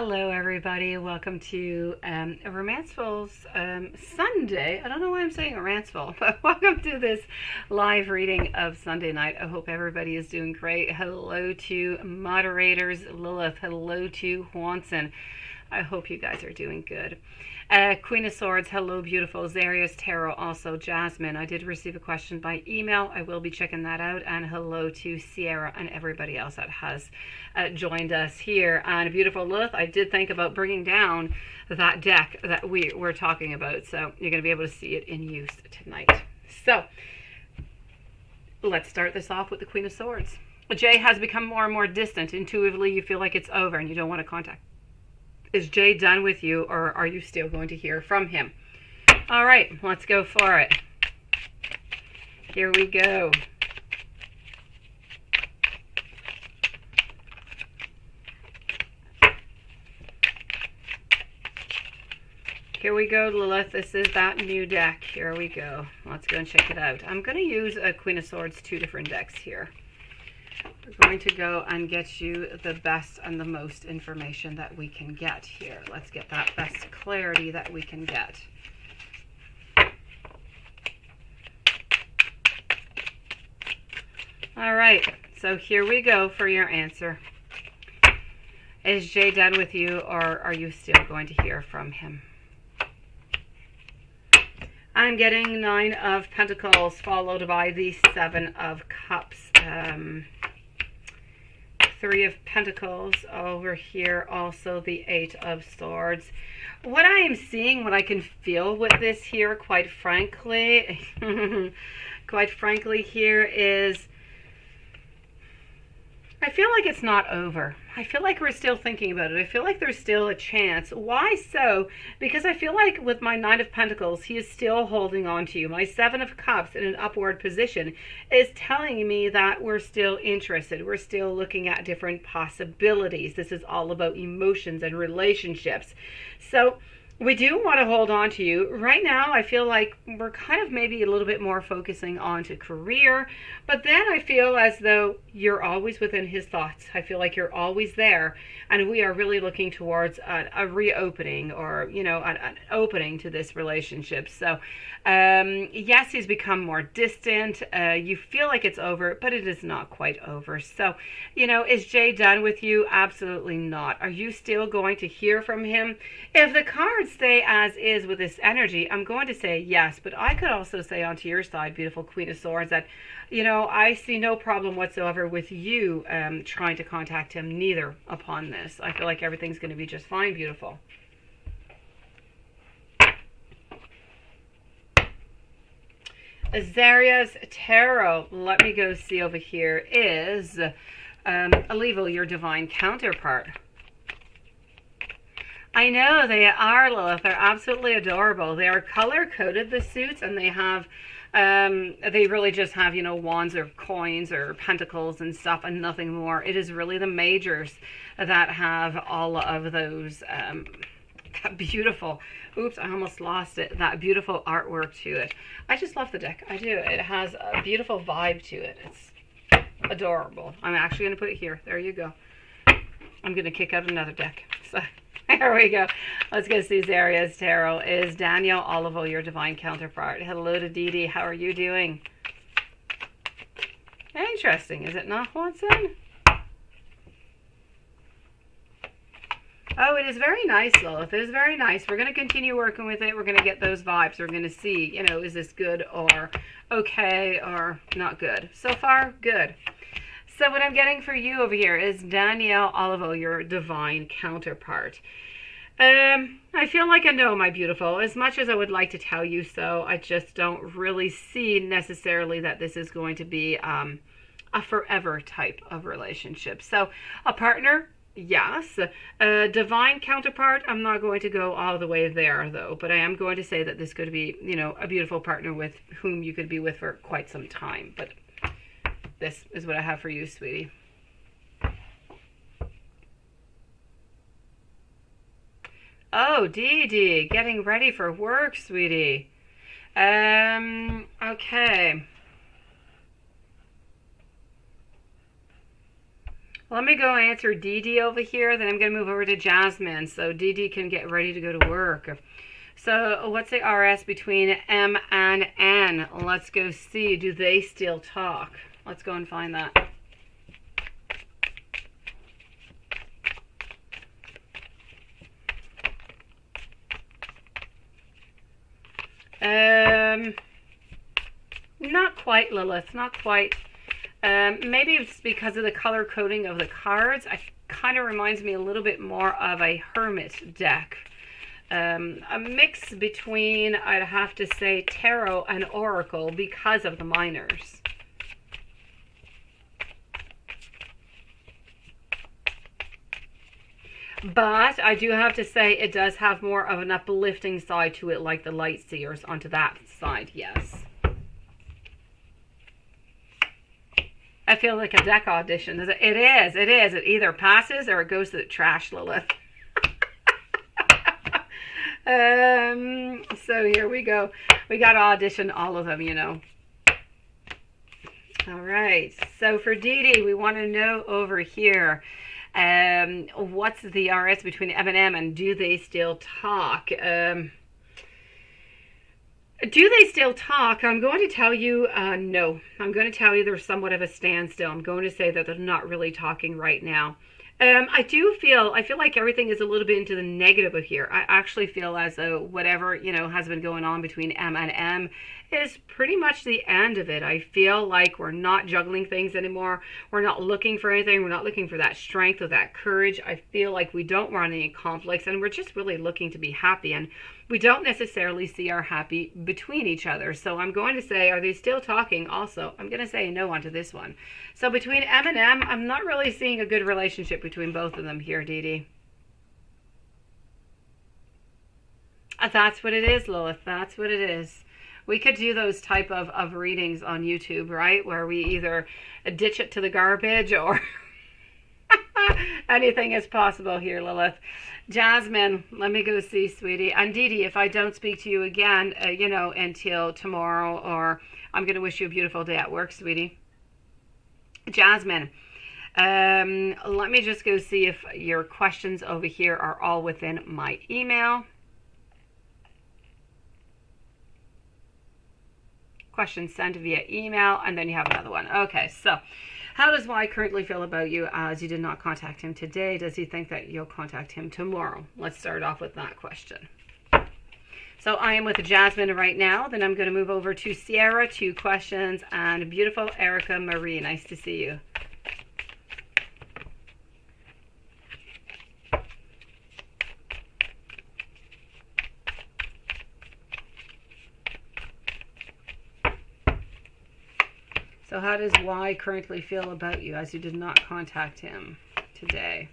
Hello, everybody. Welcome to Romancefull's Sunday. I don't know why I'm saying Romancefull, but welcome to this live reading of Sunday night. I hope everybody is doing great. Hello to moderators Lilith. Hello to Juanson. I hope you guys are doing good. Queen of Swords, hello, beautiful. Zarius Tarot, also Jasmine. I did receive a question by email. I will be checking that out. And hello to Sierra and everybody else that has joined us here. And beautiful Lilith, I did think about bringing down that deck that we were talking about. So you're going to be able to see it in use tonight. So let's start this off with the Queen of Swords. Jay has become more and more distant. Intuitively, you feel like it's over and you don't want to contact. Is Jay done with you, or are you still going to hear from him? All right, let's go for it. Here we go. Here we go, Lilith. This is that new deck. Here we go. Let's go and check it out. I'm going to use a Queen of Swords, two different decks here. We're going to go and get you the best and the most information that we can get here. Let's get that best clarity that we can get. All right, so here we go for your answer. Is Jay done with you, or are you still going to hear from him? I'm getting 9 of Pentacles followed by the 7 of Cups. 3 of Pentacles over here, also the 8 of Swords. What I am seeing, what I can feel with this here, quite frankly, here is, I feel like it's not over. I feel like we're still thinking about it. I feel like there's still a chance. Why so? Because I feel like with my 9 of Pentacles, he is still holding on to you. My 7 of Cups in an upward position is telling me that we're still interested. We're still looking at different possibilities. This is all about emotions and relationships. So we do want to hold on to you. Right now, I feel like we're kind of maybe a little bit more focusing on to career, but then I feel as though you're always within his thoughts. I feel like you're always there, and we are really looking towards a reopening, or, you know, an opening to this relationship. So, yes, he's become more distant. You feel like it's over, but it is not quite over. So, you know, is Jay done with you? Absolutely not. Are you still going to hear from him? If the cards stay as is with this energy, I'm going to say yes, but I could also say onto your side, beautiful Queen of Swords, that, you know, I see no problem whatsoever with you trying to contact him, neither upon this. I feel like everything's going to be just fine, beautiful. Azaria's Tarot, let me go see over here, is Alivo, your divine counterpart. I know they are, Lilith. They're absolutely adorable. They are color-coded, the suits, and they have, they really just have, you know, wands or coins or pentacles and stuff and nothing more. It is really the majors that have all of those, that beautiful, oops, I almost lost it, that beautiful artwork to it. I just love the deck. I do. It has a beautiful vibe to it. It's adorable. I'm actually going to put it here. There you go. I'm going to kick out another deck. So there we go. Let's go see Zaria's Tarot. Is Daniel Olivo your divine counterpart? Hello to Dee Dee. How are you doing? Interesting, is it not, Watson? Oh, it is very nice, Lilith. It is very nice. We're going to continue working with it. We're going to get those vibes. We're going to see, you know, is this good or okay or not good? So far, good. So what I'm getting for you over here is Danielle Olivo, your divine counterpart. I feel like I know, my beautiful. As much as I would like to tell you so, I just don't really see necessarily that this is going to be a forever type of relationship. So a partner, yes. A divine counterpart, I'm not going to go all the way there, though. But I am going to say that this could be, you know, a beautiful partner with whom you could be with for quite some time. But this is what I have for you, sweetie. Oh, Dee Dee, getting ready for work, sweetie. Okay. Let me go answer Dee Dee over here. Then I'm going to move over to Jasmine so Dee Dee can get ready to go to work. So what's the RS between M and N? Let's go see. Do they still talk? Let's go and find that. Not quite, Lilith. Not quite. Maybe it's because of the color coding of the cards. It kind of reminds me a little bit more of a Hermit deck. A mix between, I'd have to say, Tarot and Oracle because of the minors. But I do have to say it does have more of an uplifting side to it, like the Light Seers onto that side, yes. I feel like a deck audition. It is. It either passes or it goes to the trash, Lilith. So here we go. We got to audition all of them, you know. All right. So for Dee Dee, we want to know over here, what's the RS between M and M, and do they still talk? Do they still talk? I'm going to tell you no. I'm going to tell you there's somewhat of a standstill. I'm going to say that they're not really talking right now. I feel like everything is a little bit into the negative of here. I actually feel as though whatever, you know, has been going on between M and M is pretty much the end of it. I feel like we're not juggling things anymore. We're not looking for anything. We're not looking for that strength or that courage. I feel like we don't want any conflicts, and we're just really looking to be happy, and we don't necessarily see our happy between each other. So I'm going to say, are they still talking? Also, I'm going to say no onto this one. So between M and M, I'm not really seeing a good relationship between both of them here, Dee Dee. That's what it is, Lilith. That's what it is. We could do those type of readings on YouTube, right? Where we either ditch it to the garbage or anything is possible here, Lilith. Jasmine, let me go see, sweetie. And Dee Dee, if I don't speak to you again, you know, until tomorrow, or I'm going to wish you a beautiful day at work, sweetie. Jasmine, let me just go see if your questions over here are all within my email. Questions sent via email, and then you have another one. Okay, so how does Y currently feel about you as you did not contact him today? Does he think that you'll contact him tomorrow? Let's start off with that question. So I am with Jasmine right now. Then I'm going to move over to Sierra, 2 questions, and beautiful Erica Marie. Nice to see you. So how does Y currently feel about you as you did not contact him today?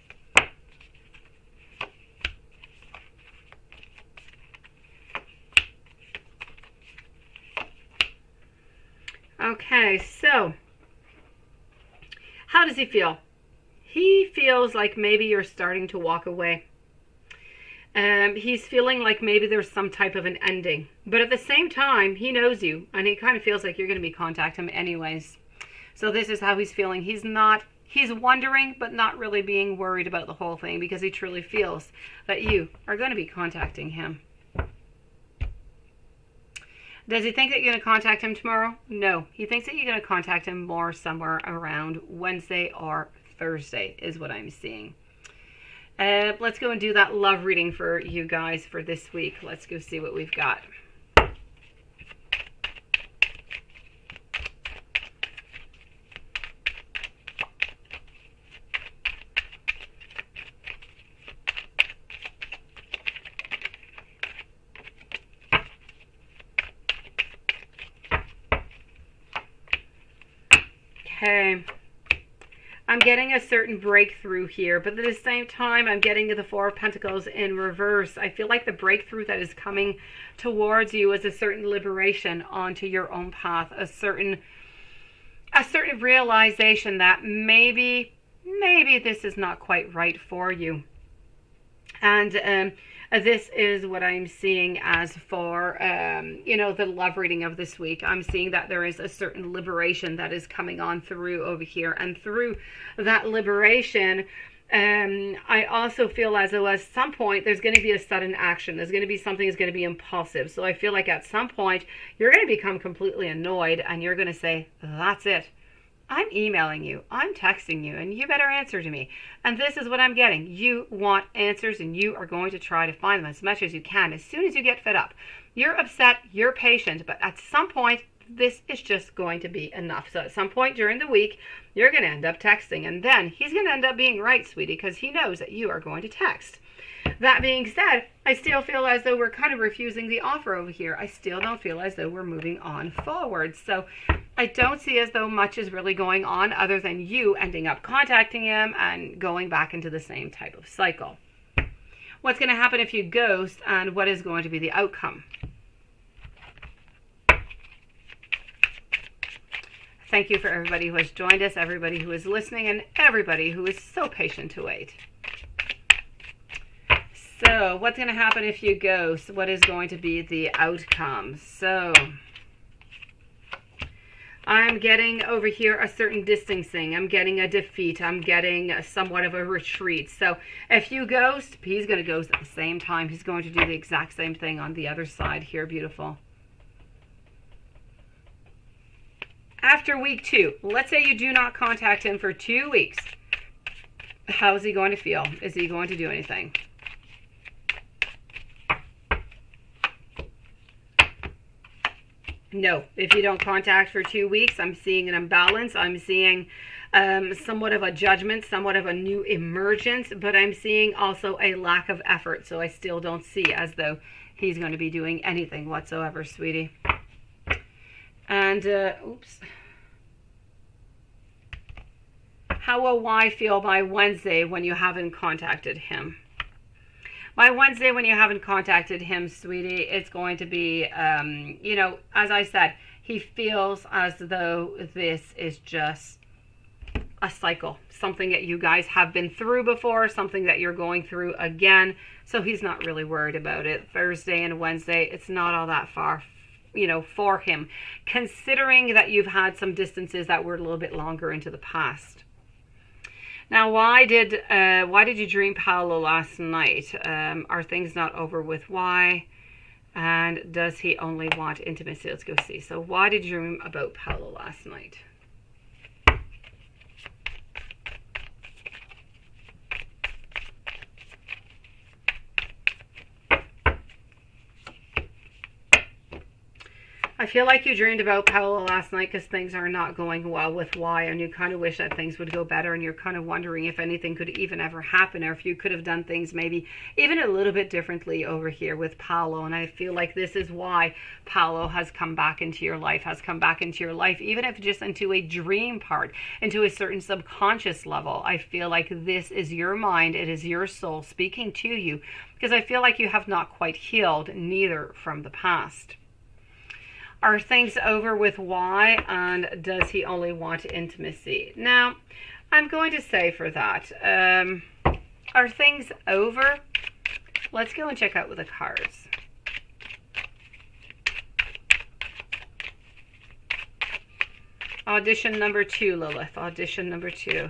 Okay, so how does he feel? He feels like maybe you're starting to walk away. He's feeling like maybe there's some type of an ending. But at the same time, he knows you, and he kind of feels like you're going to be contacting him anyways. So this is how he's feeling. He's wondering, but not really being worried about the whole thing, because he truly feels that you are going to be contacting him. Does he think that you're going to contact him tomorrow? No. He thinks that you're going to contact him more somewhere around Wednesday or Thursday is what I'm seeing. Let's go and do that love reading for you guys for this week. Let's go see what we've got. Okay. I'm getting a certain breakthrough here, but at the same time, I'm getting the 4 of Pentacles in reverse. I feel like the breakthrough that is coming towards you is a certain liberation onto your own path, a certain realization that maybe this is not quite right for you. And This is what I'm seeing as for, the love reading of this week. I'm seeing that there is a certain liberation that is coming on through over here. And through that liberation, I also feel as though at some point there's going to be a sudden action. There's going to be something that's going to be impulsive. So I feel like at some point you're going to become completely annoyed and you're going to say, that's it. I'm emailing you, I'm texting you, and you better answer to me. And this is what I'm getting. You want answers, and you are going to try to find them as much as you can as soon as you get fed up. You're upset, you're patient, but at some point, this is just going to be enough. So at some point during the week, you're going to end up texting, and then he's going to end up being right, sweetie, because he knows that you are going to text. That being said, I still feel as though we're kind of refusing the offer over here. I still don't feel as though we're moving on forward. So I don't see as though much is really going on other than you ending up contacting him and going back into the same type of cycle. What's going to happen if you ghost, and what is going to be the outcome? Thank you for everybody who has joined us, everybody who is listening, and everybody who is so patient to wait. So, what's going to happen if you ghost? What is going to be the outcome? So, I'm getting over here a certain distancing. I'm getting a defeat. I'm getting somewhat of a retreat. So, if you ghost, he's going to ghost at the same time. He's going to do the exact same thing on the other side here. Beautiful. After week 2, let's say you do not contact him for 2 weeks. How is he going to feel? Is he going to do anything? No, if you don't contact for 2 weeks, I'm seeing an imbalance. I'm seeing somewhat of a judgment, somewhat of a new emergence, but I'm seeing also a lack of effort. So I still don't see as though he's going to be doing anything whatsoever, sweetie. And, oops. How will Y feel by Wednesday when you haven't contacted him? By Wednesday, when you haven't contacted him, sweetie, it's going to be, as I said, he feels as though this is just a cycle, something that you guys have been through before, something that you're going through again. So he's not really worried about it. Thursday and Wednesday, it's not all that far, for him, considering that you've had some distances that were a little bit longer into the past. Now, why did you dream Paulo last night? Are things not over with Y? And does he only want intimacy? Let's go see. So why did you dream about Paulo last night? I feel like you dreamed about Paulo last night because things are not going well with Y, and you kind of wish that things would go better, and you're kind of wondering if anything could even ever happen, or if you could have done things maybe even a little bit differently over here with Paulo. And I feel like this is why Paulo has come back into your life, even if just into a dream part, into a certain subconscious level. I feel like this is your mind, it is your soul speaking to you, because I feel like you have not quite healed neither from the past. Are things over with Y, and does he only want intimacy? Now, I'm going to say for that, are things over? Let's go and check out with the cards. Audition number 2, Lilith. Audition number 2.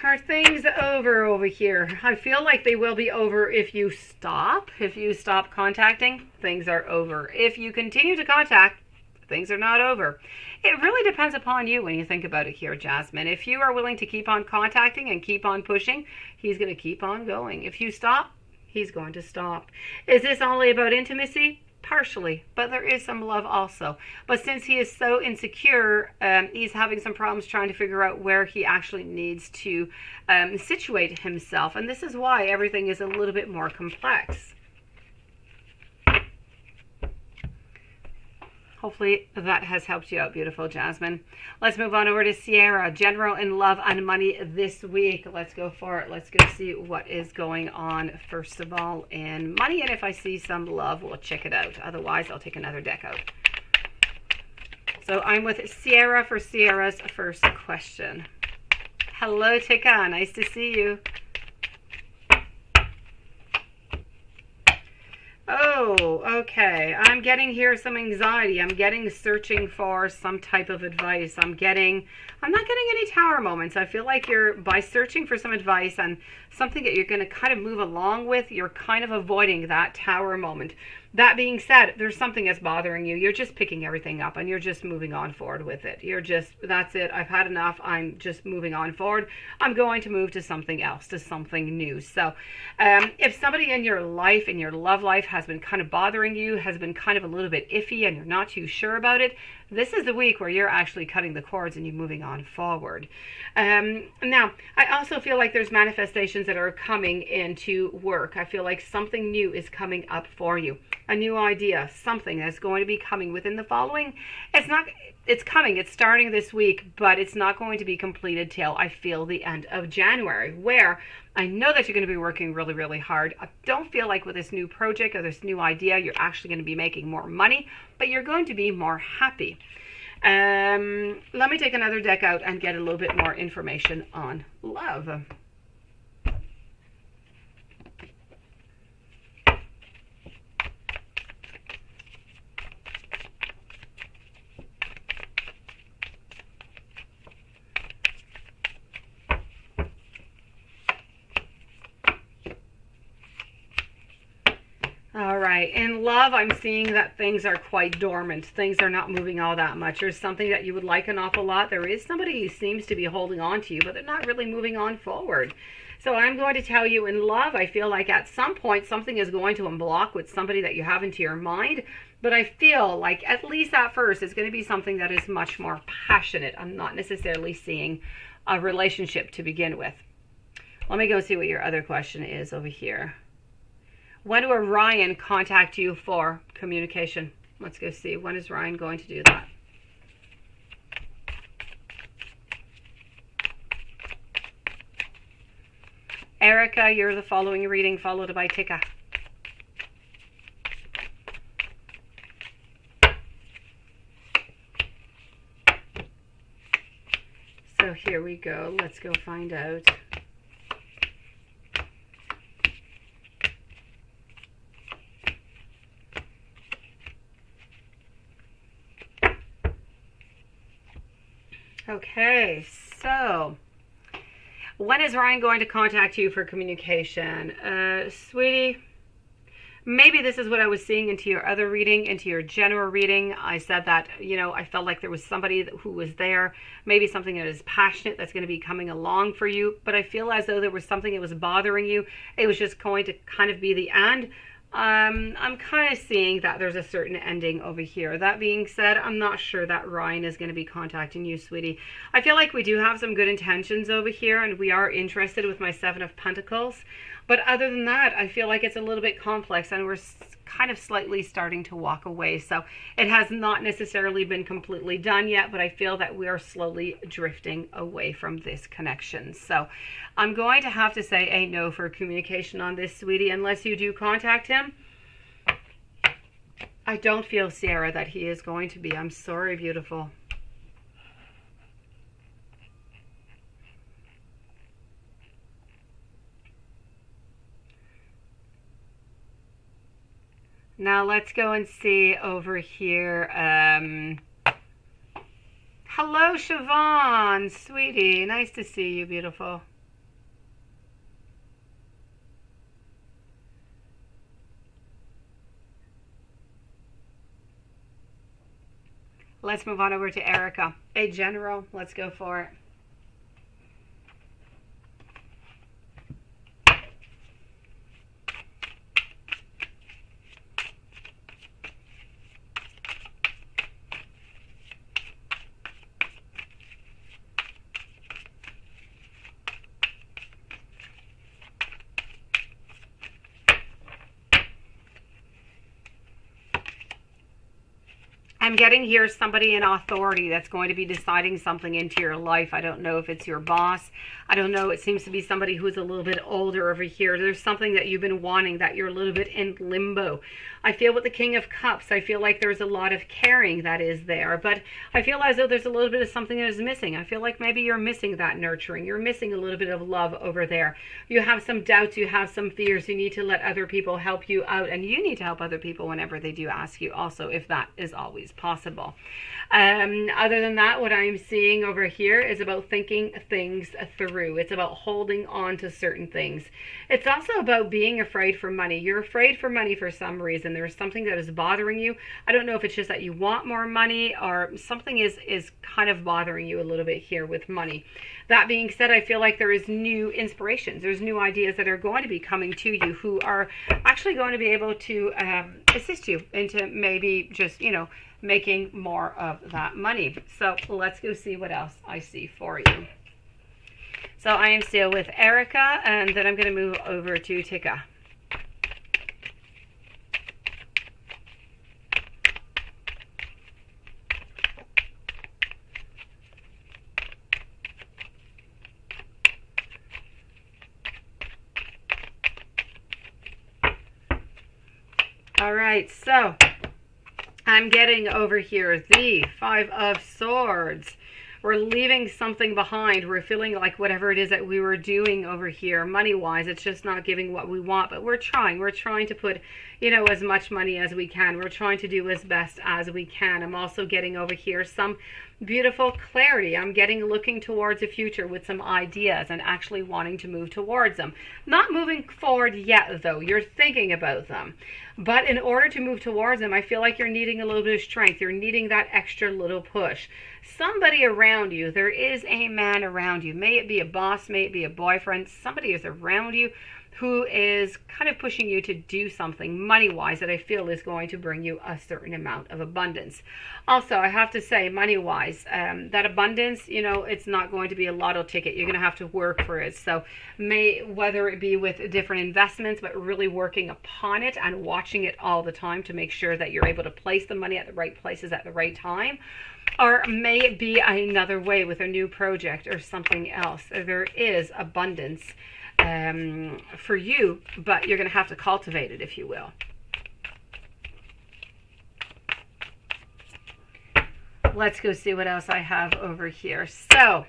Are things over here? I feel like they will be over if you stop. If you stop contacting, things are over. If you continue to contact, things are not over. It really depends upon you when you think about it here, Jasmine. If you are willing to keep on contacting and keep on pushing, he's going to keep on going. If you stop, he's going to stop. Is this only about intimacy? Partially, but there is some love also. But since he is so insecure, he's having some problems trying to figure out where he actually needs to situate himself. And this is why everything is a little bit more complex. Hopefully that has helped you out, beautiful Jasmine. Let's move on over to Sierra. General in love and money this week. Let's go for it. Let's go see what is going on, first of all, in money. And if I see some love, we'll check it out. Otherwise, I'll take another deck out. So I'm with Sierra for Sierra's first question. Hello, Tika. Nice to see you. Oh, okay. I'm getting here some anxiety. I'm getting searching for some type of advice. I'm not getting any tower moments. I feel like by searching for some advice and something that you're going to kind of move along with, you're kind of avoiding that tower moment. That being said, there's something that's bothering you. You're just picking everything up and you're just moving on forward with it. That's it. I've had enough. I'm just moving on forward. I'm going to move to something else, to something new. So if somebody in your life, in your love life, has been kind of bothering you, has been kind of a little bit iffy and you're not too sure about it, this is the week where you're actually cutting the cords and you're moving on forward. Now, I also feel like there's manifestations that are coming into work. I feel like something new is coming up for you. A new idea, something that's going to be coming within the following. It's coming. It's starting this week, but it's not going to be completed till I feel the end of January, where I know that you're going to be working really, really hard. I don't feel like with this new project or this new idea, you're actually going to be making more money, but you're going to be more happy. Let me take another deck out and get a little bit more information on love. All right, in love, I'm seeing that things are quite dormant. Things are not moving all that much. There's something that you would like an awful lot. There is somebody who seems to be holding on to you, but they're not really moving on forward. So I'm going to tell you, in love, I feel like at some point something is going to unblock with somebody that you have into your mind. But I feel like, at least at first, it's going to be something that is much more passionate. I'm not necessarily seeing a relationship to begin with. Let me go see what your other question is over here. When will Ryan contact you for communication? Let's go see. When is Ryan going to do that? Erica, you're the following reading, followed by Tika. So here we go. Let's go find out. Okay, so when is Ryan going to contact you for communication? Sweetie, maybe this is what I was seeing into your other reading, into your general reading. I said that, I felt like there was somebody who was there, maybe something that is passionate that's going to be coming along for you, but I feel as though there was something that was bothering you. It was just going to kind of be the end. I'm kind of seeing that there's a certain ending over here. That being said, I'm not sure that Ryan is going to be contacting you, sweetie. I feel like we do have some good intentions over here, and we are interested with my Seven of Pentacles. But other than that, I feel like it's a little bit complex, and we're kind of slightly starting to walk away. So it has not necessarily been completely done yet, but I feel that we are slowly drifting away from this connection. So I'm going to have to say a no for communication on this, sweetie, unless you do contact him. I don't feel, Sierra, that he is going to be. I'm sorry, beautiful. Now let's go and see over here. Hello, Siobhan, sweetie. Nice to see you, beautiful. Let's move on over to Erica. A general. Let's go for it. I'm getting here somebody in authority that's going to be deciding something into your life. I don't know if it's your boss. I don't know. It seems to be somebody who's a little bit older over here. There's something that you've been wanting that you're a little bit in limbo. I feel with the King of Cups, I feel like there's a lot of caring that is there, but I feel as though there's a little bit of something that is missing. I feel like maybe you're missing that nurturing. You're missing a little bit of love over there. You have some doubts. You have some fears. You need to let other people help you out, and you need to help other people whenever they do ask you also, if that is always possible. Other than that, what I'm seeing over here is about thinking things through. It's about holding on to certain things. It's also about being afraid for money. You're afraid for money for some reason. There's something that is bothering you. I don't know if it's just that you want more money or something is kind of bothering you a little bit here with money. That being said, I feel like there is new inspirations. There's new ideas that are going to be coming to you who are actually going to be able to assist you into maybe just, making more of that money. So let's go see what else I see for you. So I am still with Erica, and then I'm going to move over to Tika. All right, so I'm getting over here the Five of Swords. We're leaving something behind. We're feeling like whatever it is that we were doing over here, money-wise, it's just not giving what we want, but we're trying. We're trying to put, as much money as we can. We're trying to do as best as we can. I'm also getting over here some beautiful clarity. I'm getting looking towards the future with some ideas and actually wanting to move towards them. Not moving forward yet, though. You're thinking about them. But in order to move towards them, I feel like you're needing a little bit of strength. You're needing that extra little push. Somebody around you, there is a man around you. May it be a boss, may it be a boyfriend. Somebody is around you who is kind of pushing you to do something money-wise that I feel is going to bring you a certain amount of abundance. Also, I have to say, money-wise, that abundance, it's not going to be a lotto ticket. You're going to have to work for it. So whether it be with different investments, but really working upon it and watching it all the time to make sure that you're able to place the money at the right places at the right time. Or may it be another way with a new project or something else. There is abundance for you, but you're going to have to cultivate it, if you will. Let's go see what else I have over here. So,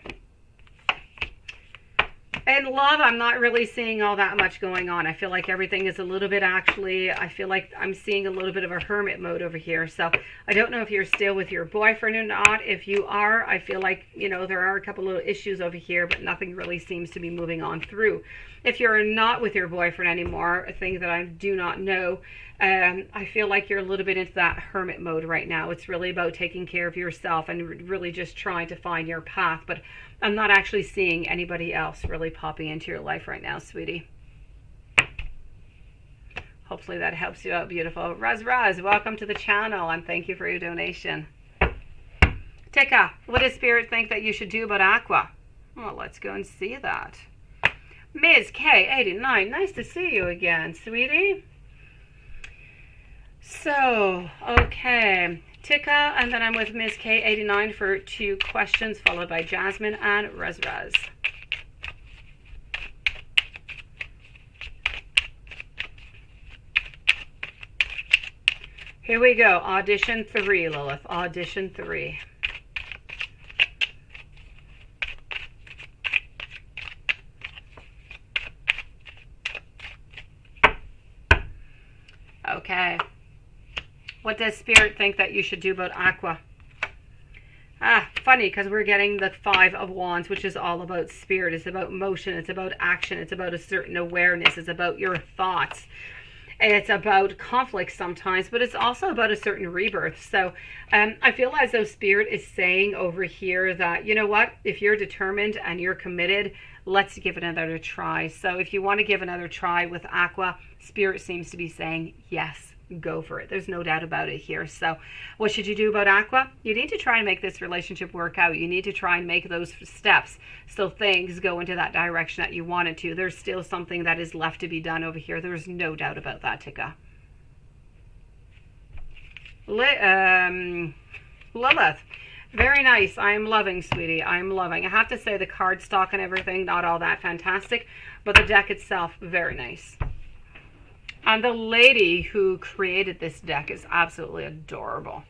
in love, I'm not really seeing all that much going on. I feel like everything is a little bit I feel like I'm seeing a little bit of a hermit mode over here. So I don't know if you're still with your boyfriend or not. If you are, I feel like, there are a couple of issues over here, but nothing really seems to be moving on through. If you're not with your boyfriend anymore, a thing that I do not know, I feel like you're a little bit into that hermit mode right now. It's really about taking care of yourself and really just trying to find your path. But I'm not actually seeing anybody else really popping into your life right now, sweetie. Hopefully that helps you out, beautiful. Raz, welcome to the channel, and thank you for your donation. Tika, what does Spirit think that you should do about Aqua? Well, let's go and see that. Ms. K89, nice to see you again, sweetie. So, okay. Tika, and then I'm with Ms. K89 for 2 questions, followed by Jasmine and Raz. Here we go. Audition 3, Lilith. Audition 3. Okay. What does Spirit think that you should do about Aqua? Funny, because we're getting the 5 of Wands, which is all about spirit. It's about motion. It's about action. It's about a certain awareness. It's about your thoughts. It's about conflict sometimes, but it's also about a certain rebirth. So I feel as though Spirit is saying over here that, you know what, if you're determined and you're committed, let's give it another try. So if you want to give another try with Aqua, Spirit seems to be saying, yes, go for it. There's no doubt about it here. So what should you do about Aqua? You need to try and make this relationship work out. You need to try and make those steps so things go into that direction that you want it to. There's still something that is left to be done over here. There's no doubt about that, Tika. Lilith. Very nice. I am loving, sweetie. I am loving. I have to say the card stock and everything, not all that fantastic, but the deck itself, very nice. And the lady who created this deck is absolutely adorable.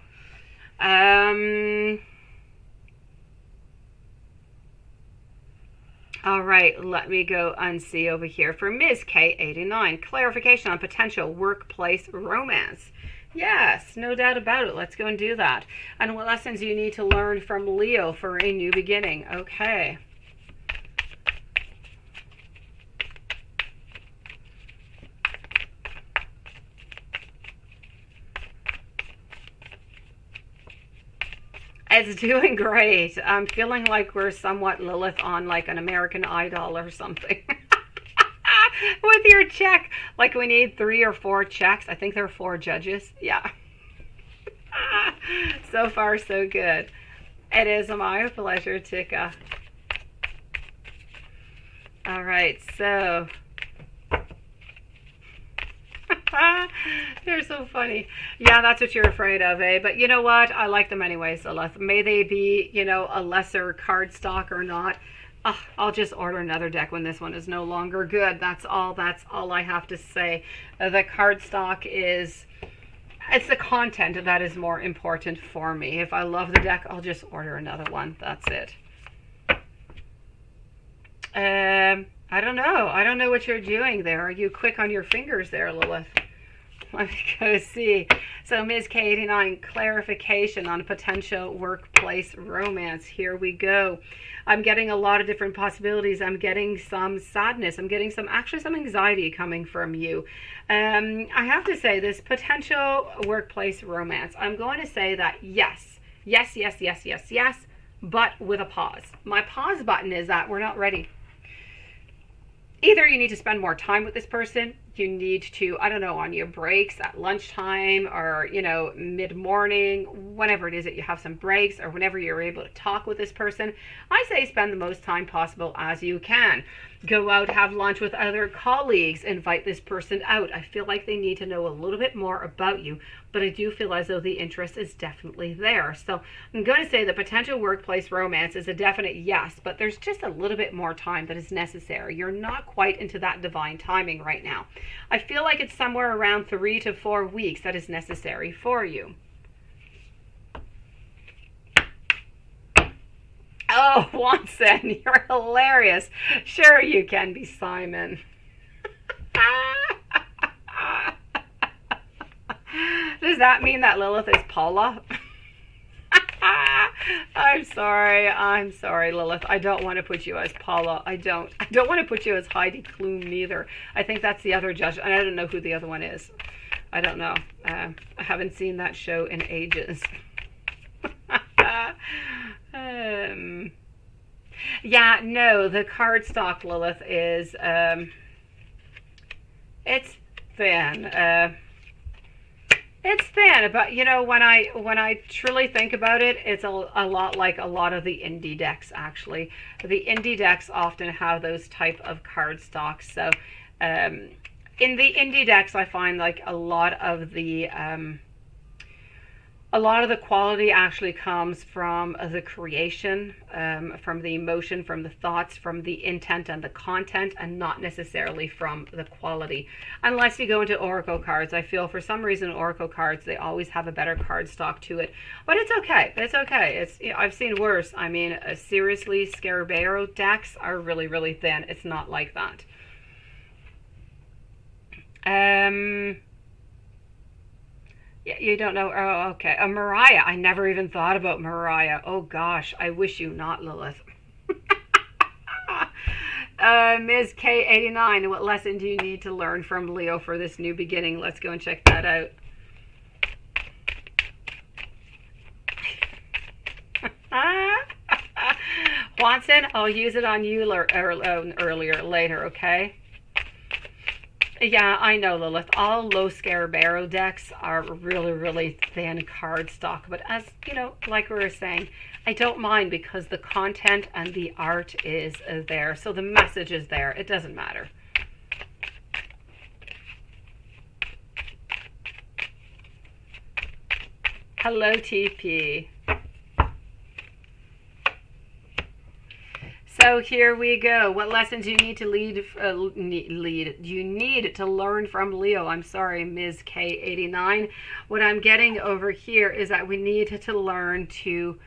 All right, let me go and see over here for Ms. K89. Clarification on potential workplace romance. Yes, no doubt about it. Let's go and do that. And what lessons you need to learn from Leo for a new beginning. Okay. It's doing great. I'm feeling like we're somewhat Lilith on like an American Idol or something. With your check. Like we need 3 or 4 checks. I think there are 4 judges. Yeah. So far, so good. It is my pleasure, Tika. All right, so... They're so funny. Yeah, that's what you're afraid of, eh? But you know what? I like them anyways, Lilith. May they be, you know, a lesser card stock or not. I'll just order another deck when this one is no longer good. That's all I have to say. The card stock is... It's the content that is more important for me. If I love the deck, I'll just order another one. That's it. I don't know. I don't know what you're doing there. Are you quick on your fingers there, Lilith? Let me go see. So Ms. K89, clarification on potential workplace romance. Here we go. I'm getting a lot of different possibilities. I'm getting some sadness. I'm getting some anxiety coming from you. I have to say this potential workplace romance. I'm going to say that yes, but with a pause. My pause button is that we're not ready. Either you need to spend more time with this person, you need to, I don't know, on your breaks at lunchtime or, you know, mid-morning, whenever it is that you have some breaks or whenever you're able to talk with this person, I say spend the most time possible as you can. Go out, have lunch with other colleagues, invite this person out. I feel like they need to know a little bit more about you, but I do feel as though the interest is definitely there. So I'm going to say the potential workplace romance is a definite yes, but there's just a little bit more time that is necessary. You're not quite into that divine timing right now. I feel like it's somewhere around 3 to 4 weeks that is necessary for you. Oh, Watson, you're hilarious. Sure you can be, Simon. Does that mean that Lilith is Paula? I'm sorry, Lilith. I don't want to put you as Paula. I don't want to put you as Heidi Klum neither. I think that's the other judge, and I don't know who the other one is. I don't know. I haven't seen that show in ages. Yeah, no, the cardstock, Lilith, is it's thin. It's thin, but you know, when I truly think about it, it's a lot like a lot of the indie decks. Actually, the indie decks often have those type of cardstocks. So, in the indie decks, I find like a lot of the quality actually comes from the creation, from the emotion, from the thoughts, from the intent and the content, and not necessarily from the quality. Unless you go into Oracle cards, I feel for some reason Oracle cards, they always have a better card stock to it. But it's okay. It's okay. It's, you know, I've seen worse. I mean, seriously, Scarabeo decks are really, really thin. It's not like that. Yeah, you don't know. Oh, okay. Mariah. I never even thought about Mariah. Oh, gosh. I wish you not, Lilith. Ms. K89, what lesson do you need to learn from Leo for this new beginning? Let's go and check that out. Watson, I'll use it on you later, okay? Yeah, I know, Lilith. All low Scarabeo decks are really, really thin card stock. But as, you know, like we were saying, I don't mind because the content and the art is there. So the message is there. It doesn't matter. Hello, TP. So here we go. What lessons do you need to you need to learn from Leo? I'm sorry, Ms. K89. What I'm getting over here is that we need to learn to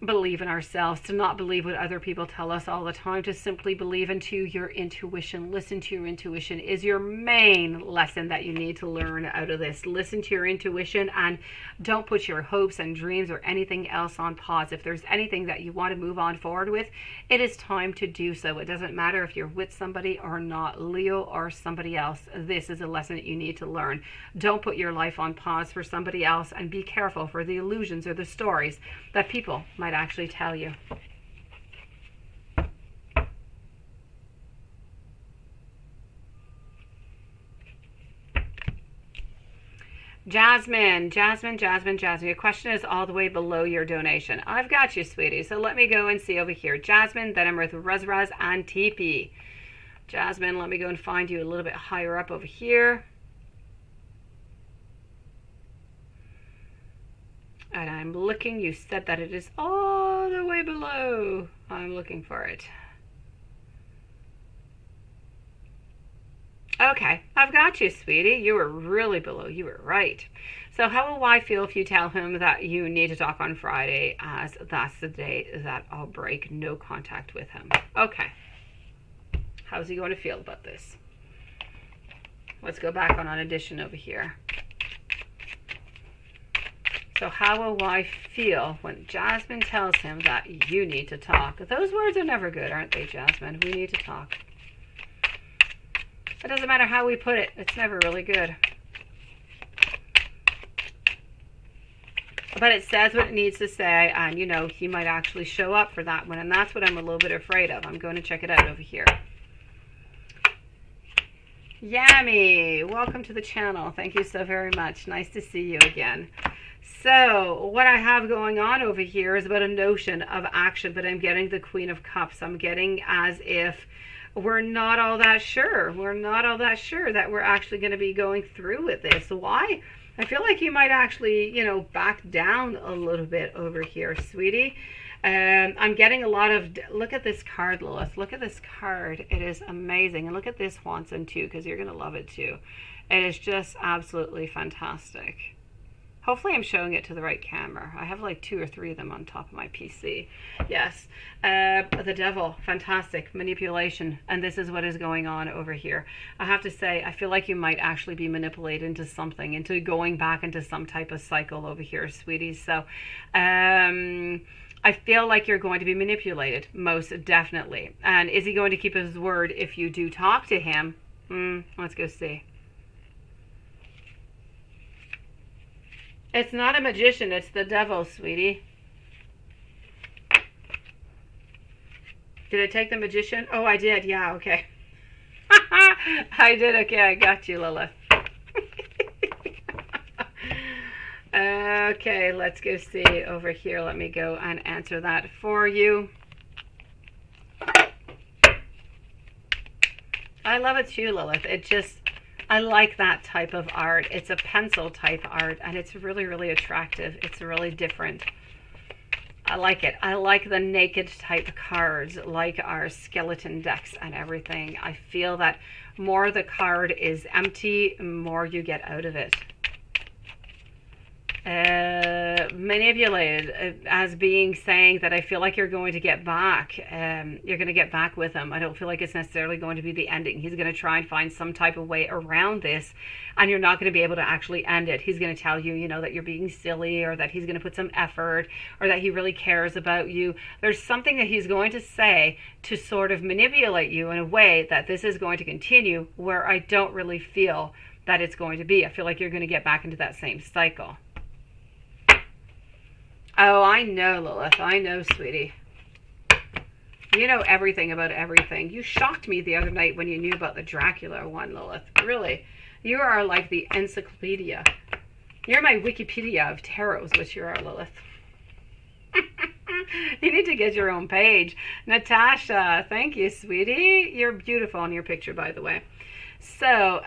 believe in ourselves, to not believe what other people tell us all the time, to simply believe into your intuition. Listen to your intuition is your main lesson that you need to learn out of this. Listen to your intuition and don't put your hopes and dreams or anything else on pause. If there's anything that you want to move on forward with, it is time to do so. It doesn't matter if you're with somebody or not, Leo or somebody else. This is a lesson that you need to learn. Don't put your life on pause for somebody else, and be careful for the illusions or the stories that people might actually tell you. Jasmine. Your question is all the way below your donation. I've got you, sweetie. So let me go and see over here. Jasmine, then I'm with Raz and TP. Jasmine, let me go and find you a little bit higher up over here. And I'm looking, you said that it is all the way below. I'm looking for it. Okay, I've got you, sweetie. You were really below. You were right. So how will I feel if you tell him that you need to talk on Friday, as that's the day that I'll break no contact with him? Okay. How's he going to feel about this? Let's go back on an addition over here. So how will I feel when Jasmine tells him that you need to talk? Those words are never good, aren't they, Jasmine? We need to talk. It doesn't matter how we put it. It's never really good. But it says what it needs to say, and, you know, he might actually show up for that one, and that's what I'm a little bit afraid of. I'm going to check it out over here. Yummy! Welcome to the channel. Thank you so very much. Nice to see you again. So what I have going on over here is about a notion of action, but I'm getting the Queen of Cups. I'm getting as if we're not all that sure. We're not all that sure that we're actually going to be going through with this. Why? I feel like you might actually, you know, back down a little bit over here, sweetie. I'm getting a lot of, look at this card, Lilith. Look at this card. It is amazing. And look at this Swanson too, because you're going to love it too. It is just absolutely fantastic. Hopefully I'm showing it to the right camera. I have like 2 or 3 of them on top of my PC. Yes. The Devil. Fantastic. Manipulation. And this is what is going on over here. I have to say, I feel like you might actually be manipulated into something, into going back into some type of cycle over here, sweeties. So, I feel like you're going to be manipulated, most definitely. And is he going to keep his word if you do talk to him? Let's go see. It's not a magician, it's the devil, sweetie. Did I take the magician? Oh, I did. Yeah, okay. I did. Okay, I got you, Lilith. Okay, let's go see over here. Let me go and answer that for you. I love it too, Lilith. It just, I like that type of art. It's a pencil type art, and it's really, really attractive. It's really different. I like it. I like the naked type cards, like our skeleton decks and everything. I feel that more the card is empty, more you get out of it. Manipulated as being saying that I feel like you're going to get back. You're going to get back with him. I don't feel like it's necessarily going to be the ending. He's going to try and find some type of way around this, and you're not going to be able to actually end it. He's going to tell you, you know, that you're being silly, or that he's going to put some effort, or that he really cares about you. There's something that he's going to say to sort of manipulate you in a way that this is going to continue, where I don't really feel that it's going to be. I feel like you're going to get back into that same cycle. Oh, I know, Lilith. I know, sweetie. You know everything about everything. You shocked me the other night when you knew about the Dracula one, Lilith. Really. You are like the encyclopedia. You're my Wikipedia of tarots, which you are, Lilith. You need to get your own page. Natasha, thank you, sweetie. You're beautiful in your picture, by the way. So,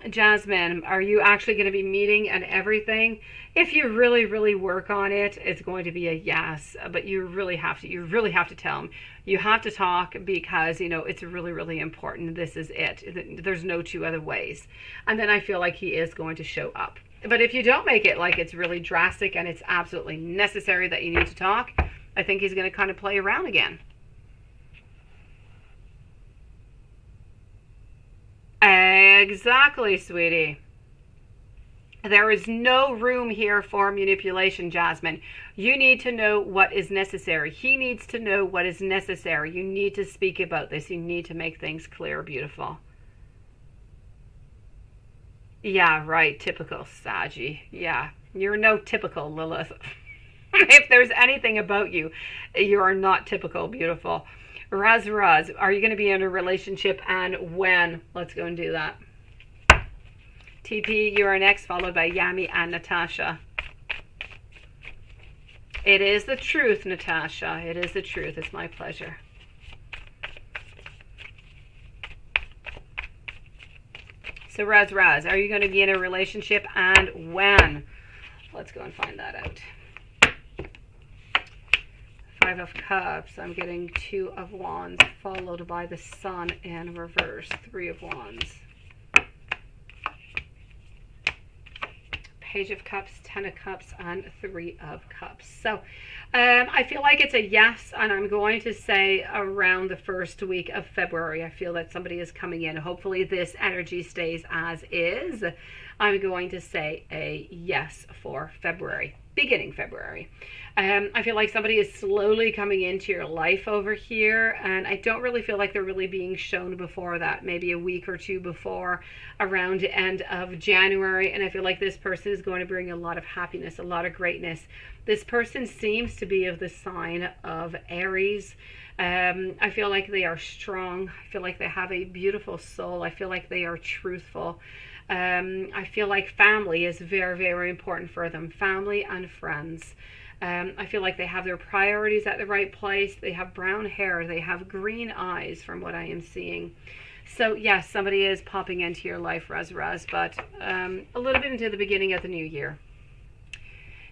Jasmine, are you actually going to be meeting and everything? If you really, really work on it, it's going to be a yes. But you really have to. You really have to tell him. You have to talk because it's really, really important. This is it. There's no two other ways. And then I feel like he is going to show up. But if you don't make it like it's really drastic and it's absolutely necessary that you need to talk, I think he's going to kind of play around again. Exactly, sweetie. There is no room here for manipulation, Jasmine. You need to know what is necessary. He needs to know what is necessary. You need to speak about this. You need to make things clear, beautiful. Yeah, right. Typical Saji. Yeah, you're no typical Lilith. If there's anything about you, you are not typical, beautiful. Raz, are you going to be in a relationship and when? Let's go and do that. TP, you are next, followed by Yami and Natasha. It is the truth, Natasha. It is the truth. It's my pleasure. So Raz, are you going to be in a relationship and when? Let's go and find that out. Five of Cups. I'm getting Two of Wands, followed by the Sun in reverse. Three of Wands. Page of Cups, Ten of Cups, and Three of Cups. So I feel like it's a yes, and I'm going to say around the first week of February. I feel that somebody is coming in. Hopefully this energy stays as is. I'm going to say a yes for February, beginning February. I feel like somebody is slowly coming into your life over here, and I don't really feel like they're really being shown before that, maybe a week or two before, around the end of January, and I feel like this person is going to bring a lot of happiness, a lot of greatness. This person seems to be of the sign of Aries. I feel like they are strong. I feel like they have a beautiful soul. I feel like they are truthful. I feel like family is very, very important for them. Family and friends. I feel like they have their priorities at the right place. They have brown hair. They have green eyes from what I am seeing. So yes, somebody is popping into your life, Raz, but a little bit into the beginning of the new year.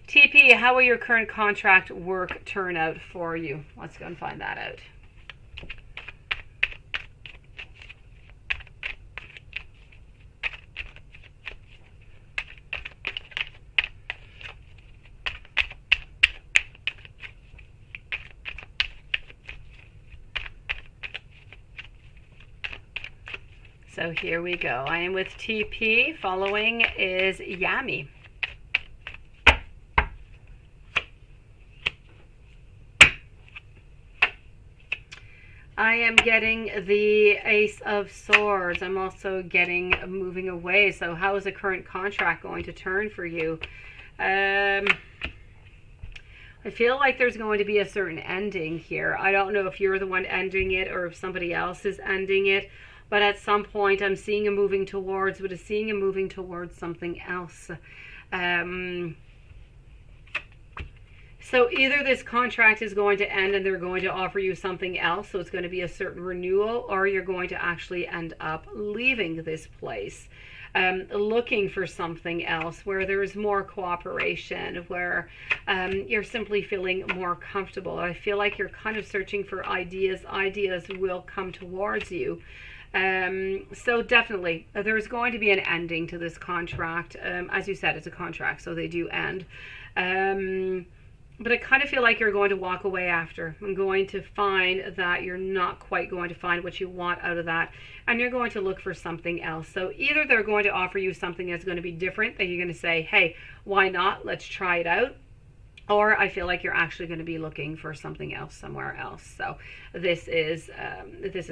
TP, how will your current contract work turn out for you? Let's go and find that out. So here we go. I am with TP. Following is Yami. I am getting the Ace of Swords. I'm also getting moving away. So how is the current contract going to turn for you? I feel like there's going to be a certain ending here. I don't know if you're the one ending it or if somebody else is ending it. But at some point, I'm seeing him moving towards, but I'm seeing him moving towards something else. So either this contract is going to end and they're going to offer you something else, so it's going to be a certain renewal, or you're going to actually end up leaving this place, looking for something else where there is more cooperation, where you're simply feeling more comfortable. I feel like you're kind of searching for ideas. Ideas will come towards you. So definitely there's going to be an ending to this contract. As you said, it's a contract, so they do end. But I kind of feel like you're going to walk away after. I'm going to find that you're not quite going to find what you want out of that, and you're going to look for something else. So either they're going to offer you something that's going to be different, that you're going to say, hey, why not? Let's try it out. Or I feel like you're actually going to be looking for something else somewhere else. So this is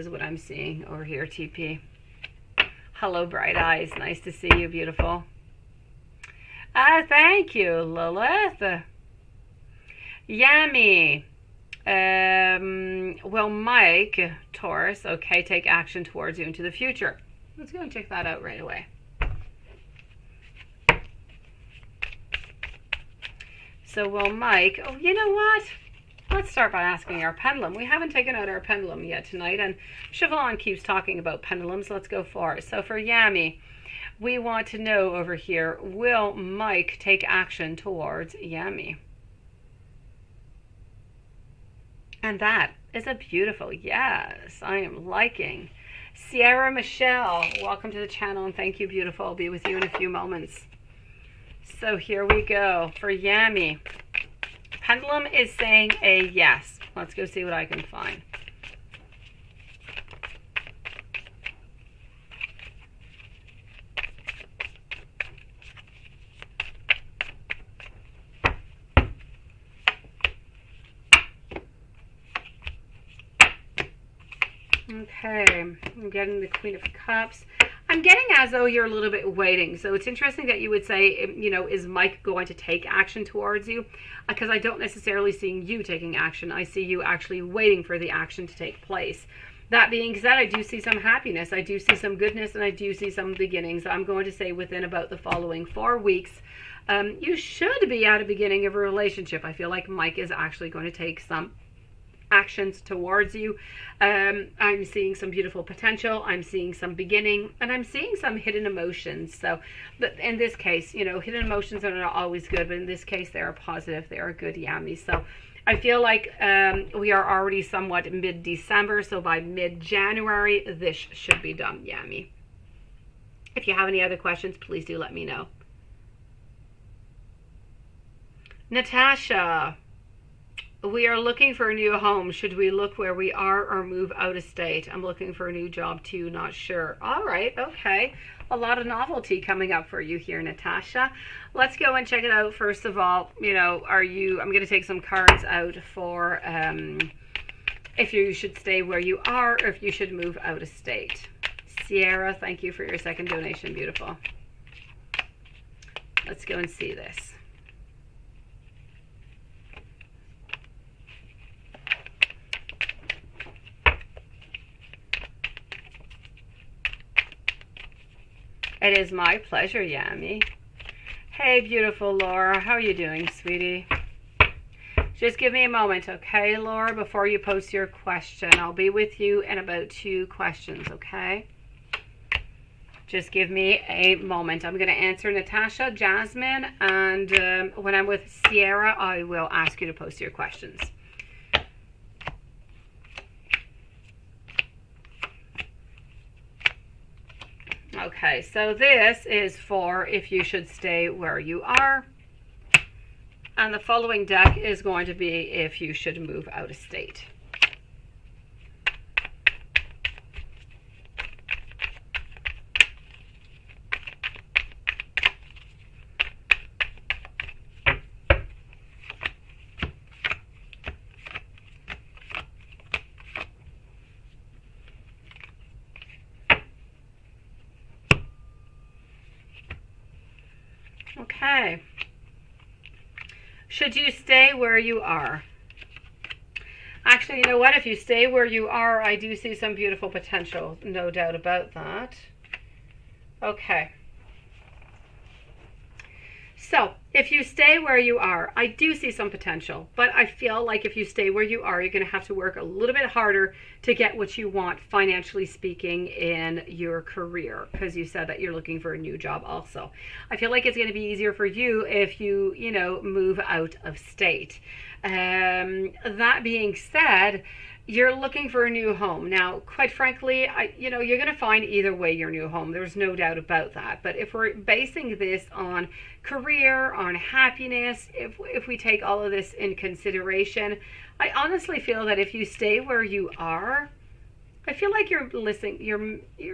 what I'm seeing over here, TP. Hello, bright eyes. Nice to see you, beautiful. Thank you, Lilith. Yami. Well, Mike, Taurus, okay, take action towards you into the future. Let's go and check that out right away. So, well, Mike, oh, you know what? let's start by asking our pendulum. We haven't taken out our pendulum yet tonight, and Siobhan keeps talking about pendulums. Let's go for it. So for Yami, we want to know over here, will Mike take action towards Yami? And that is a beautiful yes. I am liking. Sierra Michelle, welcome to the channel, and thank you, beautiful. I'll be with you in a few moments. So here we go for Yami. Pendulum is saying a yes. Let's go see what I can find. Okay, I'm getting the Queen of Cups. I'm getting as though you're a little bit waiting. So it's interesting that you would say, you know, is Mike going to take action towards you? Because I don't necessarily see you taking action. I see you actually waiting for the action to take place. That being said, I do see some happiness. I do see some goodness, and I do see some beginnings. I'm going to say within about the following 4 weeks, you should be at a beginning of a relationship. I feel like Mike is actually going to take some actions towards you. I'm seeing some beautiful potential. I'm seeing some beginning, and I'm seeing some hidden emotions. So in this case, you know, hidden emotions are not always good, but in this case, they are positive. They are good, Yami. So I feel like we are already somewhat mid-December. So by mid-January, this should be done, Yami. If you have any other questions, please do let me know. Natasha, we are looking for a new home. Should we look where we are or move out of state? I'm looking for a new job too, not sure. All right, okay. A lot of novelty coming up for you here, Natasha. Let's go and check it out. First of all, you know, I'm going to take some cards out for if you should stay where you are or if you should move out of state. Sierra, thank you for your second donation. Beautiful. Let's go and see this. It is my pleasure, Yami. Hey, beautiful Laura. How are you doing, sweetie? Just give me a moment, okay, Laura, before you post your question. I'll be with you in about 2 questions, okay? Just give me a moment. I'm going to answer Natasha, Jasmine, and when I'm with Sierra, I will ask you to post your questions. Okay, so this is for if you should stay where you are. And the following deck is going to be if you should move out of state. Okay. Should you stay where you are? Actually, you know what? If you stay where you are, I do see some beautiful potential. No doubt about that. Okay. So, if you stay where you are, I do see some potential, but I feel like if you stay where you are, you're going to have to work a little bit harder to get what you want, financially speaking, in your career, because you said that you're looking for a new job also. I feel like it's going to be easier for you if you, move out of state. That being said, you're looking for a new home. Now, quite frankly, you're going to find either way your new home. There's no doubt about that. But if we're basing this on career, on happiness, if we take all of this in consideration, I honestly feel that if you stay where you are, I feel like you're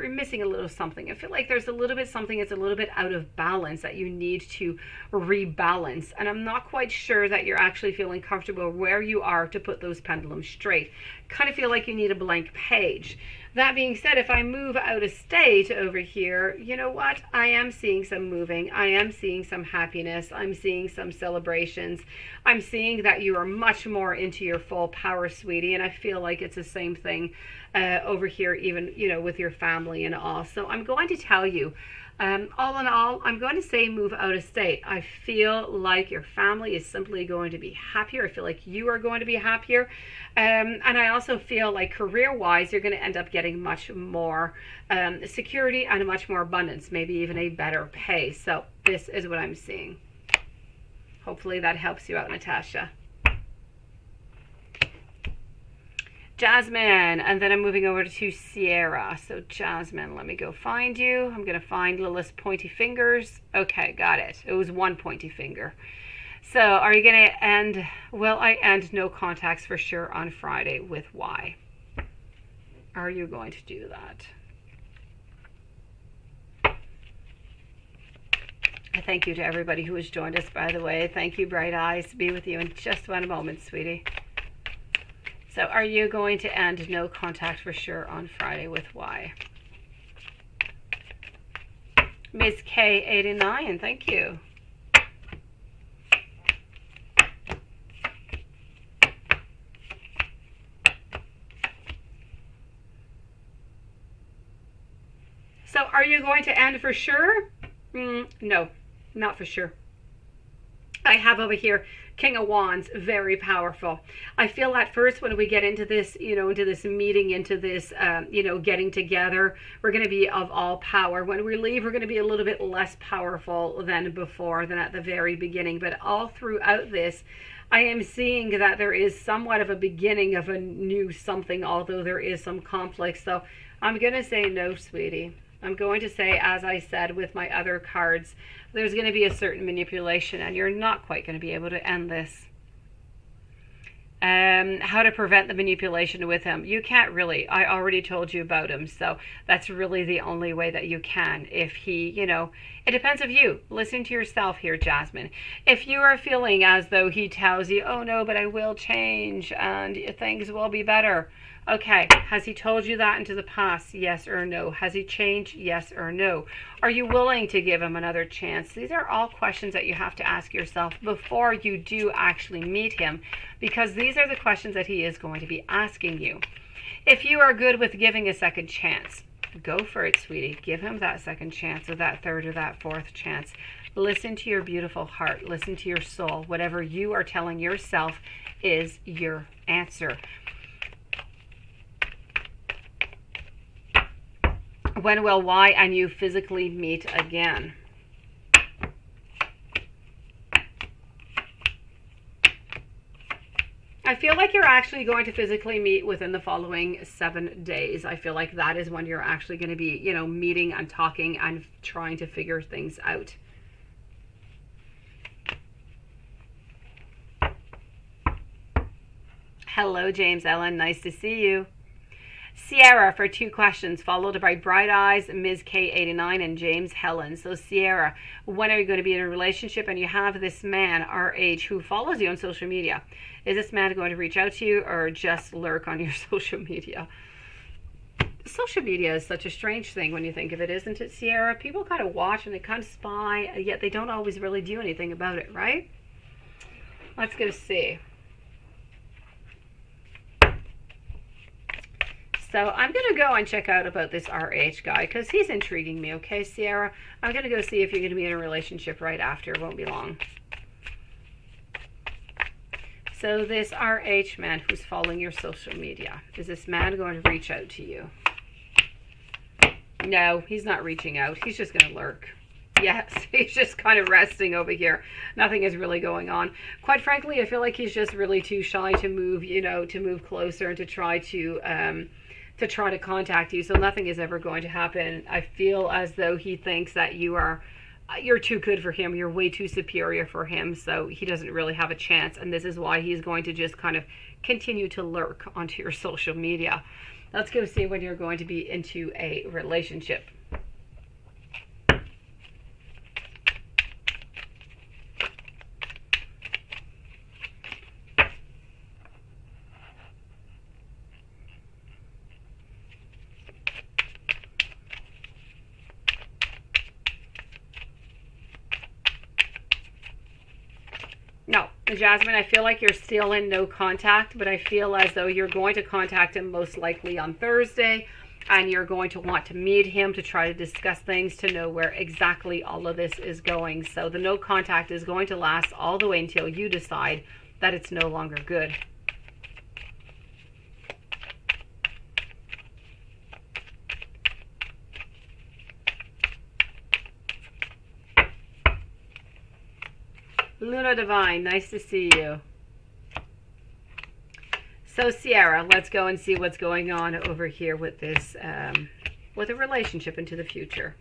missing a little something. I feel like there's a little bit something that's a little bit out of balance that you need to rebalance. And I'm not quite sure that you're actually feeling comfortable where you are to put those pendulums straight. Kind of feel like you need a blank page. That being said, if I move out of state over here, you know what? I am seeing some moving. I am seeing some happiness. I'm seeing some celebrations. I'm seeing that you are much more into your full power, sweetie. And I feel like it's the same thing over here, even, with your family and all. So I'm going to tell you, All in all, I'm going to say move out of state. I feel like your family is simply going to be happier. I feel like you are going to be happier. And I also feel like career-wise, you're going to end up getting much more security and much more abundance, maybe even a better pay. So this is what I'm seeing. Hopefully that helps you out, Natasha. Jasmine, and then I'm moving over to Sierra. So Jasmine, let me go find you. I'm going to find Lilith's pointy fingers. Okay, got it. It was one pointy finger. So are you going to end, will I end no contacts for sure on Friday with why? Are you going to do that? Thank you to everybody who has joined us, by the way. Thank you, Bright Eyes. Be with you in just one moment, sweetie. So are you going to end no contact for sure on Friday with why? Ms. K89, thank you. So are you going to end for sure? No, not for sure. I have over here King of Wands, very powerful. I feel at first when we get into this, into this meeting, into this, getting together, we're going to be of all power. When we leave, we're going to be a little bit less powerful than before, than at the very beginning. But all throughout this, I am seeing that there is somewhat of a beginning of a new something, although there is some conflict. So I'm going to say no, sweetie. I'm going to say, as I said with my other cards, there's going to be a certain manipulation and you're not quite going to be able to end this. How to prevent the manipulation with him. You can't really. I already told you about him. So that's really the only way that you can. If he, it depends of you. Listen to yourself here, Jasmine. If you are feeling as though he tells you, oh no, but I will change and things will be better. Okay, has he told you that into the past? Yes or no? Has he changed? Yes or no? Are you willing to give him another chance? These are all questions that you have to ask yourself before you do actually meet him, because these are the questions that he is going to be asking you. If you are good with giving a second chance, go for it, sweetie. Give him that second chance or that third or that fourth chance. Listen to your beautiful heart. Listen to your soul. Whatever you are telling yourself is your answer. When will Y and you physically meet again? I feel like you're actually going to physically meet within the following 7 days. I feel like that is when you're actually going to be, meeting and talking and trying to figure things out. Hello, James Ellen. Nice to see you. Sierra for 2 questions, followed by Bright Eyes, Ms. K89, and James Helen. So Sierra, when are you going to be in a relationship and you have this man, our age, who follows you on social media? Is this man going to reach out to you or just lurk on your social media? Social media is such a strange thing when you think of it, isn't it, Sierra? People kind of watch and they kind of spy, yet they don't always really do anything about it, right? Let's go see. So I'm going to go and check out about this RH guy because he's intriguing me, okay, Sierra? I'm going to go see if you're going to be in a relationship right after. It won't be long. So this RH man who's following your social media, is this man going to reach out to you? No, he's not reaching out. He's just going to lurk. Yes, he's just kind of resting over here. Nothing is really going on. Quite frankly, I feel like he's just really too shy to move, to move closer and to try to contact you. So nothing is ever going to happen. I feel as though he thinks that you're too good for him. You're way too superior for him. So he doesn't really have a chance. And this is why he's going to just kind of continue to lurk onto your social media. Let's go see when you're going to be into a relationship. No, Jasmine, I feel like you're still in no contact, but I feel as though you're going to contact him most likely on Thursday and you're going to want to meet him to try to discuss things, to know where exactly all of this is going. So the no contact is going to last all the way until you decide that it's no longer good. Luna Divine, nice to see you. So Sierra, let's go and see what's going on over here with this, with a relationship into the future.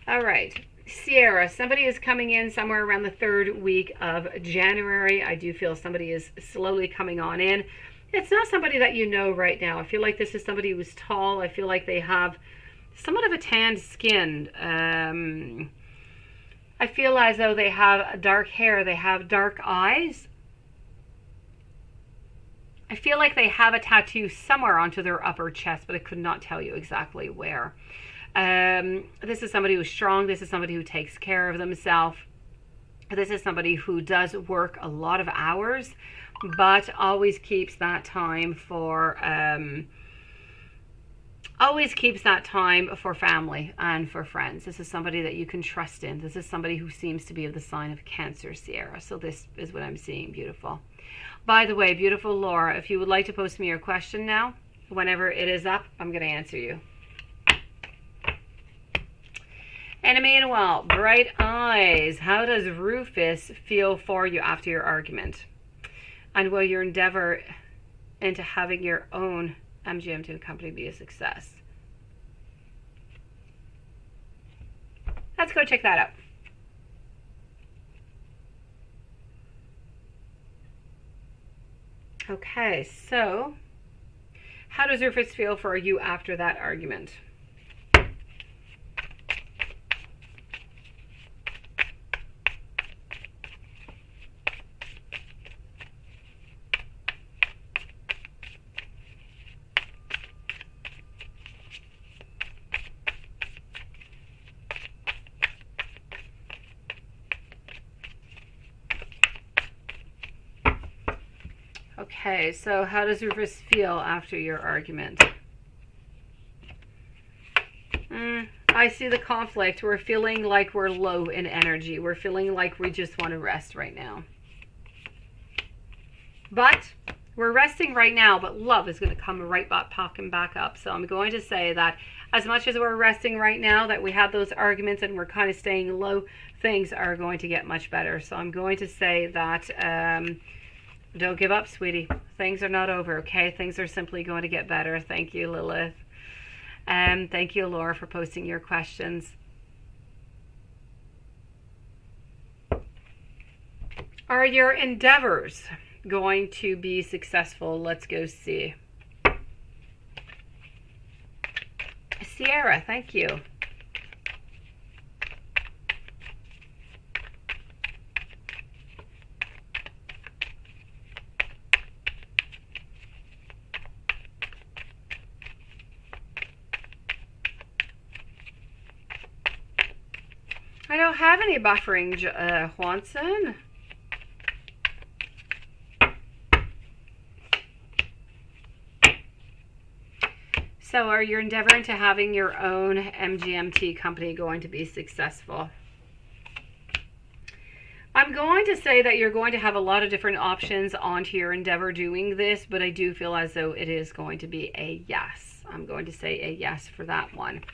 All right, Sierra, somebody is coming in somewhere around the 3rd week of January. I do feel somebody is slowly coming on in. It's not somebody that you know right now. I feel like this is somebody who's tall. I feel like they have somewhat of a tanned skin. I feel as though they have dark hair. They have dark eyes. I feel like they have a tattoo somewhere onto their upper chest, but I could not tell you exactly where. This is somebody who's strong. This is somebody who takes care of themselves. This is somebody who does work a lot of hours, but always keeps that time for family and for friends. This is somebody that you can trust in. This is somebody who seems to be of the sign of Cancer, Sierra. So this is what I'm seeing. Beautiful. By the way, beautiful Laura, if you would like to post me your question now, whenever it is up, I'm going to answer you. And Emmanuel, bright eyes. How does Rufus feel for you after your argument? And will your endeavor into having your own MGM2 company be a success? Let's go check that out. Okay, so how does Rufus feel for you after that argument? Okay, so how does Rufus feel after your argument? I see the conflict. We're feeling like we're low in energy. We're feeling like we just want to rest right now. But we're resting right now, but love is going to come right back, popping back up. So I'm going to say that as much as we're resting right now, that we have those arguments and we're kind of staying low, things are going to get much better. So I'm going to say that don't give up, sweetie. Things are not over, okay? Things are simply going to get better. Thank you, Lilith. Thank you, Laura, for posting your questions. Are your endeavors going to be successful? Let's go see. Sierra, thank you. I don't have any buffering, Juanson. So are you endeavoring to having your own MGMT company going to be successful? I'm going to say that you're going to have a lot of different options onto your endeavor doing this, but I do feel as though it is going to be a yes. I'm going to say a yes for that one.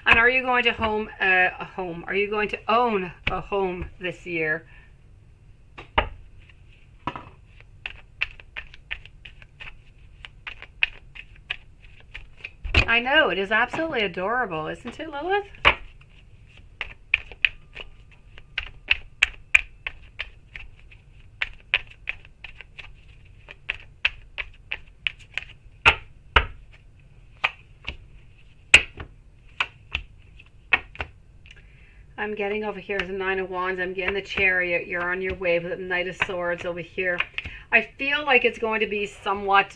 And are you going to Are you going to own a home this year? I know, it is absolutely adorable, isn't it, Lilith? I'm getting over here the Nine of Wands. I'm getting the Chariot. You're on your way with the Knight of Swords over here. I feel like it's going to be somewhat...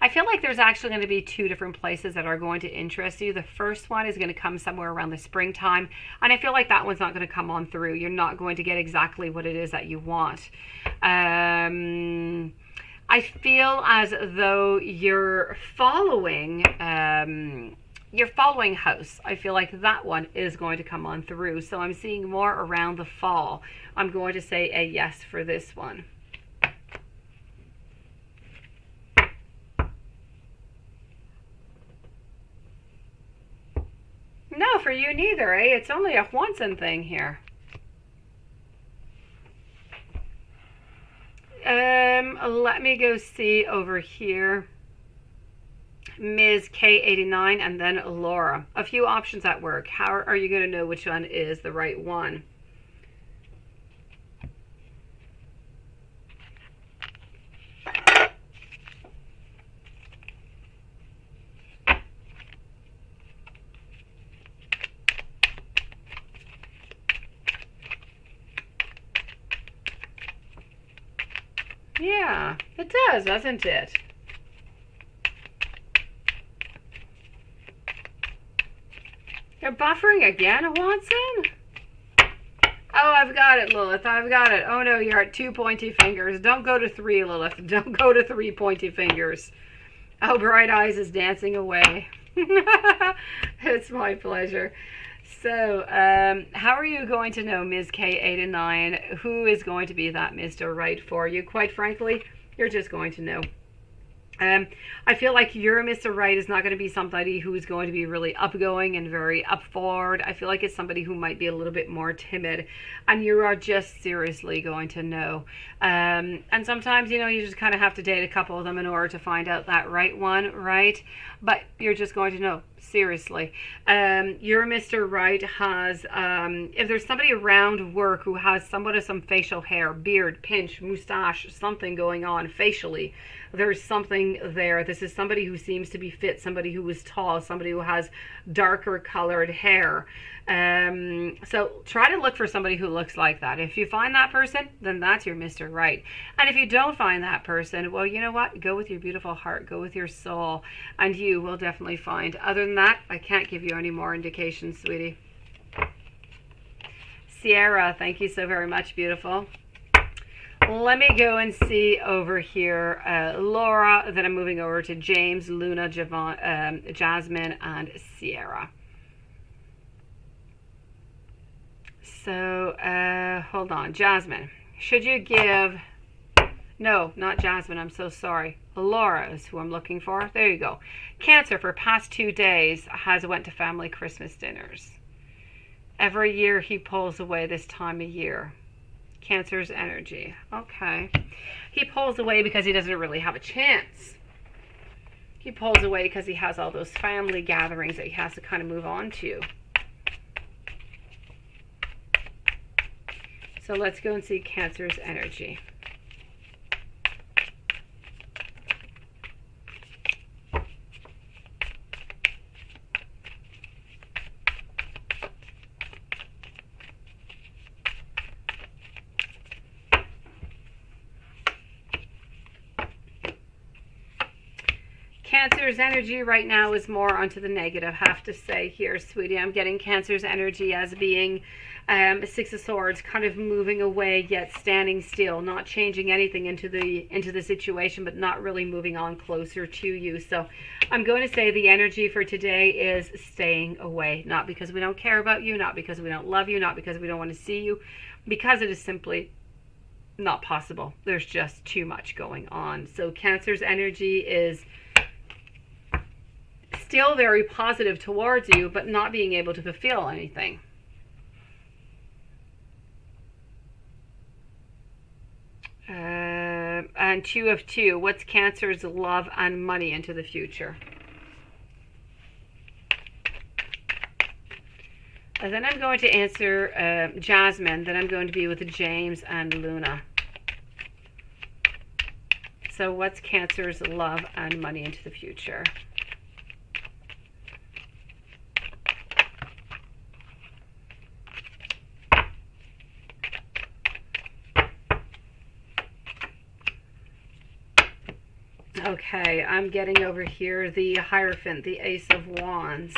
I feel like there's actually going to be two different places that are going to interest you. The first one is going to come somewhere around the springtime. And I feel like that one's not going to come on through. You're not going to get exactly what it is that you want. And I feel as though you're following house. I feel like that one is going to come on through. So I'm seeing more around the fall. I'm going to say a yes for this one. No, for you neither, eh? It's only a Juanson thing here. Let me go see over here. Ms. K89 and then Laura. A few options at work. How are you going to know which one is the right one? Yeah, it does, doesn't it? You're buffering again, Watson? Oh, I've got it, Lilith. I've got it. Oh, no, you're at 2 pointy fingers. Don't go to 3, Lilith. Don't go to 3 pointy fingers. Oh, Bright Eyes is dancing away. It's my pleasure. So, how are you going to know, Ms. K89, who is going to be that Mr. Right for you? Quite frankly, you're just going to know. I feel like your Mr. Right is not going to be somebody who is going to be really upgoing and very up forward. I feel like it's somebody who might be a little bit more timid, and you are just seriously going to know. And sometimes, you just kind of have to date a couple of them in order to find out that right one, right? But you're just going to know, seriously. Your Mr. Right has, if there's somebody around work who has somewhat of some facial hair, beard, pinch, mustache, something going on facially, there's something there. This is somebody who seems to be fit, somebody who is tall, somebody who has darker colored hair. So try to look for somebody who looks like that. If you find that person, then that's your Mr. Right. And if you don't find that person, well, you know what? Go with your beautiful heart, go with your soul, and you will definitely find. Other than that, I can't give you any more indications, sweetie. Sierra, thank you so very much, beautiful. Let me go and see over here, Laura, then I'm moving over to James, Luna, Jasmine, and Sierra. So, hold on. Jasmine, should you give... No, not Jasmine, I'm so sorry. Laura is who I'm looking for. There you go. Cancer, for past 2 days, has went to family Christmas dinners. Every year he pulls away this time of year. Cancer's energy. Okay. He pulls away because he doesn't really have a chance. He pulls away because he has all those family gatherings that he has to kind of move on to. So let's go and see Cancer's energy. Cancer's energy right now is more onto the negative, have to say here, sweetie. I'm getting Cancer's energy as being Six of Swords, kind of moving away yet standing still, not changing anything into the situation, but not really moving on closer to you. So I'm going to say the energy for today is staying away, not because we don't care about you, not because we don't love you, not because we don't want to see you, because it is simply not possible. There's just too much going on. So Cancer's energy is still very positive towards you, but not being able to fulfill anything. And 2 of 2. What's Cancer's love and money into the future? And then I'm going to answer Jasmine. Then I'm going to be with James and Luna. So what's Cancer's love and money into the future? Okay, I'm getting over here the Hierophant, the Ace of Wands.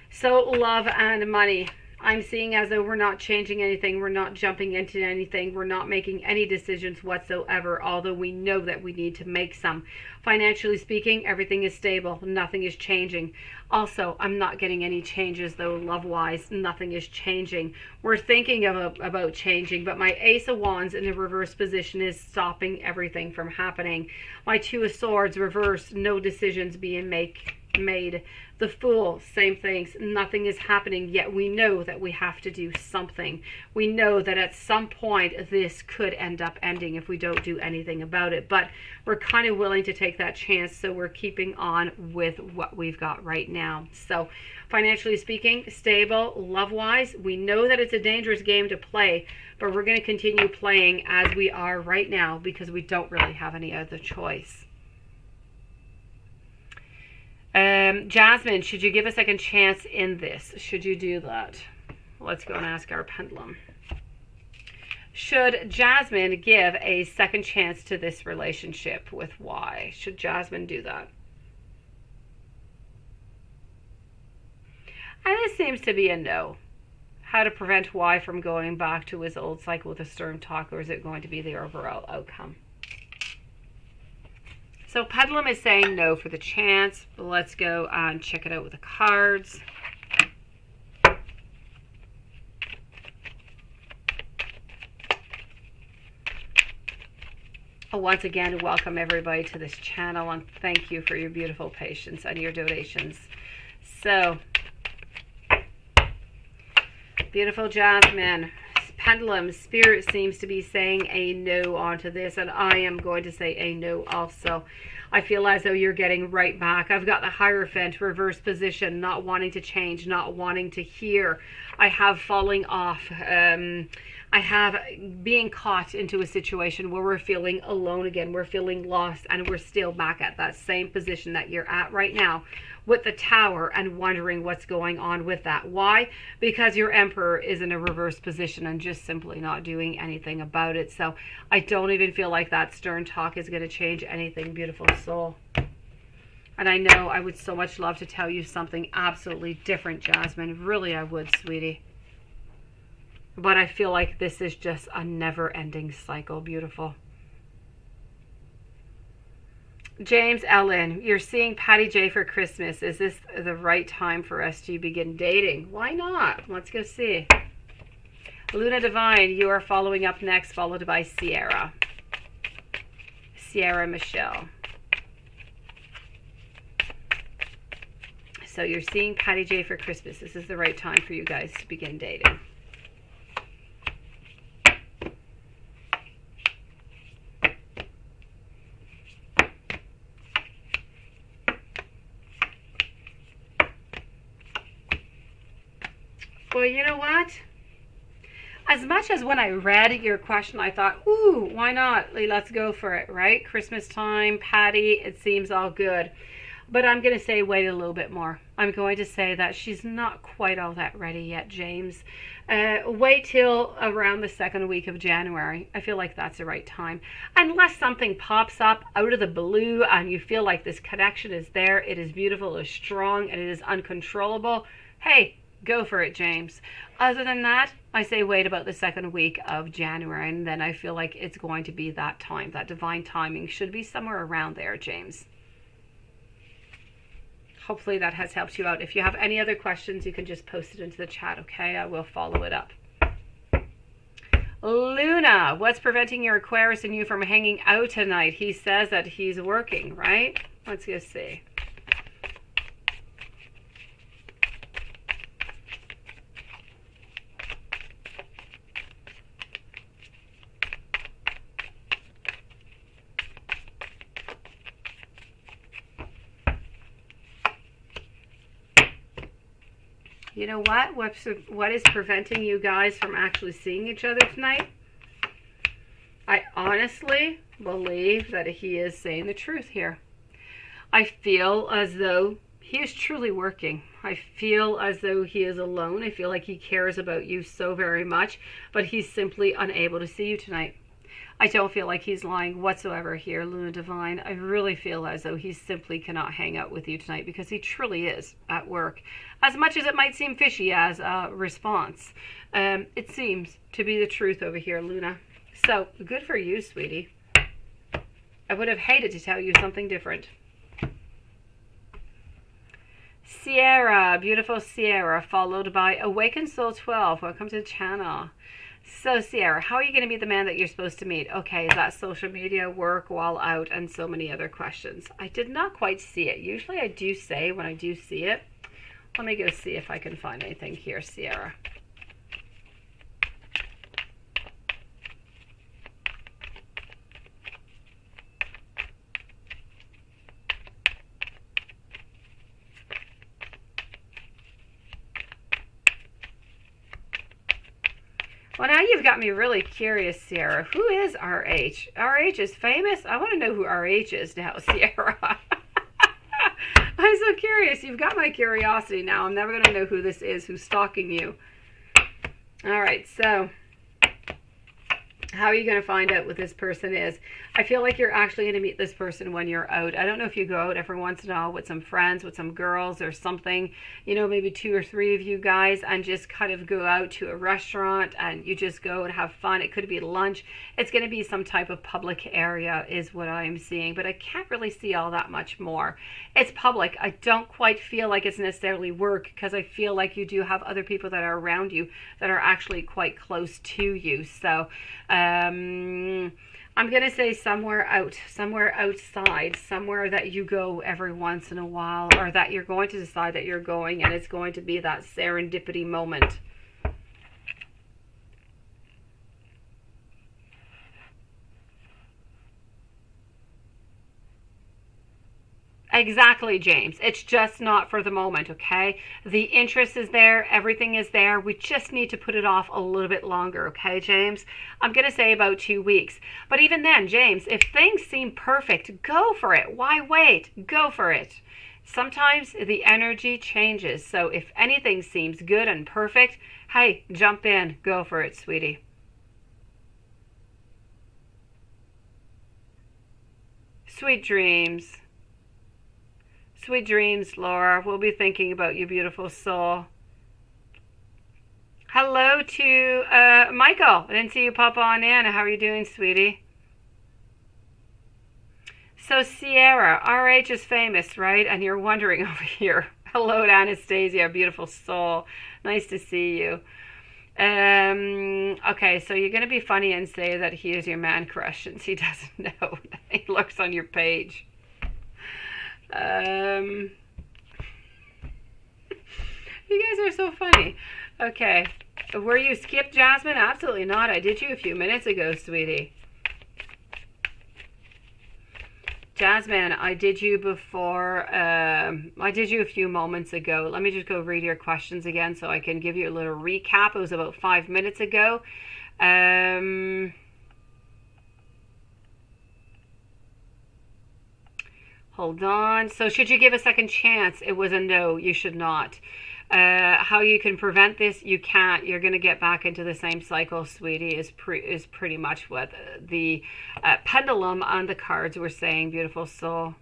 So love and money. I'm seeing as though we're not changing anything, we're not jumping into anything, we're not making any decisions whatsoever, although we know that we need to make some. Financially speaking, everything is stable, nothing is changing. Also, I'm not getting any changes though, love-wise, nothing is changing. We're thinking about changing, but my Ace of Wands in a reverse position is stopping everything from happening. My Two of Swords reversed, no decisions being made. The Fool, same things, nothing is happening, yet we know that we have to do something. We know that at some point this could end up ending if we don't do anything about it, but we're kind of willing to take that chance, so we're keeping on with what we've got right now. So financially speaking, stable. Love-wise, we know that it's a dangerous game to play, but we're going to continue playing as we are right now because we don't really have any other choice. Jasmine, should you give a second chance in this? Should you do that? Let's go and ask our pendulum. Should Jasmine give a second chance to this relationship with Y? Should Jasmine do that? And this seems to be a no. How to prevent Y from going back to his old cycle with a stern talk, or is it going to be the overall outcome? So Pendulum is saying no for the chance. Let's go and check it out with the cards. Once again, welcome everybody to this channel, and thank you for your beautiful patience and your donations. So, beautiful Jasmine. Pendulum, Spirit seems to be saying a no onto this, and I am going to say a no also. I feel as though you're getting right back. I've got the Hierophant, reverse position, not wanting to change, not wanting to hear. I have falling off. I have being caught into a situation where we're feeling alone again. We're feeling lost, and we're still back at that same position that you're at right now with the Tower, and wondering what's going on with that. Why? Because your Emperor is in a reverse position and just simply not doing anything about it. So I don't even feel like that stern talk is going to change anything, beautiful soul. And I know I would so much love to tell you something absolutely different, Jasmine. Really, I would, sweetie. But I feel like this is just a never-ending cycle, beautiful. James Ellen, you're seeing Patty J for Christmas. Is this the right time for us to begin dating? Why not? Let's go see. Luna Divine, you are following up next, followed by Sierra. Sierra Michelle. So you're seeing Patty J for Christmas. This is the right time for you guys to begin dating. Well, you know what? As much as when I read your question, I thought, ooh, why not? Let's go for it, right? Christmas time, Patty, it seems all good. But I'm going to say wait a little bit more. I'm going to say that she's not quite all that ready yet, James. Wait till around the second week of January. I feel like that's the right time. Unless something pops up out of the blue and you feel like this connection is there, it is beautiful, it is strong, and it is uncontrollable. Hey, go for it, James. Other than that, I say wait about the second week of January, and then I feel like it's going to be that time. That divine timing should be somewhere around there, James. Hopefully that has helped you out. If you have any other questions, you can just post it into the chat, okay? I will follow it up. Luna, what's preventing your Aquarius and you from hanging out tonight? He says that he's working, right? Let's go see. You know what? What is preventing you guys from actually seeing each other tonight? I honestly believe that he is saying the truth here. I feel as though he is truly working. I feel as though he is alone. I feel like he cares about you so very much, but he's simply unable to see you tonight. I don't feel like he's lying whatsoever here, Luna Divine. I really feel as though he simply cannot hang out with you tonight because he truly is at work. As much as it might seem fishy as a response, it seems to be the truth over here, Luna. So, good for you, sweetie. I would have hated to tell you something different. Sierra, beautiful Sierra, followed by Awakened Soul 12. Welcome to the channel. So, Sierra, how are you going to meet the man that you're supposed to meet? Okay, is that social media, work, while out, and so many other questions? I did not quite see it. Usually I do say when I do see it. Let me go see if I can find anything here, Sierra. Well, now you've got me really curious, Sierra. Who is RH? RH is famous? I want to know who RH is now, Sierra. I'm so curious. You've got my curiosity now. I'm never going to know who this is, who's stalking you. All right, so how are you going to find out what this person is? I feel like you're actually going to meet this person when you're out. I don't know if you go out every once in a while with some friends, with some girls or something, you know, maybe 2 or 3 of you guys, and just kind of go out to a restaurant and you just go and have fun. It could be lunch. It's going to be some type of public area is what I'm seeing, but I can't really see all that much more. It's public. I don't quite feel like it's necessarily work because I feel like you do have other people that are around you that are actually quite close to you. So, I'm going to say somewhere out, somewhere outside, somewhere that you go every once in a while, or that you're going to decide that you're going, and it's going to be that serendipity moment. Exactly, James. It's just not for the moment, okay? The interest is there. Everything is there. We just need to put it off a little bit longer, okay, James? I'm going to say about 2 weeks. But even then, James, if things seem perfect, go for it. Why wait? Go for it. Sometimes the energy changes. So if anything seems good and perfect, hey, jump in. Go for it, sweetie. Sweet dreams. Sweet dreams, Laura. We'll be thinking about you, beautiful soul. Hello to Michael. I didn't see you pop on in. How are you doing, sweetie? So, Sierra, RH is famous, right? And you're wondering over here. Hello to Anastasia, beautiful soul. Nice to see you. Okay, so you're going to be funny and say that he is your man crush since he doesn't know. He looks on your page. You guys are so funny. Okay. Were you skipped, Jasmine? Absolutely not. I did you a few minutes ago, sweetie. Jasmine, I did you before. I did you a few moments ago. Let me just go read your questions again so I can give you a little recap. It was about 5 minutes ago. Hold on. So should you give a second chance? It was a no. You should not. How you can prevent this? You can't. You're going to get back into the same cycle, sweetie, is pretty much what the pendulum on the cards were saying, beautiful soul.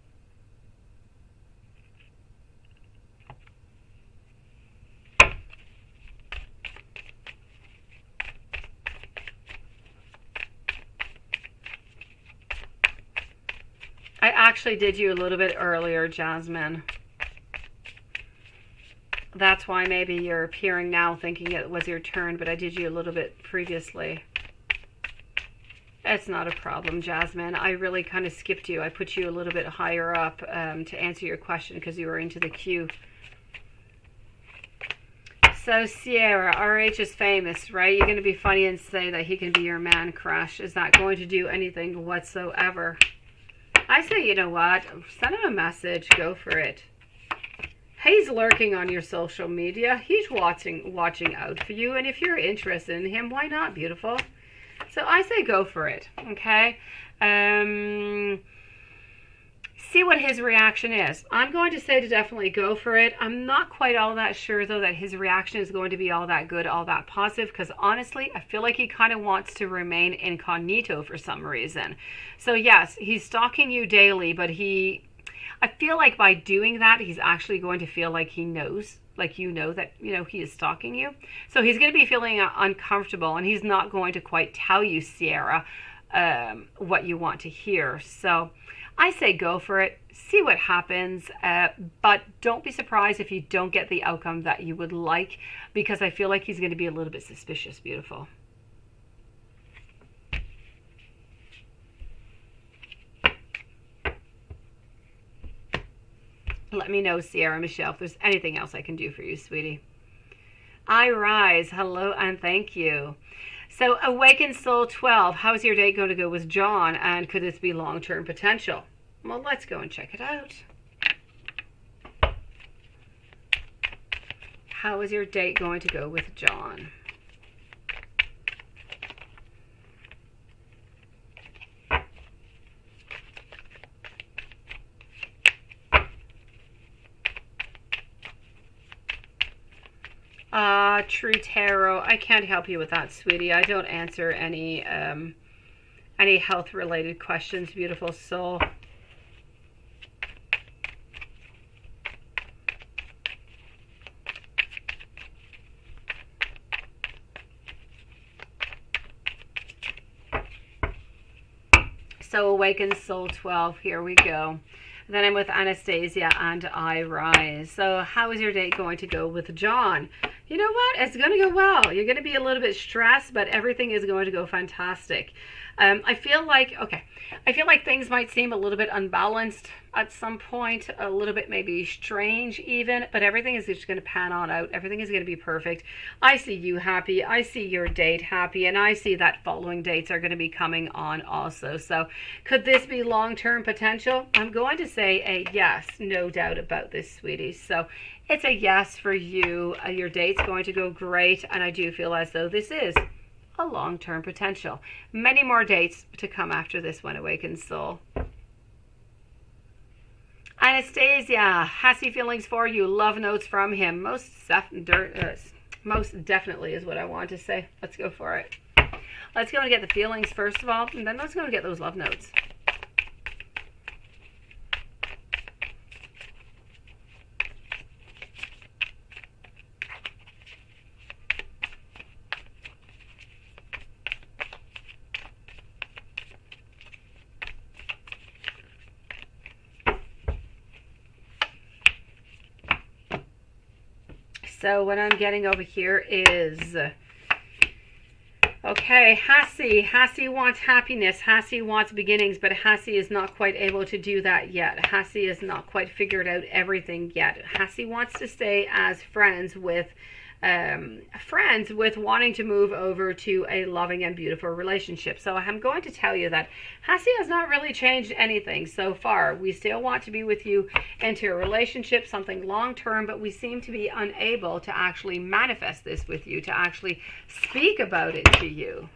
I actually did you a little bit earlier, Jasmine. That's why maybe you're appearing now thinking it was your turn, but I did you a little bit previously. It's not a problem, Jasmine. I really kind of skipped you. I put you a little bit higher up to answer your question because you were into the queue. So, Sierra, RH is famous, right? You're going to be funny and say that he can be your man crush. Is that going to do anything whatsoever? I say, you know what? Send him a message. Go for it. He's lurking on your social media. He's watching out for you. And if you're interested in him, why not, beautiful? So I say go for it, okay? See what his reaction is. I'm going to say to definitely go for it. I'm not quite all that sure, though, that his reaction is going to be all that good, all that positive, because honestly, I feel like he kind of wants to remain incognito for some reason. So yes, he's stalking you daily, but I feel like by doing that, he's actually going to feel like he knows, like you know that, he is stalking you. So he's going to be feeling uncomfortable, and he's not going to quite tell you, Sierra, what you want to hear. So I say go for it, see what happens, but don't be surprised if you don't get the outcome that you would like, because I feel like he's going to be a little bit suspicious, beautiful. Let me know, Sierra Michelle, if there's anything else I can do for you, sweetie. I rise, hello and thank you. So Awakened Soul 12, how's your date going to go with John, and could this be long-term potential? Well, let's go and check it out. How is your date going to go with John? True Tarot, I can't help you with that, sweetie. I don't answer any health related questions, beautiful soul. So Awakened Soul 12, here we go. Then I'm with Anastasia and I rise. So how is your date going to go with John? You know what? It's going to go well. You're going to be a little bit stressed, but everything is going to go fantastic. I feel like things might seem a little bit unbalanced at some point, a little bit maybe strange even, but everything is just going to pan on out. Everything is going to be perfect. I see you happy. I see your date happy, and I see that following dates are going to be coming on also. So could this be long-term potential? I'm going to say a yes, no doubt about this, sweetie. So it's a yes for you. Your date's going to go great, and I do feel as though this is a long-term potential. Many more dates to come after this one, Awakened Soul. Anastasia, happy feelings for you. Love notes from him. Most definitely is what I want to say. Let's go for it. Let's go and get the feelings first of all, and then let's go and get those love notes. So what I'm getting over here is, okay, Hassie wants happiness. Hassie wants beginnings, but Hassie is not quite able to do that yet. Hassie has not quite figured out everything yet. Hassie wants to stay as friends with wanting to move over to a loving and beautiful relationship. So I'm going to tell you that Hassie has not really changed anything so far. We still want to be with you into a relationship, something long-term, but we seem to be unable to actually manifest this with you, to actually speak about it to you.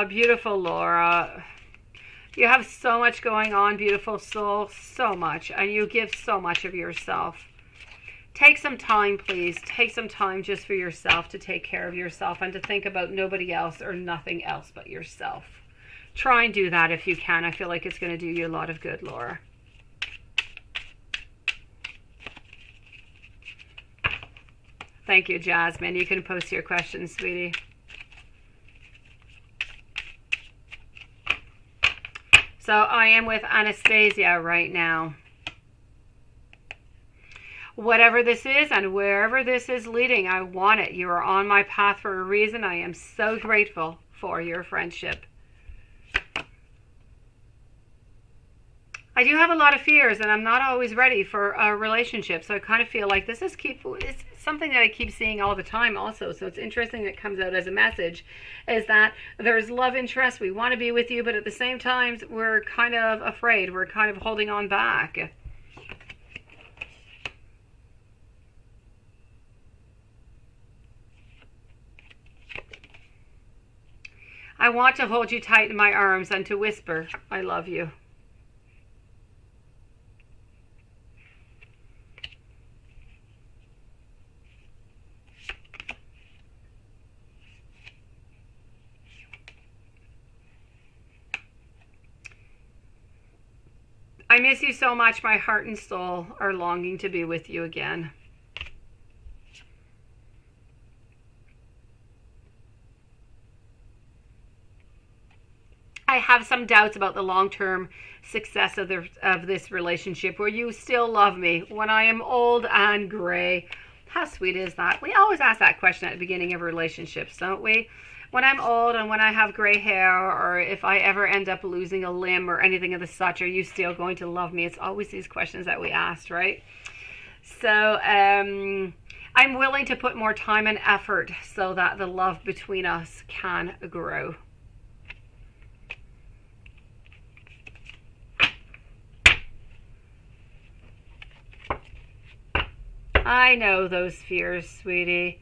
Beautiful Laura. You have so much going on, beautiful soul, so much, and you give so much of yourself. Take some time, please. Take some time just for yourself, to take care of yourself and to think about nobody else or nothing else but yourself. Try and do that if you can. I feel like it's going to do you a lot of good, Laura. Thank you, Jasmine. You can post your questions, sweetie. So I am with Anastasia right now. Whatever this is and wherever this is leading, I want it. You are on my path for a reason. I am so grateful for your friendship. I do have a lot of fears, and I'm not always ready for a relationship. So I kind of feel like this is it's something that I keep seeing all the time also. So it's interesting that it comes out as a message, is that there's love interest. We want to be with you, but at the same time, we're kind of afraid. We're kind of holding on back. I want to hold you tight in my arms and to whisper, I love you. I miss you so much. My heart and soul are longing to be with you again. I have some doubts about the long-term success of this relationship. Will you still love me when I am old and gray? How sweet is that? We always ask that question at the beginning of relationships, don't we? When I'm old and when I have gray hair, or if I ever end up losing a limb or anything of the such, are you still going to love me? It's always these questions that we ask, right? So I'm willing to put more time and effort so that the love between us can grow. I know those fears, sweetie.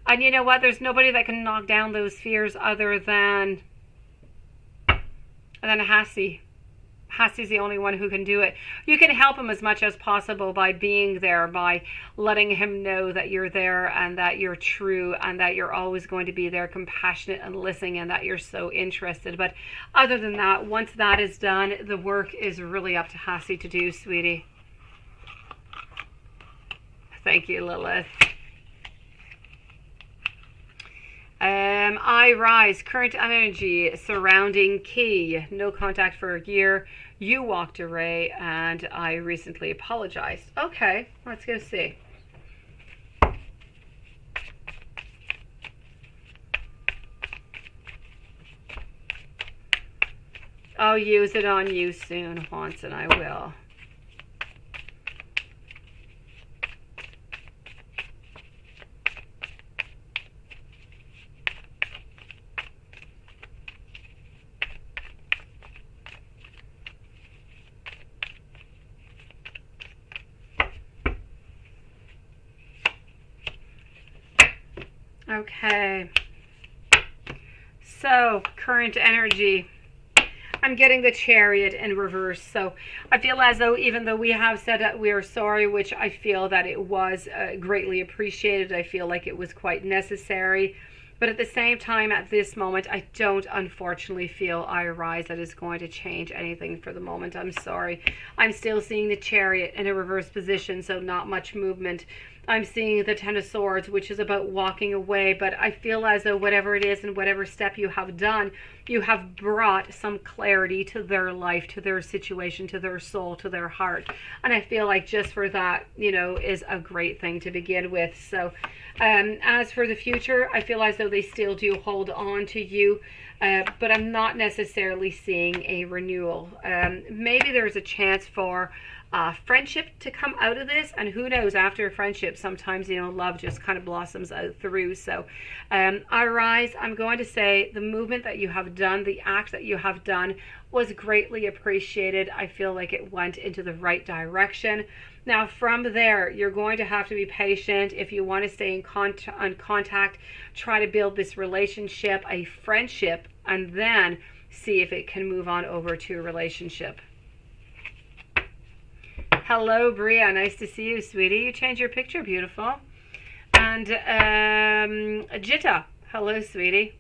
And you know what? There's nobody that can knock down those fears other than Hassie. Hassie's the only one who can do it. You can help him as much as possible by being there, by letting him know that you're there and that you're true and that you're always going to be there, compassionate and listening, and that you're so interested. But other than that, once that is done, the work is really up to Hassie to do, sweetie. Thank you, Lilith. I rise, current energy surrounding Key. No contact for a year. You walked away and I recently apologized. Okay, let's go see. I'll use it on you soon, once, and I will. Okay, so current energy, I'm getting the Chariot in reverse. So I feel as though, even though we have said that we are sorry, which I feel that it was greatly appreciated, I feel like it was quite necessary. But at the same time, at this moment, I don't unfortunately feel I rise that is going to change anything for the moment. I'm sorry. I'm still seeing the Chariot in a reverse position, so not much movement. I'm seeing the Ten of Swords, which is about walking away, but I feel as though whatever it is and whatever step you have done, you have brought some clarity to their life, to their situation, to their soul, to their heart. And I feel like just for that, you know, is a great thing to begin with. So as for the future, I feel as though they still do hold on to you, but I'm not necessarily seeing a renewal. Maybe there's a chance for friendship to come out of this, and who knows, after a friendship sometimes, you know, love just kind of blossoms out through. So I rise, I'm going to say the movement that you have done, the act that you have done was greatly appreciated. I feel like it went into the right direction. Now from there, you're going to have to be patient. If you want to stay in contact, try to build this relationship, a friendship, and then see if it can move on over to a relationship. Hello, Bria. Nice to see you, sweetie. You changed your picture. Beautiful. And Jitta. Hello, sweetie.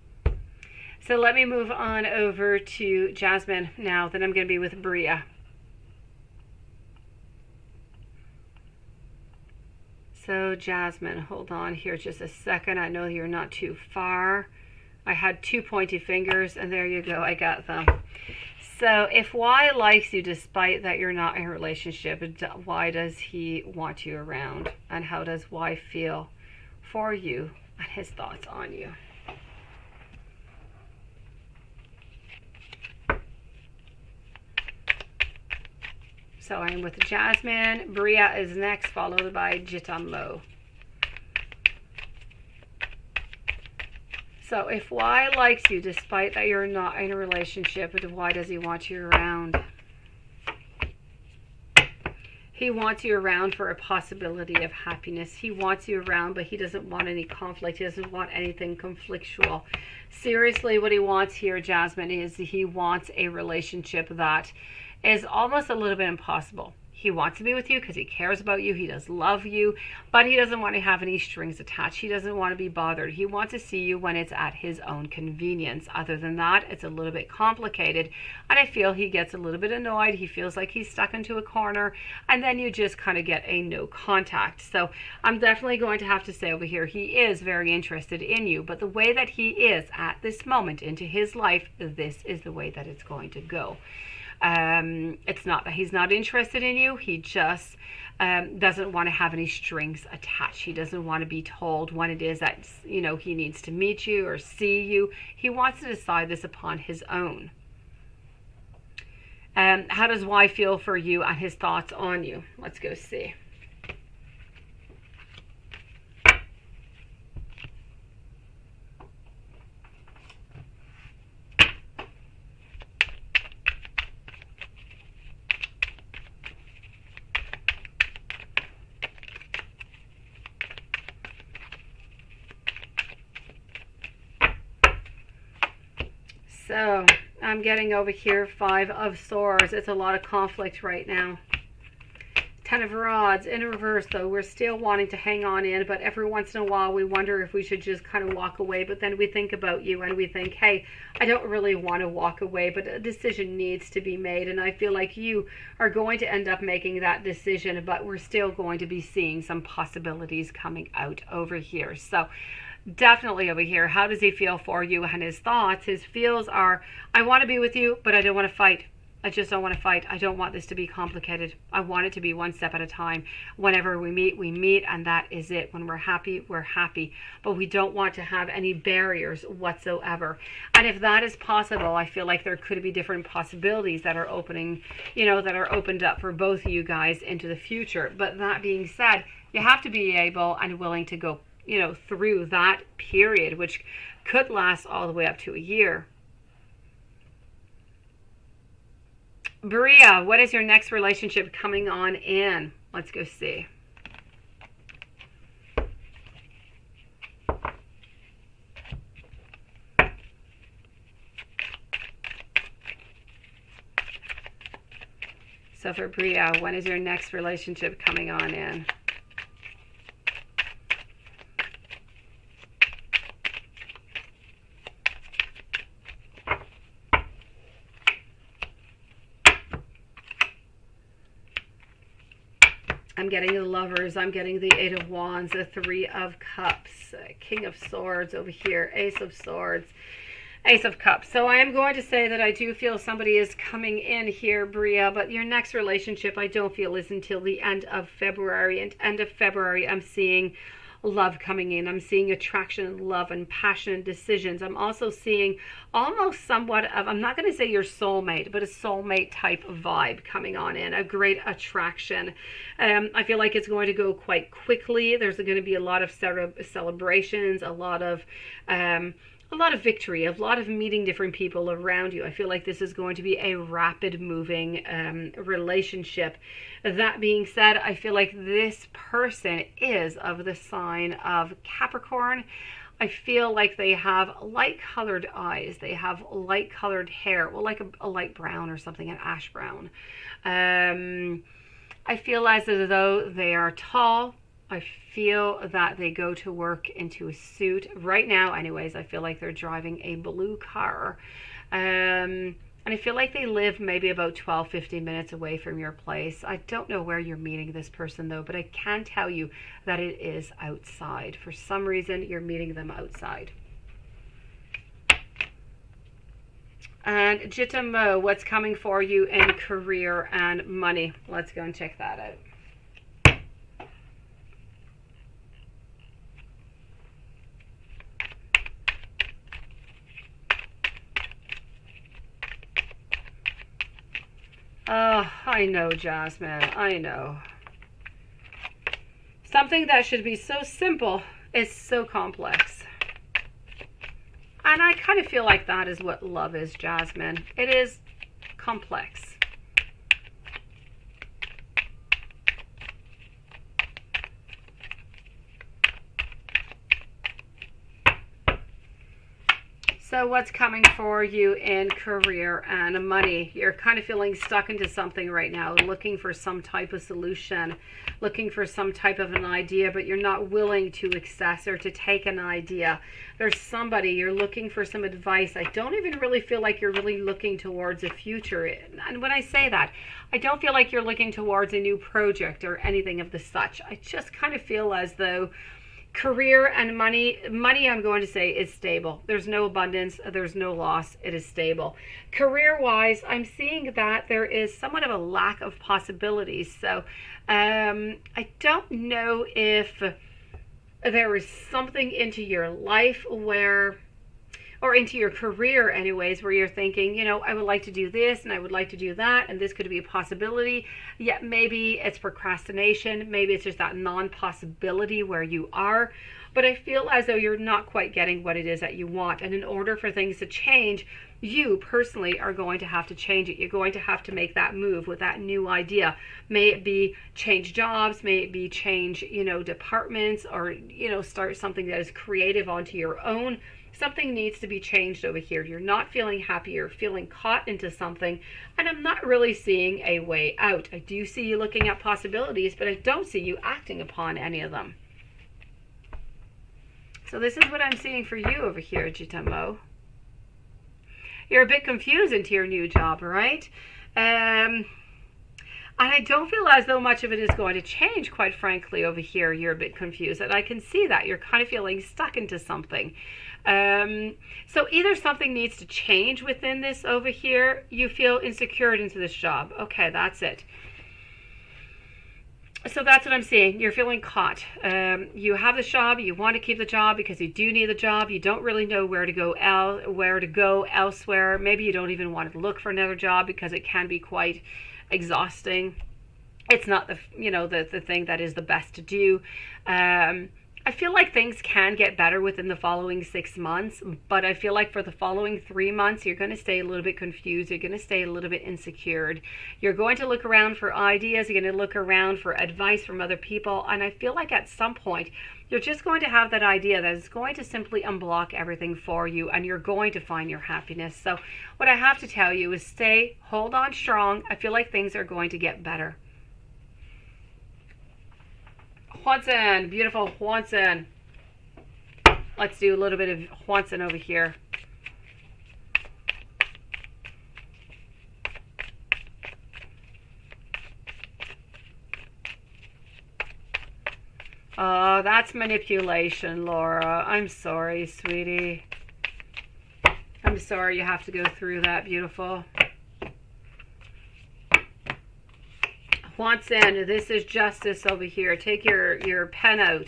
So let me move on over to Jasmine now. Then I'm going to be with Bria. So Jasmine, hold on here just a second. I know you're not too far. I had two pointy fingers, and there you go. I got them. So if Y likes you despite that you're not in a relationship, why does he want you around? And how does Y feel for you and his thoughts on you? So I'm with Jasmine. Bria is next, followed by Jitamo. So if Y likes you despite that you're not in a relationship, why does he want you around? He wants you around for a possibility of happiness. He wants you around, but he doesn't want any conflict. He doesn't want anything conflictual. Seriously, what he wants here, Jasmine, is he wants a relationship that is almost a little bit impossible. He wants to be with you because he cares about you. He does love you, but he doesn't want to have any strings attached. He doesn't want to be bothered. He wants to see you when it's at his own convenience. Other than that, it's a little bit complicated, and I feel he gets a little bit annoyed. He feels like he's stuck into a corner, and then you just kind of get a no contact. So I'm definitely going to have to say over here, he is very interested in you, but the way that he is at this moment into his life, this is the way that it's going to go. It's not that he's not interested in you. He just doesn't want to have any strings attached. He doesn't want to be told when it is that, you know, he needs to meet you or see you. He wants to decide this upon his own. How does Y feel for you and his thoughts on you? Let's go see. So I'm getting over here 5 of Swords. It's a lot of conflict right now. 10 of Rods in reverse, though. We're still wanting to hang on in, but every once in a while we wonder if we should just kind of walk away. But then we think about you and we think, hey, I don't really want to walk away, but a decision needs to be made. And I feel like you are going to end up making that decision, but we're still going to be seeing some possibilities coming out over here. So definitely over here, how does he feel for you and his thoughts? His feels are, I want to be with you, but I don't want to fight. I just don't want to fight. I don't want this to be complicated. I want it to be one step at a time. Whenever we meet, and that is it. When we're happy, we're happy. But we don't want to have any barriers whatsoever. And if that is possible, I feel like there could be different possibilities that are opening, you know, that are opened up for both of you guys into the future. But that being said, you have to be able and willing to go, you know, through that period, which could last all the way up to a year. Bria, what is your next relationship coming on in? Let's go see. So for Bria, when is your next relationship coming on in? I'm getting the Lovers, I'm getting the 8 of Wands, the 3 of Cups, King of Swords over here, Ace of Swords, Ace of Cups. So I am going to say that I do feel somebody is coming in here, Bria, but your next relationship I don't feel is until the end of February. And end of February, I'm seeing love coming in. I'm seeing attraction, love, and passion and decisions. I'm also seeing almost somewhat of, I'm not going to say your soulmate, but a soulmate type of vibe coming on in, a great attraction. I feel like it's going to go quite quickly. There's going to be a lot of celebrations, a lot of victory, a lot of meeting different people around you. I feel like this is going to be a rapid moving relationship. That being said, I feel like this person is of the sign of Capricorn. I feel like they have light colored eyes. They have light colored hair, well, like a light brown or something, an ash brown. I feel as though they are tall. I feel that they go to work into a suit. Right now, anyways, I feel like they're driving a blue car. And I feel like they live maybe about 12-15 minutes away from your place. I don't know where you're meeting this person, though, but I can tell you that it is outside. For some reason, you're meeting them outside. And Jitta Mo, what's coming for you in career and money? Let's go and check that out. Oh, I know, Jasmine. I know. Something that should be so simple is so complex. And I kind of feel like that is what love is, Jasmine. It is complex. So what's coming for you in career and money? You're kind of feeling stuck into something right now, looking for some type of solution, looking for some type of an idea, but you're not willing to access or to take an idea. There's somebody, you're looking for some advice. I don't even really feel like you're really looking towards a future. And when I say that, I don't feel like you're looking towards a new project or anything of the such. I just kind of feel as though career and money, I'm going to say, is stable. There's no abundance, there's no loss, it is stable. Career wise, I'm seeing that there is somewhat of a lack of possibilities. So I don't know if there is something into your life where, or into your career anyways, where you're thinking, you know, I would like to do this and I would like to do that, and this could be a possibility. Yet maybe it's procrastination, maybe it's just that non-possibility where you are. But I feel as though you're not quite getting what it is that you want. And in order for things to change, you personally are going to have to change it. You're going to have to make that move with that new idea. May it be change jobs, may it be change, you know, departments, or, you know, start something that is creative onto your own. Something needs to be changed over here. You're not feeling happy. You're feeling caught into something, and I'm not really seeing a way out. I do see you looking at possibilities, but I don't see you acting upon any of them. So this is what I'm seeing for you over here, Jitamo. You're a bit confused into your new job, right? And I don't feel as though much of it is going to change, quite frankly, over here. You're a bit confused, and I can see that. You're kind of feeling stuck into something. So either something needs to change within this over here. You feel insecure into this job. Okay, that's it. So that's what I'm seeing. You're feeling caught. You have the job. You want to keep the job because you do need the job. You don't really know where to go elsewhere. Maybe you don't even want to look for another job because it can be quite exhausting. It's not the thing that is the best to do. I feel like things can get better within the following 6 months, but I feel like for the following 3 months, you're going to stay a little bit confused. You're going to stay a little bit insecure. You're going to look around for ideas. You're going to look around for advice from other people. And I feel like at some point, you're just going to have that idea that is going to simply unblock everything for you, and you're going to find your happiness. So what I have to tell you is hold on strong. I feel like things are going to get better. Hwanson, beautiful Hwanson. Let's do a little bit of Hwanson over here. Oh, that's manipulation, Laura. I'm sorry, sweetie. I'm sorry you have to go through that, beautiful. Hwanson, this is justice over here. Take your pen out.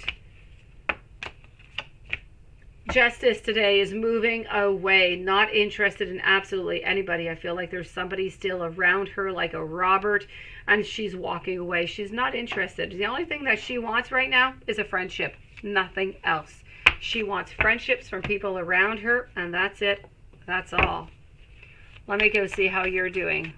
Justice today is moving away, not interested in absolutely anybody. I feel like there's somebody still around her, like a Robert, and she's walking away. She's not interested. The only thing that she wants right now is a friendship, nothing else. She wants friendships from people around her, and that's it. That's all. Let me go see how you're doing.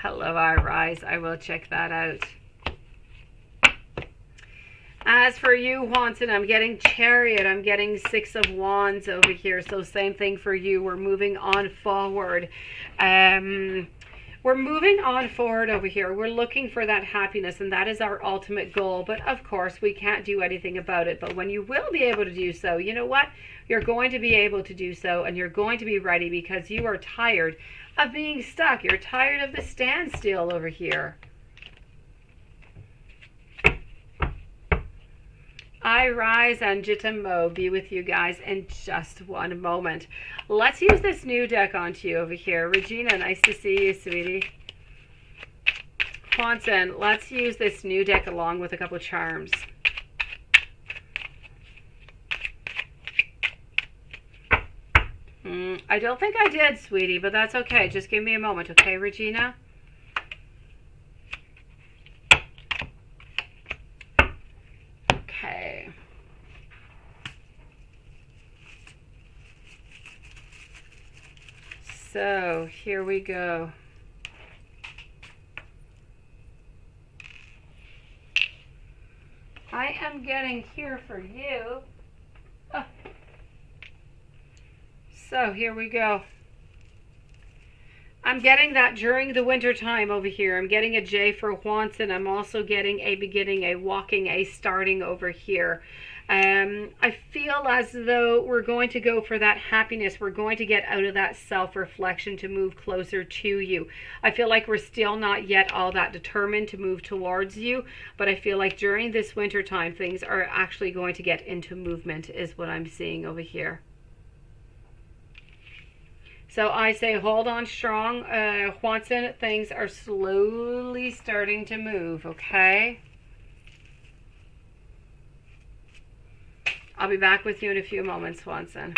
Hello, I rise. I will check that out. As for you, Hwanson, I'm getting Chariot. I'm getting 6 of Wands over here. So same thing for you. We're moving on forward. We're moving on forward over here. We're looking for that happiness, and that is our ultimate goal. But of course, we can't do anything about it. But when you will be able to do so, you know what? You're going to be able to do so, and you're going to be ready because you are tired of being stuck. You're tired of the standstill over here. I rise and Jitamo be with you guys in just one moment. Let's use this new deck onto you over here. Regina, nice to see you, sweetie. Hwanson, let's use this new deck along with a couple charms. I don't think I did, sweetie, but that's okay. Just give me a moment, okay, Regina? Okay. So here we go. I am getting here for you. Oh. So here we go. I'm getting that during the winter time over here. I'm getting a J for once, and I'm also getting a beginning, a walking, a starting over here. I feel as though we're going to go for that happiness. We're going to get out of that self-reflection to move closer to you. I feel like we're still not yet all that determined to move towards you, but I feel like during this winter time, things are actually going to get into movement is what I'm seeing over here. So I say hold on strong, Juanson. Things are slowly starting to move, okay? I'll be back with you in a few moments, Juanson.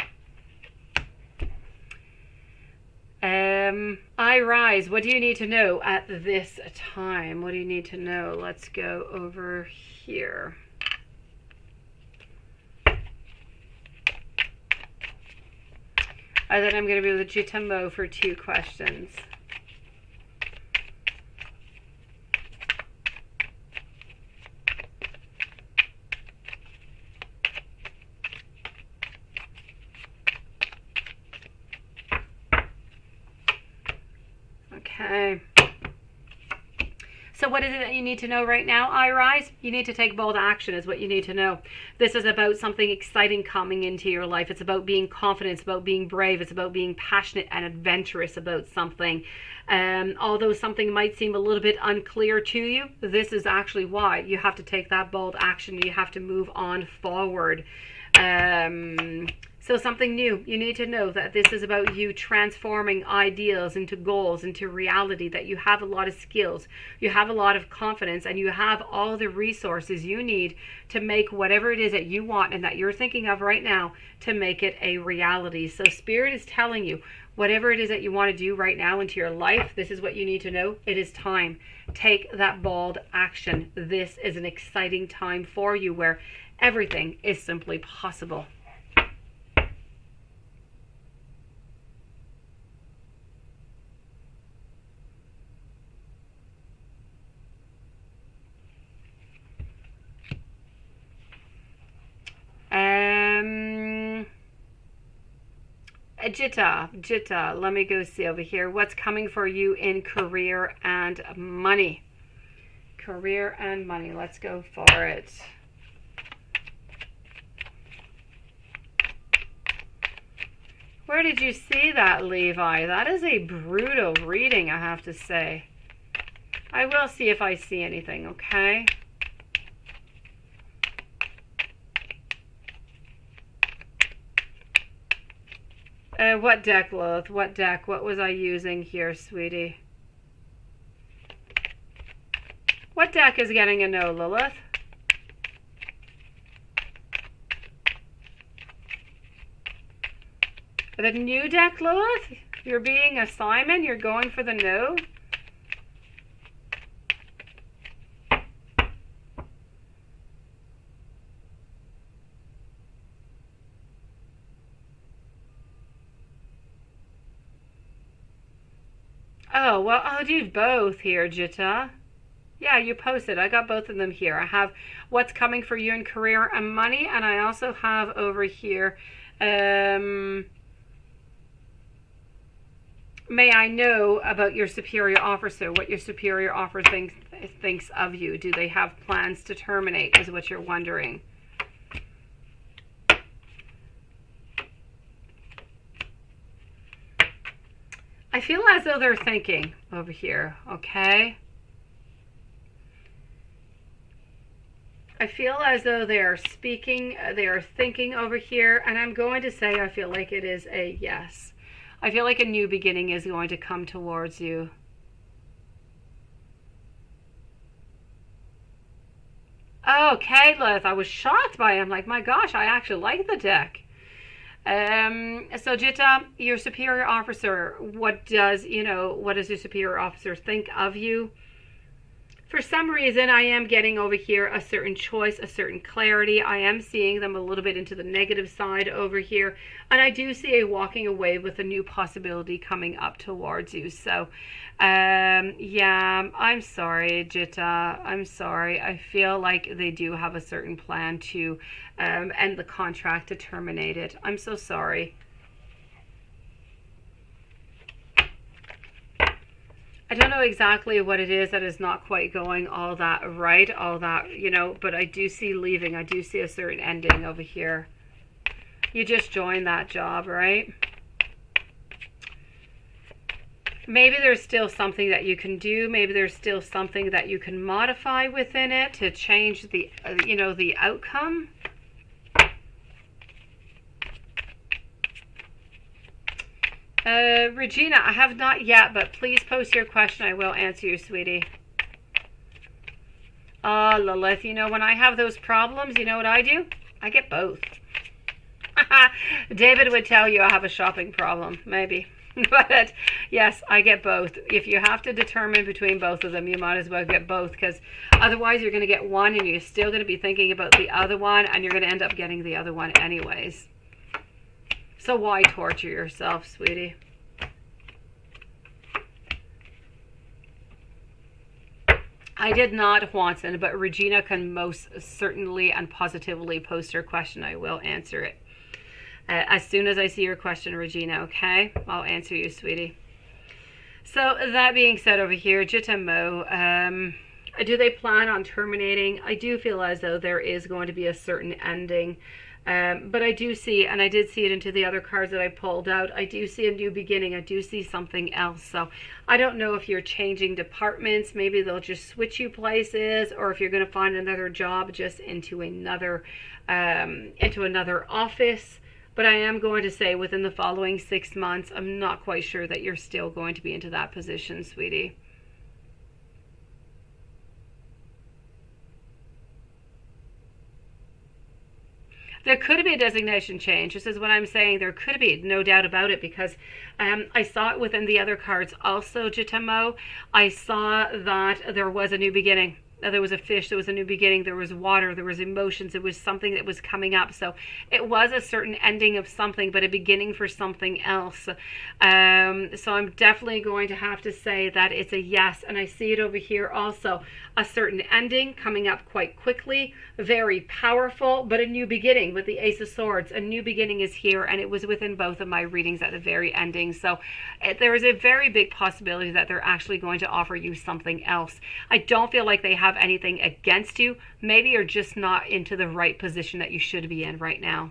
I rise. What do you need to know at this time? What do you need to know? Let's go over here. Then I'm going to be with Jitamo for 2 questions. Okay. So what is it that you need to know right now, I Rise? You need to take bold action is what you need to know. This is about something exciting coming into your life. It's about being confident. It's about being brave. It's about being passionate and adventurous about something. Although something might seem a little bit unclear to you, this is actually why you have to take that bold action. You have to move on forward. So something new, you need to know that this is about you transforming ideals into goals, into reality, that you have a lot of skills, you have a lot of confidence, and you have all the resources you need to make whatever it is that you want and that you're thinking of right now to make it a reality. So Spirit is telling you, whatever it is that you want to do right now into your life, this is what you need to know. It is time. Take that bold action. This is an exciting time for you where everything is simply possible. Jitta, let me go see over here. What's coming for you in career and money? Career and money. Let's go for it. Where did you see that, Levi? That is a brutal reading, I have to say. I will see if I see anything, okay? What deck, Lilith? What deck? What was I using here, sweetie? What deck is getting a no, Lilith? The new deck, Lilith? You're being a Simon? You're going for the no? Oh, well, I'll do both here, Jitta. Yeah, you posted. I got both of them here. I have what's coming for you in career and money, and I also have over here, may I know about your superior officer, what your superior officer thinks of you. Do they have plans to terminate, is what you're wondering. I feel as though they're thinking over here, okay? I feel as though they are speaking, they are thinking over here, and I'm going to say I feel like it is a yes. I feel like a new beginning is going to come towards you. Okay, Lilith, I was shocked by it. I'm like, my gosh, I actually like the deck. So Jitta, your superior officer, what does your superior officer think of you? For some reason, I am getting over here a certain choice, a certain clarity. I am seeing them a little bit into the negative side over here. And I do see a walking away with a new possibility coming up towards you. So, yeah, I'm sorry, Jitta. I'm sorry. I feel like they do have a certain plan to end the contract, to terminate it. I'm so sorry. I don't know exactly what it is that is not quite going all that right, all that, you know, but I do see leaving. I do see a certain ending over here. You just joined that job, right? Maybe there's still something that you can do. Maybe there's still something that you can modify within it to change the, you know, the outcome. Regina, I have not yet, but please post your question. I will answer you, sweetie. Lilith, you know, when I have those problems, you know what I do? I get both. David would tell you I have a shopping problem, maybe. But yes, I get both. If you have to determine between both of them, you might as well get both, because otherwise you're going to get one and you're still going to be thinking about the other one, and you're going to end up getting the other one anyways. So why torture yourself, sweetie? I did not, Watson, but Regina can most certainly and positively post her question. I will answer it. As soon as I see your question, Regina, okay? I'll answer you, sweetie. So that being said over here, Jitta Mo, do they plan on terminating? I do feel as though there is going to be a certain ending. But I do see, and I did see it into the other cards that I pulled out, I do see a new beginning. I do see something else. So I don't know if you're changing departments. Maybe they'll just switch you places, or if you're going to find another job just into another office. But I am going to say within the following 6 months, I'm not quite sure that you're still going to be into that position, sweetie. There could be a designation change. This is what I'm saying. There could be, no doubt about it, because I saw it within the other cards also, Jitamo. I saw that there was a new beginning. There was a fish, there was a new beginning, there was water, there was emotions, it was something that was coming up. So it was a certain ending of something, but a beginning for something else. So I'm definitely going to have to say that it's a yes. And I see it over here also. A certain ending coming up quite quickly, very powerful, but a new beginning with the Ace of Swords. A new beginning is here, and it was within both of my readings at the very ending. So there is a very big possibility that they're actually going to offer you something else. I don't feel like they have anything against you. Maybe you're just not into the right position that you should be in right now.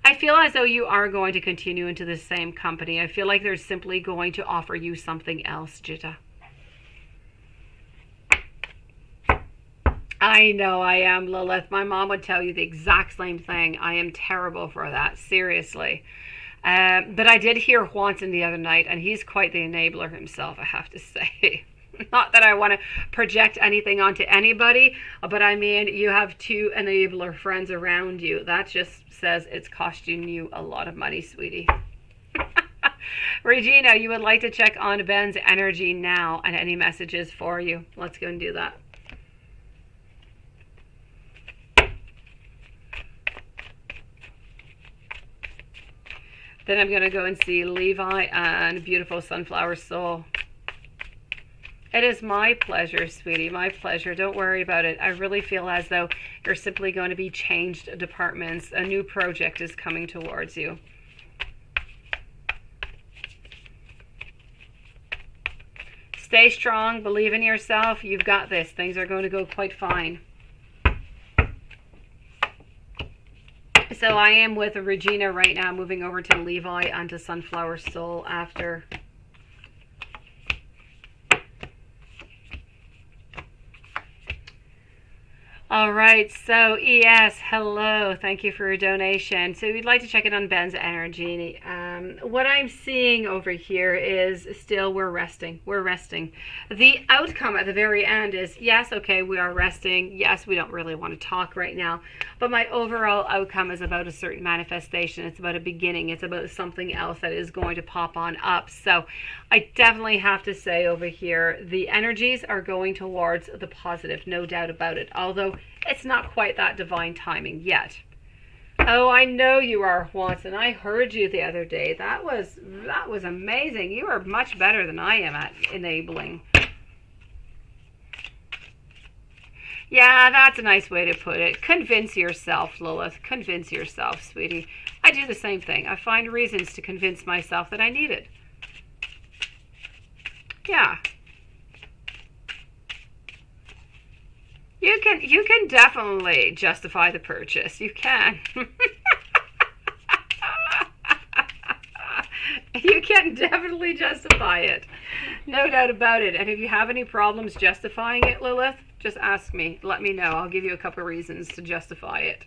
I feel as though you are going to continue into the same company. I feel like they're simply going to offer you something else, Jitta. I know I am, Lilith. My mom would tell you the exact same thing. I am terrible for that, seriously. But I did hear Juanson the other night, and he's quite the enabler himself, I have to say. Not that I want to project anything onto anybody, but I mean, you have two enabler friends around you. That just says it's costing you a lot of money, sweetie. Regina, you would like to check on Ben's energy now and any messages for you. Let's go and do that. Then I'm going to go and see Levi and Beautiful Sunflower Soul. It is my pleasure, sweetie, my pleasure. Don't worry about it. I really feel as though you're simply going to be changed departments. A new project is coming towards you. Stay strong. Believe in yourself. You've got this. Things are going to go quite fine. So I am with Regina right now, moving over to Levi and to Sunflower Soul after. All right, so ES, hello. Thank you for your donation. So we'd like to check in on Ben's energy. What I'm seeing over here is still we're resting. We're resting. The outcome at the very end is, yes, okay, we are resting. Yes, we don't really want to talk right now. But my overall outcome is about a certain manifestation. It's about a beginning. It's about something else that is going to pop on up. So I definitely have to say over here, the energies are going towards the positive, no doubt about it. Although it's not quite that divine timing yet. Oh, I know you are, Watson. I heard you the other day. That was amazing. You are much better than I am at enabling. Yeah, that's a nice way to put it. Convince yourself, Lilith. Convince yourself, sweetie. I do the same thing. I find reasons to convince myself that I need it. Yeah. You can definitely justify the purchase. You can. You can definitely justify it. No doubt about it. And if you have any problems justifying it, Lilith, just ask me. Let me know. I'll give you a couple of reasons to justify it.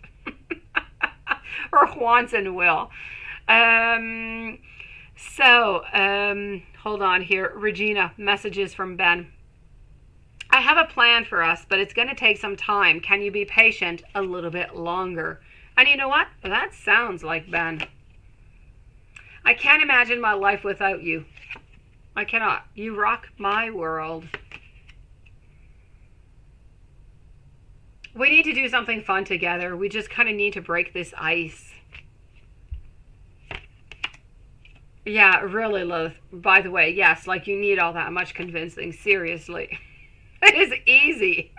Or Juanson will. Hold on here. Regina, messages from Ben. I have a plan for us, but it's going to take some time. Can you be patient a little bit longer? And you know what? That sounds like Ben. I can't imagine my life without you. I cannot. You rock my world. We need to do something fun together. We just kind of need to break this ice. Yeah, really, Loth. By the way, yes, like you need all that much convincing. Seriously. It is easy.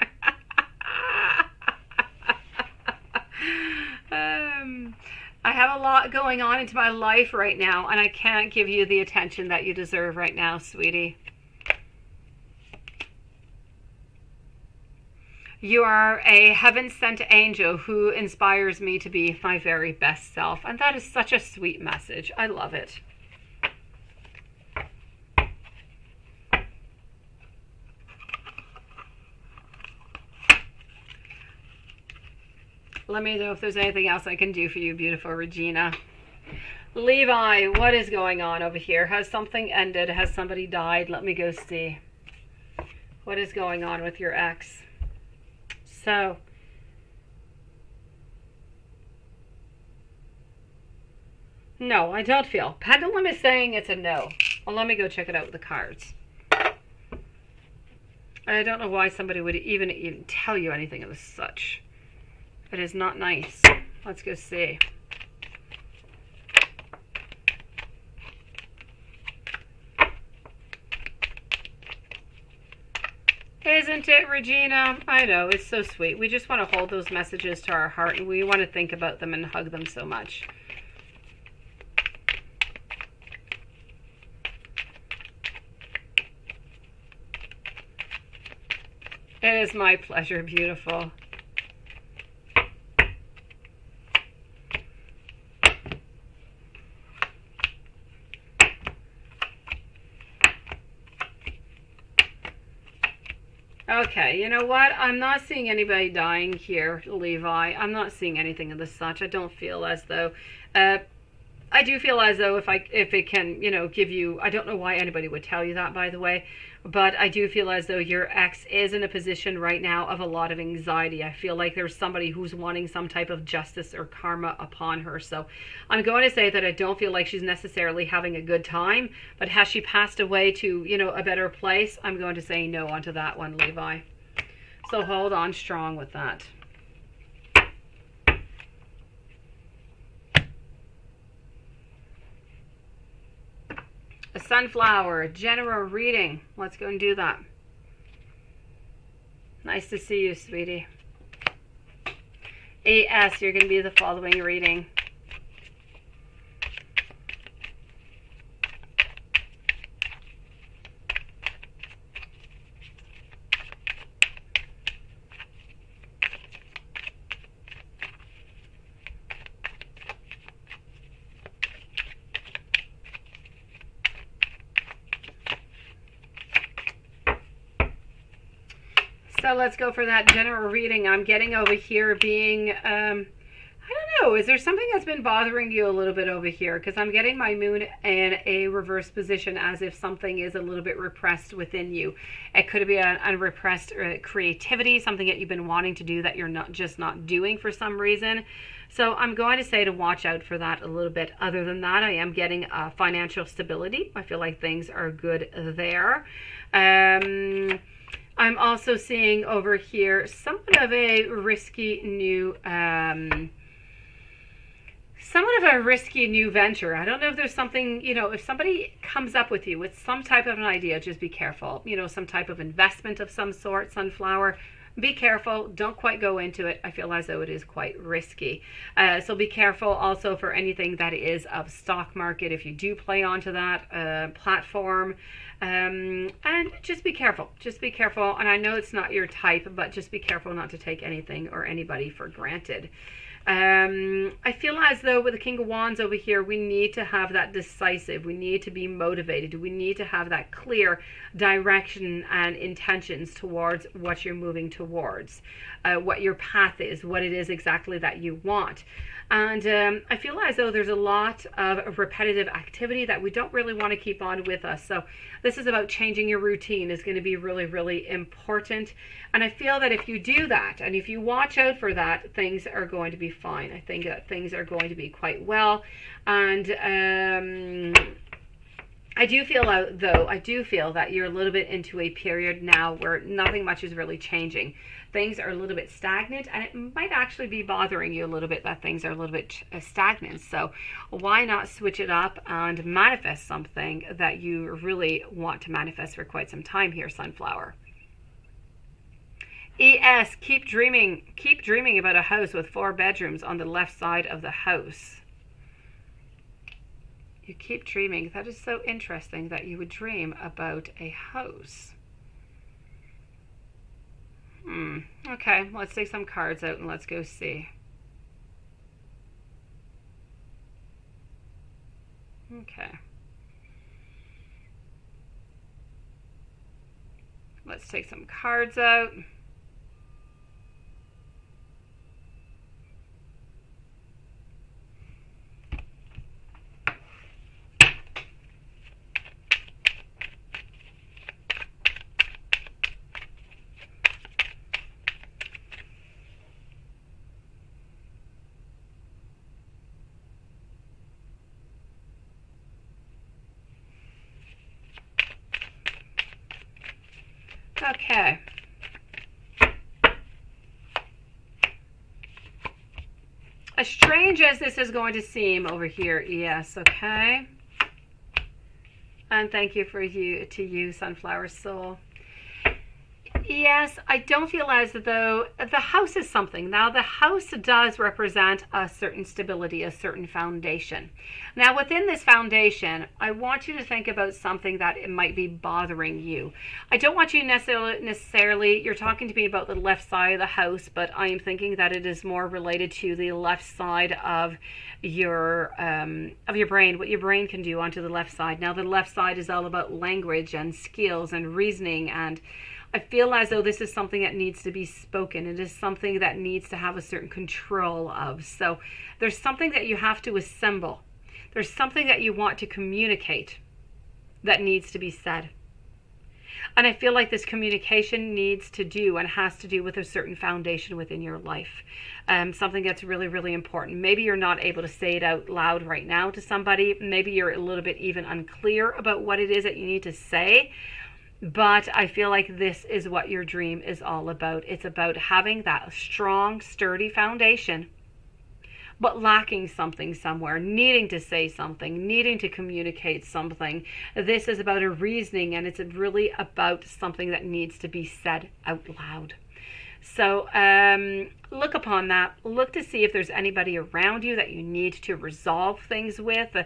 I have a lot going on into my life right now, and I can't give you the attention that you deserve right now, sweetie. You are a heaven-sent angel who inspires me to be my very best self, and that is such a sweet message. I love it. Let me know if there's anything else I can do for you, beautiful Regina. Levi, what is going on over here? Has something ended? Has somebody died? Let me go see. What is going on with your ex? So, no, I don't feel. Pendulum is saying it's a no. Well, let me go check it out with the cards. I don't know why somebody would even tell you anything of such. It is not nice. Let's go see. Isn't it, Regina? I know, it's so sweet. We just want to hold those messages to our heart, and we want to think about them and hug them so much. It is my pleasure, beautiful. Okay, you know what? I'm not seeing anybody dying here, Levi. I'm not seeing anything of the such. I don't feel as though... I do feel as though if it can, give you... I don't know why anybody would tell you that, by the way. But I do feel as though your ex is in a position right now of a lot of anxiety. I feel like there's somebody who's wanting some type of justice or karma upon her. So I'm going to say that I don't feel like she's necessarily having a good time. But has she passed away to, a better place? I'm going to say no onto that one, Levi. So hold on strong with that. A sunflower, general reading. Let's go and do that. Nice to see you, sweetie. AS, you're going to be the following reading. So let's go for that general reading. I'm getting over here being, I don't know, is there something that's been bothering you a little bit over here? Because I'm getting my moon in a reverse position, as if something is a little bit repressed within you. It could be an unrepressed creativity, something that you've been wanting to do that you're not doing for some reason. So I'm going to say to watch out for that a little bit. Other than that, I am getting financial stability. I feel like things are good there. I'm also seeing over here somewhat of a risky new venture. I don't know if there's something, if somebody comes up with you with some type of an idea, just be careful. Some type of investment of some sort, Sunflower. Be careful. Don't quite go into it. I feel as though it is quite risky. So be careful also for anything that is of stock market if you do play onto that platform. And just be careful. Just be careful. And I know it's not your type, but just be careful not to take anything or anybody for granted. I feel as though with the King of Wands over here, we need to have that decisive. We need to be motivated. We need to have that clear direction and intentions towards what you're moving towards, what your path is, what it is exactly that you want. And I feel as though there's a lot of repetitive activity that we don't really want to keep on with us. So this is about changing your routine is going to be really, really important. And I feel that if you do that and if you watch out for that, things are going to be fine. I think that things are going to be quite well. And I do feel that you're a little bit into a period now where nothing much is really changing. Things are a little bit stagnant, and it might actually be bothering you a little bit that things are a little bit stagnant. So why not switch it up and manifest something that you really want to manifest for quite some time here, Sunflower? ES, keep dreaming about a house with 4 bedrooms on the left side of the house. You keep dreaming. That is so interesting that you would dream about a house. Okay, let's take some cards out and let's go see. Okay. Let's take some cards out. Okay. As strange as this is going to seem over here, yes, okay? And thank you to you, Sunflower Soul. Yes, I don't feel as though the house is something. Now, the house does represent a certain stability, a certain foundation. Now, within this foundation, I want you to think about something that it might be bothering you. I don't want you necessarily, you're talking to me about the left side of the house, but I am thinking that it is more related to the left side of your brain, what your brain can do onto the left side. Now, the left side is all about language and skills and reasoning, and I feel as though this is something that needs to be spoken. It is something that needs to have a certain control of. So there's something that you have to assemble. There's something that you want to communicate that needs to be said. And I feel like this communication needs to do and has to do with a certain foundation within your life. Something that's really, really important. Maybe you're not able to say it out loud right now to somebody. Maybe you're a little bit even unclear about what it is that you need to say. But I feel like this is what your dream is all about. It's about having that strong, sturdy foundation, but lacking something somewhere, needing to say something, needing to communicate something. This is about a reasoning, and it's really about something that needs to be said out loud. So look upon that. Look to see if there's anybody around you that you need to resolve things with,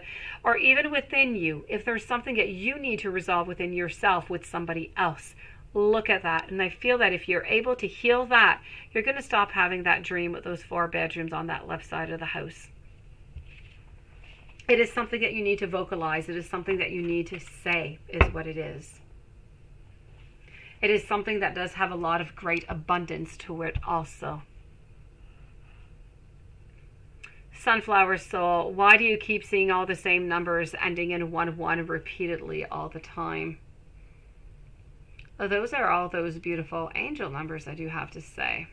or even within you, if there's something that you need to resolve within yourself with somebody else. Look at that. And I feel that if you're able to heal that, you're going to stop having that dream with those 4 bedrooms on that left side of the house. It is something that you need to vocalize. It is something that you need to say is what it is. It is something that does have a lot of great abundance to it also. Sunflower Soul, why do you keep seeing all the same numbers ending in 1-1 repeatedly all the time? Oh, those are all those beautiful angel numbers, I do have to say.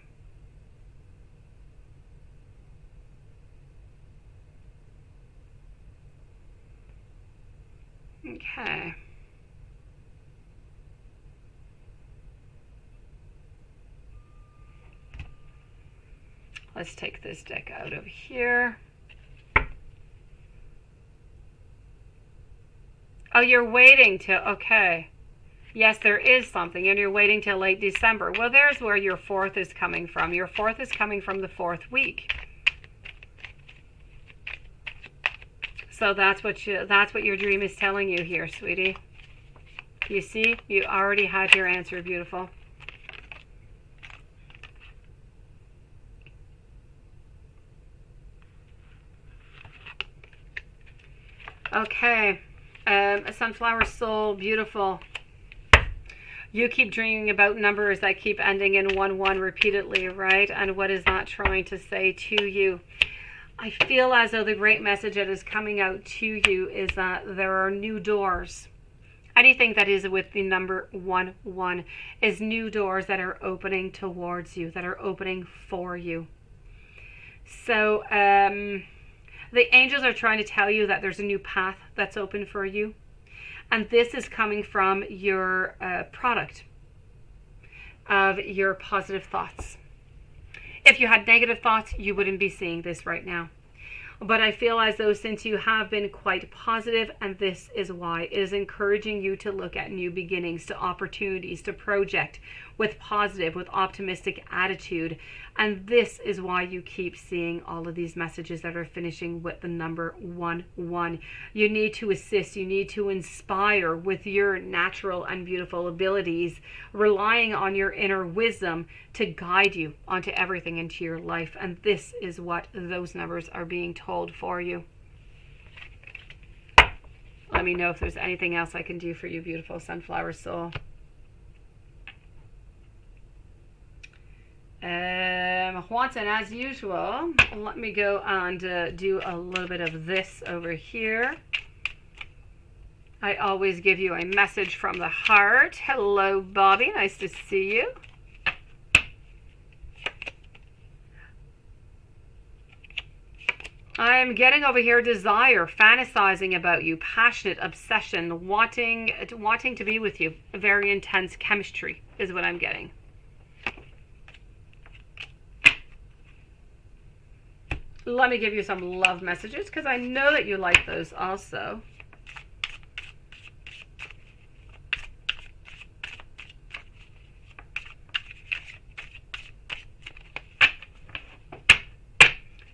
Okay. Let's take this deck out of here. Oh, you're waiting till, okay. Yes, there is something, and you're waiting till late December. Well, there's where your 4th is coming from. Your 4th is coming from the 4th week. So that's what your dream is telling you here, sweetie. You see, you already had your answer, beautiful. Okay, Sunflower Soul, beautiful. You keep dreaming about numbers that keep ending in 1-1 repeatedly, right? And what is that trying to say to you? I feel as though the great message that is coming out to you is that there are new doors. Anything that is with the number 1-1 is new doors that are opening towards you, that are opening for you. So the angels are trying to tell you that there's a new path that's open for you. And this is coming from your product of your positive thoughts. If you had negative thoughts, you wouldn't be seeing this right now. But I feel as though since you have been quite positive, and this is why, it is encouraging you to look at new beginnings, to opportunities, to project with positive, with optimistic attitude. And this is why you keep seeing all of these messages that are finishing with the number 1-1. You need to assist, you need to inspire with your natural and beautiful abilities, relying on your inner wisdom to guide you onto everything into your life. And this is what those numbers are being told for you. Let me know if there's anything else I can do for you, beautiful Sunflower Soul. Juanton, as usual, let me go and do a little bit of this over here. I always give you a message from the heart. Hello, Bobby. Nice to see you. I'm getting over here desire, fantasizing about you, passionate, obsession, wanting to be with you. A very intense chemistry is what I'm getting. Let me give you some love messages because I know that you like those also.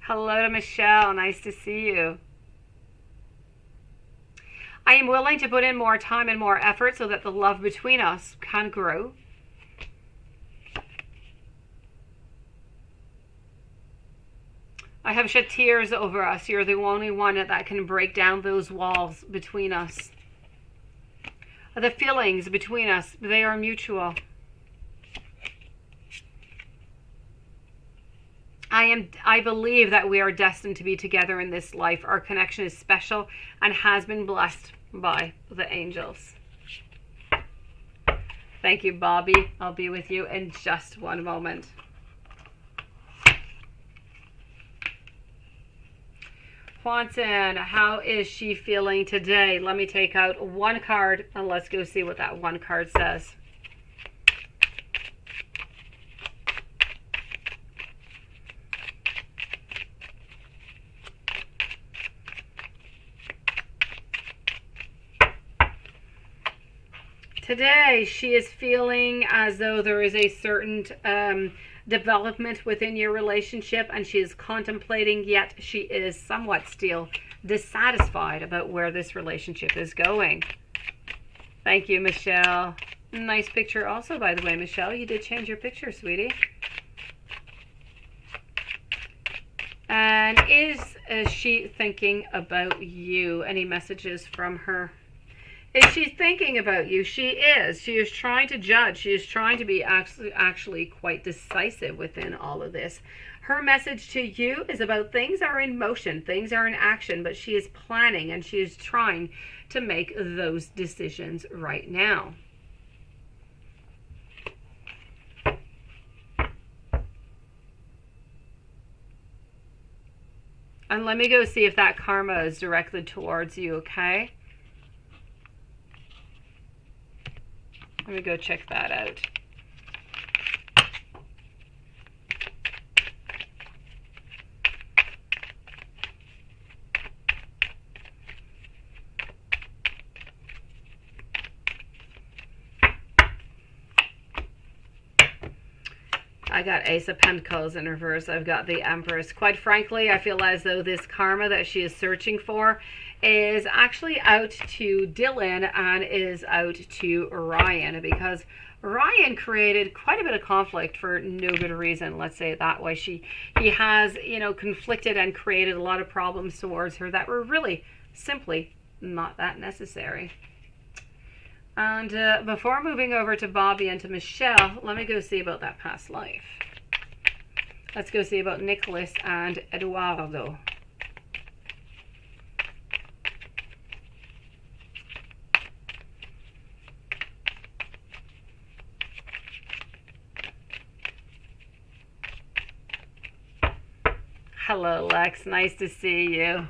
Hello to Michelle. Nice to see you. I am willing to put in more time and more effort so that the love between us can grow. I have shed tears over us. You're the only one that can break down those walls between us. The feelings between us, they are mutual. I believe that we are destined to be together in this life. Our connection is special and has been blessed by the angels. Thank you, Bobby. I'll be with you in just one moment. Juanton, how is she feeling today? Let me take out one card and let's go see what that one card says. Today, she is feeling as though there is a certain development within your relationship, and she is contemplating, yet she is somewhat still dissatisfied about where this relationship is going. Thank you, Michelle. Nice picture also, by the way, Michelle. You did change your picture, sweetie. And is she thinking about you? Any messages from her? Is she thinking about you? She is. She is trying to judge. She is trying to be actually quite decisive within all of this. Her message to you is about things are in motion, things are in action, but she is planning and she is trying to make those decisions right now. And let me go see if that karma is directed towards you, okay? Let me go check that out. I got Ace of Pentacles in reverse. I've got the Empress. Quite frankly, I feel as though this karma that she is searching for is actually out to Dylan and is out to Ryan, because Ryan created quite a bit of conflict for no good reason. Let's say it that way. He has, conflicted and created a lot of problems towards her that were really simply not that necessary. And before moving over to Bobby and to Michelle, let me go see about that past life. Let's go see about Nicholas and Eduardo. Hello, Lex. Nice to see you.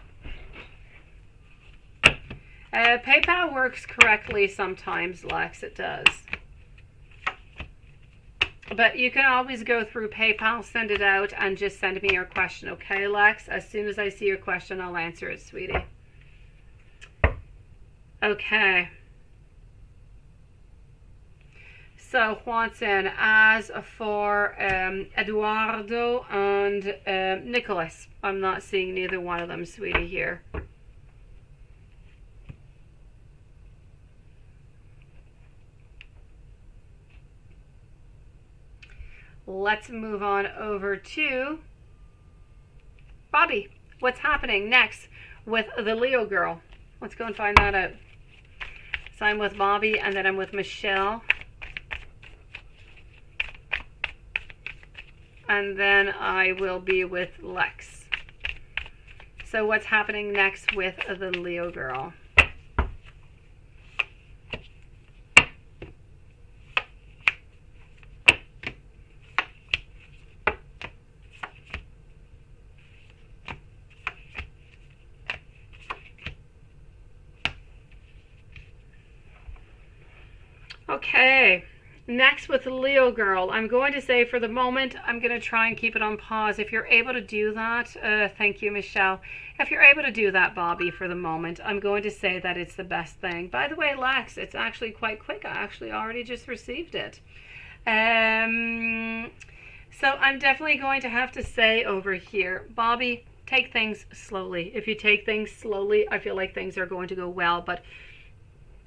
PayPal works correctly sometimes, Lex. It does. But you can always go through PayPal, send it out, and just send me your question, okay, Lex? As soon as I see your question, I'll answer it, sweetie. Okay. So, Juanson, as for Eduardo and Nicholas, I'm not seeing neither one of them, sweetie, here. Let's move on over to Bobby. What's happening next with the Leo girl? Let's go and find that out. So I'm with Bobby, and then I'm with Michelle. And then I will be with Lex. So what's happening next with the Leo girl? Okay, next with the Leo girl, I'm going to say for the moment, I'm going to try and keep it on pause. If you're able to do that, thank you, Michelle. If you're able to do that, Bobby, for the moment, I'm going to say that it's the best thing. By the way, Lex, it's actually quite quick. I actually already just received it. So I'm definitely going to have to say over here, Bobby, take things slowly. If you take things slowly, I feel like things are going to go well, but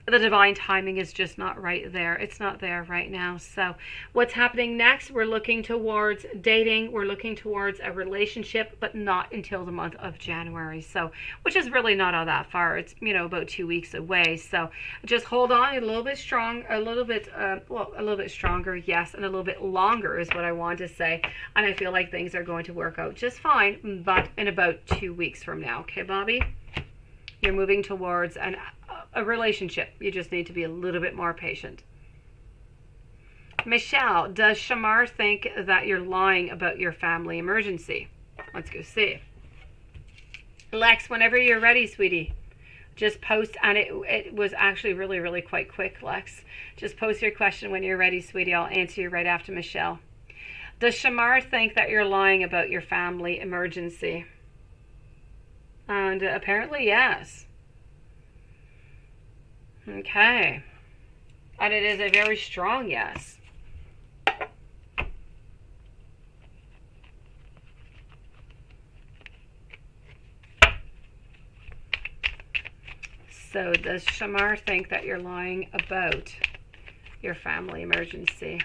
the divine timing is just not right there. It's not there right now. So what's happening next? We're looking towards dating. We're looking towards a relationship, but not until the month of January. So, which is really not all that far. It's, about 2 weeks away. So just hold on a little bit strong, a little bit stronger. Yes. And a little bit longer is what I want to say. And I feel like things are going to work out just fine, but in about 2 weeks from now. Okay, Bobby? You're moving towards a relationship. You just need to be a little bit more patient. Michelle, does Shamar think that you're lying about your family emergency? Let's go see. Lex, whenever you're ready, sweetie, just post. And it was actually really, really quite quick, Lex. Just post your question when you're ready, sweetie. I'll answer you right after Michelle. Does Shamar think that you're lying about your family emergency? And apparently, yes. Okay. And it is a very strong yes. So does Shamar think that you're lying about your family emergency?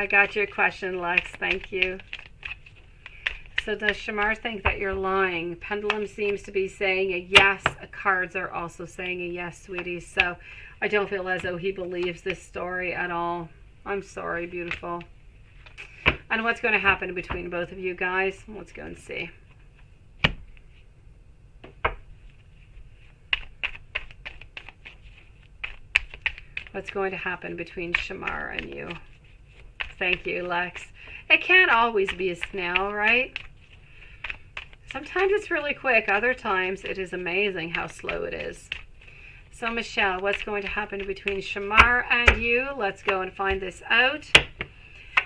I got your question, Lex. Thank you. So does Shamar think that you're lying? Pendulum seems to be saying a yes. Cards are also saying a yes, sweetie. So I don't feel as though he believes this story at all. I'm sorry, beautiful. And what's going to happen between both of you guys? Let's go and see. What's going to happen between Shamar and you? Thank you, Lex. It can't always be a snail, right? Sometimes it's really quick. Other times it is amazing how slow it is. So, Michelle, what's going to happen between Shamar and you? Let's go and find this out.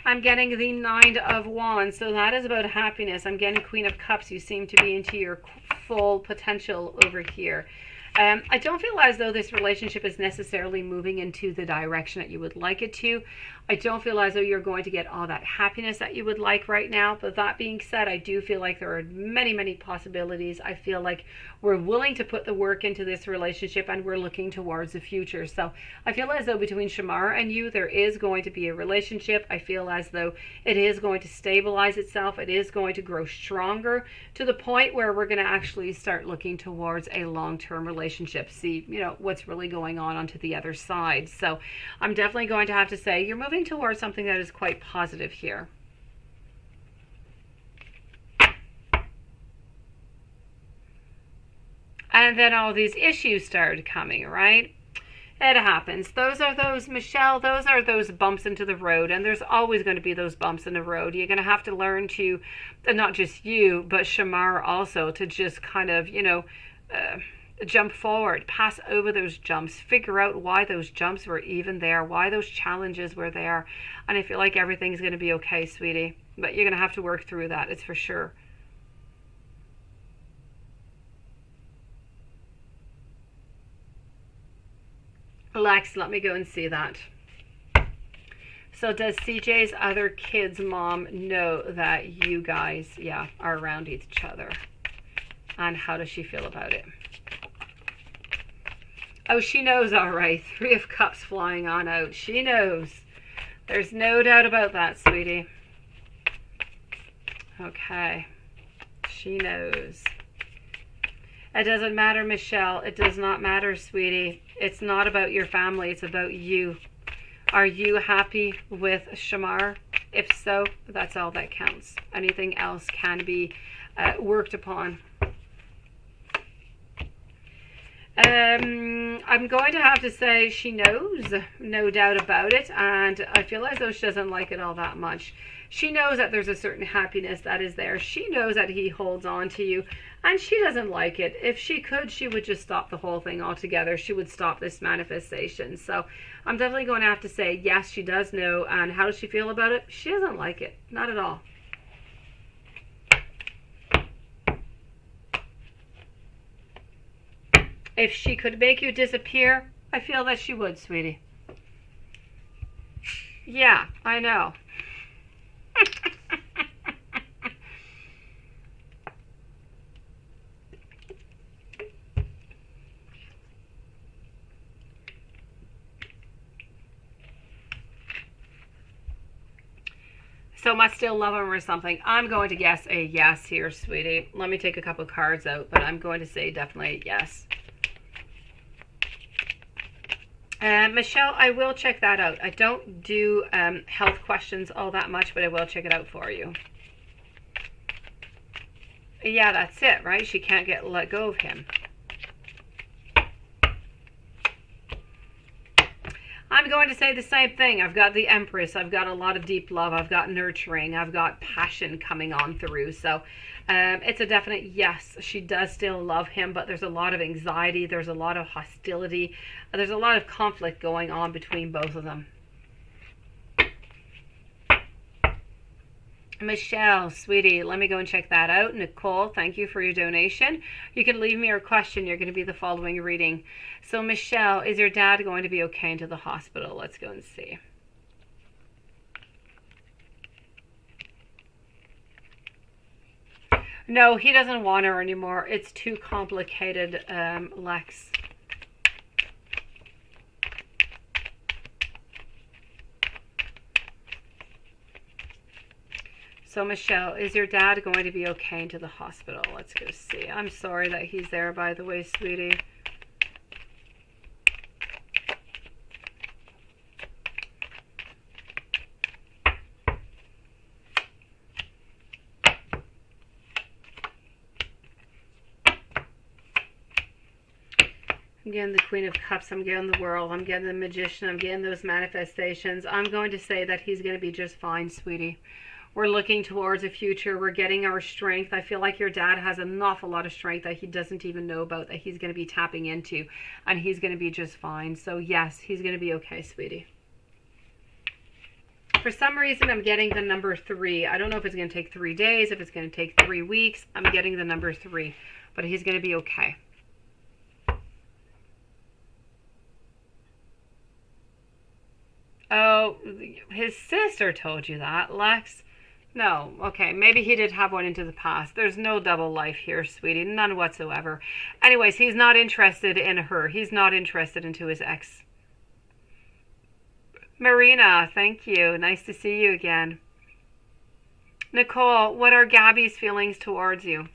I'm getting the 9 of Wands, so that is about happiness. I'm getting Queen of Cups. You seem to be into your full potential over here. I don't feel as though this relationship is necessarily moving into the direction that you would like it to. I don't feel as though you're going to get all that happiness that you would like right now. But that being said, I do feel like there are many, many possibilities. I feel like we're willing to put the work into this relationship and we're looking towards the future. So I feel as though between Shamar and you, there is going to be a relationship. I feel as though it is going to stabilize itself. It is going to grow stronger to the point where we're going to actually start looking towards a long-term relationship. See, you know, what's really going on onto the other side. So I'm definitely going to have to say you're moving towards something that is quite positive here. And then all these issues started coming, right? It happens. Those are those, Michelle, those are those bumps into the road. And there's always going to be those bumps in the road. You're going to have to learn to, not just you, but Shamar also, to just kind of, you know, jump forward, pass over those jumps, figure out why those jumps were even there, why those challenges were there. And I feel like everything's going to be okay, sweetie. But you're going to have to work through that, it's for sure. Lex, let me go and see that. So does CJ's other kid's mom know that you guys, yeah, are around each other? And how does she feel about it? Oh, she knows, all right. 3 of Cups flying on out. She knows. There's no doubt about that, sweetie. Okay. She knows. It doesn't matter, Michelle. It does not matter, sweetie. It's not about your family. It's about you. Are you happy with Shamar? If so, that's all that counts. Anything else can be worked upon. I'm going to have to say she knows, no doubt about it, and I feel as though she doesn't like it all that much. She knows that there's a certain happiness that is there. She knows that he holds on to you, and she doesn't like it. If she could, she would just stop the whole thing altogether. She would stop this manifestation. So I'm definitely going to have to say, yes, she does know, and how does she feel about it? She doesn't like it, not at all. If she could make you disappear, I feel that she would, sweetie. Yeah, I know. So must still love him or something. I'm going to guess a yes here, sweetie. Let me take a couple cards out, but I'm going to say definitely a yes. Michelle, I will check that out. I don't do health questions all that much, but I will check it out for you. Yeah, that's it, right? She can't let go of him. I'm going to say the same thing. I've got the Empress. I've got a lot of deep love. I've got nurturing. I've got passion coming on through. So it's a definite yes. She does still love him, but there's a lot of anxiety. There's a lot of hostility. There's a lot of conflict going on between both of them. Michelle, sweetie, let me go and check that out. Nicole, thank you for your donation. You can leave me your question. You're going to be the following reading. So, Michelle, is your dad going to be okay into the hospital? Let's go and see. No, he doesn't want her anymore. It's too complicated, Lex. So, Michelle, is your dad going to be okay into the hospital? Let's go see. I'm sorry that he's there, by the way, sweetie. I'm getting the Queen of Cups. I'm getting the World. I'm getting the Magician. I'm getting those manifestations. I'm going to say that he's going to be just fine, sweetie. We're looking towards a future. We're getting our strength. I feel like your dad has an awful lot of strength that he doesn't even know about, that he's going to be tapping into, and he's going to be just fine. So yes, he's going to be okay, sweetie. For some reason, I'm getting the number 3. I don't know if it's going to take 3 days, if it's going to take 3 weeks. I'm getting the number 3, but he's going to be okay. Oh, his sister told you that, Lex. No, okay, maybe he did have one into the past. There's no double life here, sweetie, none whatsoever. Anyways, he's not interested in her. He's not interested into his ex. Marina, thank you. Nice to see you again. Nicole, what are Gabby's feelings towards you?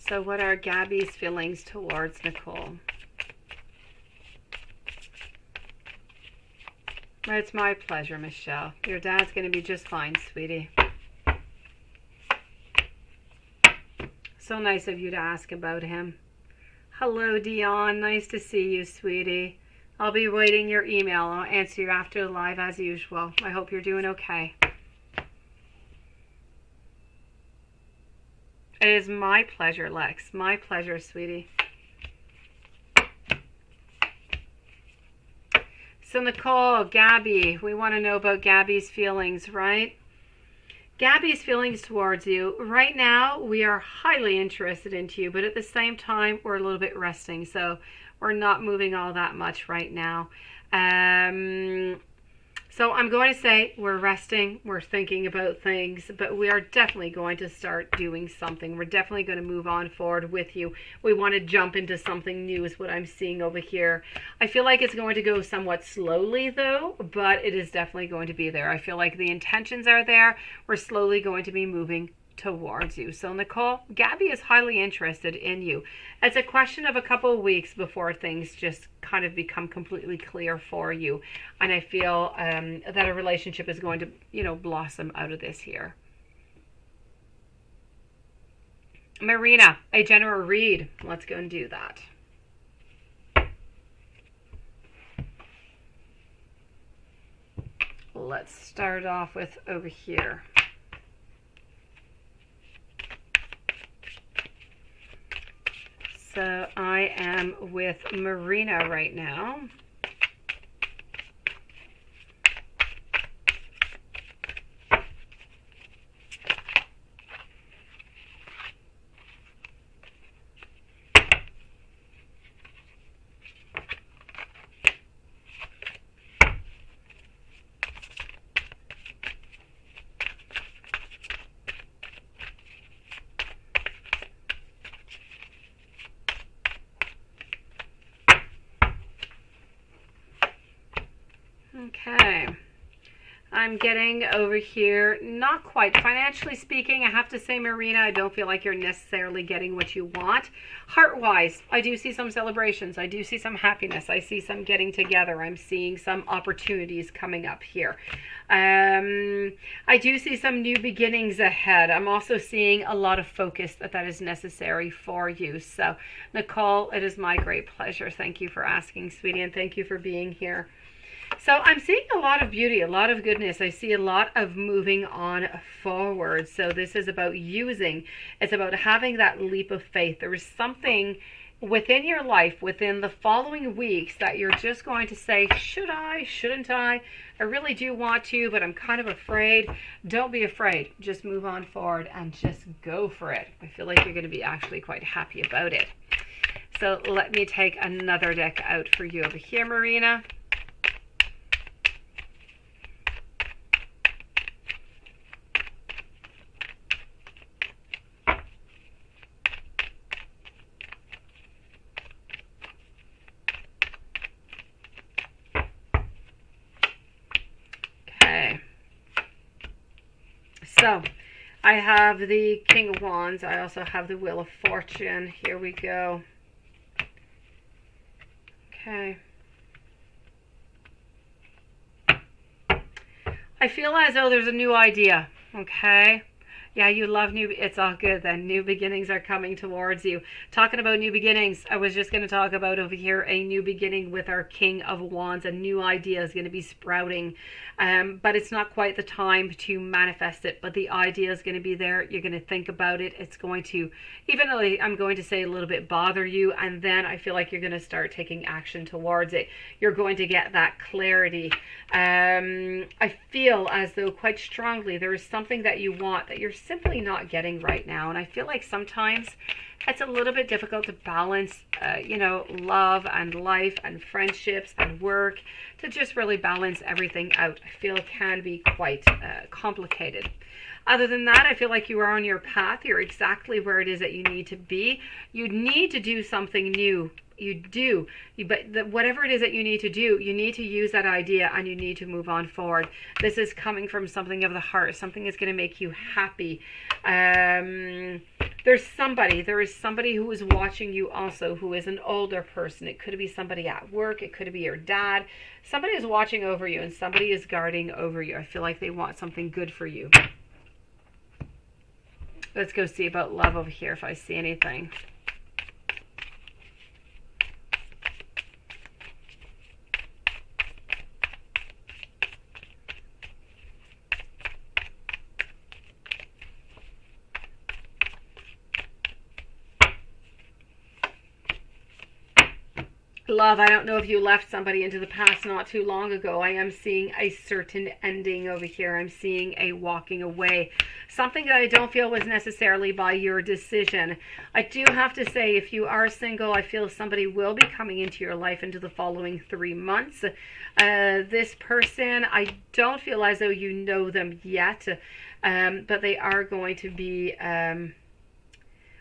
So what are Gabby's feelings towards Nicole? It's my pleasure, Michelle. Your dad's going to be just fine, sweetie. So nice of you to ask about him. Hello, Dion. Nice to see you, sweetie. I'll be waiting your email. I'll answer you after the live as usual. I hope you're doing okay. It is my pleasure, Lex. My pleasure, sweetie. So Nicole, Gabby, we want to know about Gabby's feelings, right? Gabby's feelings towards you. Right now, we are highly interested into you, but at the same time, we're a little bit resting. So we're not moving all that much right now. So I'm going to say we're resting, we're thinking about things, but we are definitely going to start doing something. We're definitely going to move on forward with you. We want to jump into something new is what I'm seeing over here. I feel like it's going to go somewhat slowly though, but it is definitely going to be there. I feel like the intentions are there. We're slowly going to be moving towards you. So Nicole, Gabby is highly interested in you. It's a question of a couple of weeks before things just kind of become completely clear for you. And I feel that a relationship is going to, blossom out of this here. Marina, a general read. Let's go and do that. Let's start off with over here. So I am with Marina right now. Okay, I'm getting over here, not quite. Financially speaking, I have to say, Marina, I don't feel like you're necessarily getting what you want. Heart-wise, I do see some celebrations. I do see some happiness. I see some getting together. I'm seeing some opportunities coming up here. I do see some new beginnings ahead. I'm also seeing a lot of focus that is necessary for you. So, Nicole, it is my great pleasure. Thank you for asking, sweetie, and thank you for being here. So I'm seeing a lot of beauty, a lot of goodness. I see a lot of moving on forward. So this is about it's about having that leap of faith. There is something within your life, within the following weeks, that you're just going to say, should I, shouldn't I? I really do want to, but I'm kind of afraid. Don't be afraid. Just move on forward and just go for it. I feel like you're going to be actually quite happy about it. So let me take another deck out for you over here, Marina. So I have the King of Wands. I also have the Wheel of Fortune. Here we go. Okay. I feel as though there's a new idea. Okay. Yeah, you love new. It's all good then. New beginnings are coming towards you. Talking about new beginnings, I was just going to talk about over here a new beginning with our King of Wands. A new idea is going to be sprouting. But it's not quite the time to manifest it. But the idea is going to be there. You're going to think about it. It's going to, even though I'm going to say a little bit bother you. And then I feel like you're going to start taking action towards it. You're going to get that clarity. I feel as though quite strongly there is something that you want that you're simply not getting right now. And I feel like sometimes it's a little bit difficult to balance, love and life and friendships and work, to just really balance everything out. I feel it can be quite complicated. Other than that, I feel like you are on your path. You're exactly where it is that you need to be. You need to do something new. You do, but whatever it is that you need to do, you need to use that idea and you need to move on forward. This is coming from something of the heart, something that's going to make you happy. There is somebody who is watching you also, who is an older person. It could be somebody at work, it could be your dad. Somebody is watching over you and somebody is guarding over you. I feel like they want something good for you. Let's go see about love over here if I see anything. Love, I don't know if you left somebody into the past not too long ago. I am seeing a certain ending over here. I'm seeing a walking away. Something that I don't feel was necessarily by your decision. I do have to say, if you are single, I feel somebody will be coming into your life into the following 3 months. This person, I don't feel as though you know them yet, but they are going to be...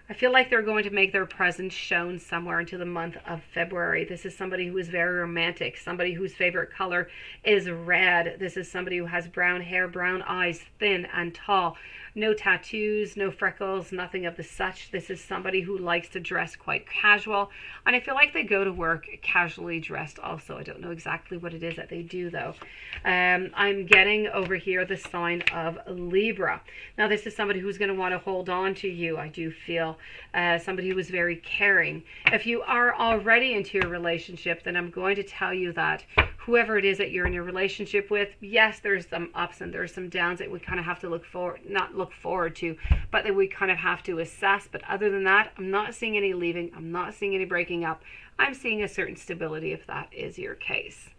I feel like they're going to make their presence shown somewhere into the month of February. This is somebody who is very romantic, somebody whose favorite color is red. This is somebody who has brown hair, brown eyes, thin and tall. No tattoos, no freckles, nothing of the such. This is somebody who likes to dress quite casual. And I feel like they go to work casually dressed also. I don't know exactly what it is that they do though. I'm getting over here the sign of Libra. Now this is somebody who's going to want to hold on to you, I do feel. Somebody who is very caring. If you are already into your relationship, then I'm going to tell you that whoever it is that you're in your relationship with, yes, there's some ups and there's some downs that we kind of have to look forward to, but that we kind of have to assess. But other than that, I'm not seeing any leaving. I'm not seeing any breaking up. I'm seeing a certain stability if that is your case.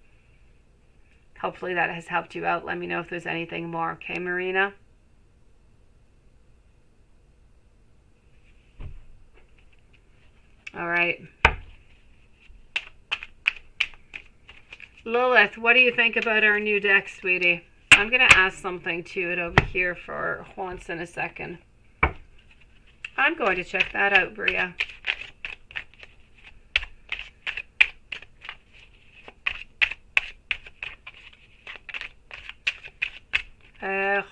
Hopefully that has helped you out. Let me know if there's anything more. Okay, Marina? All right. Lilith, what do you think about our new deck, sweetie? I'm going to ask something to it over here for Juans in a second. I'm going to check that out, Bria.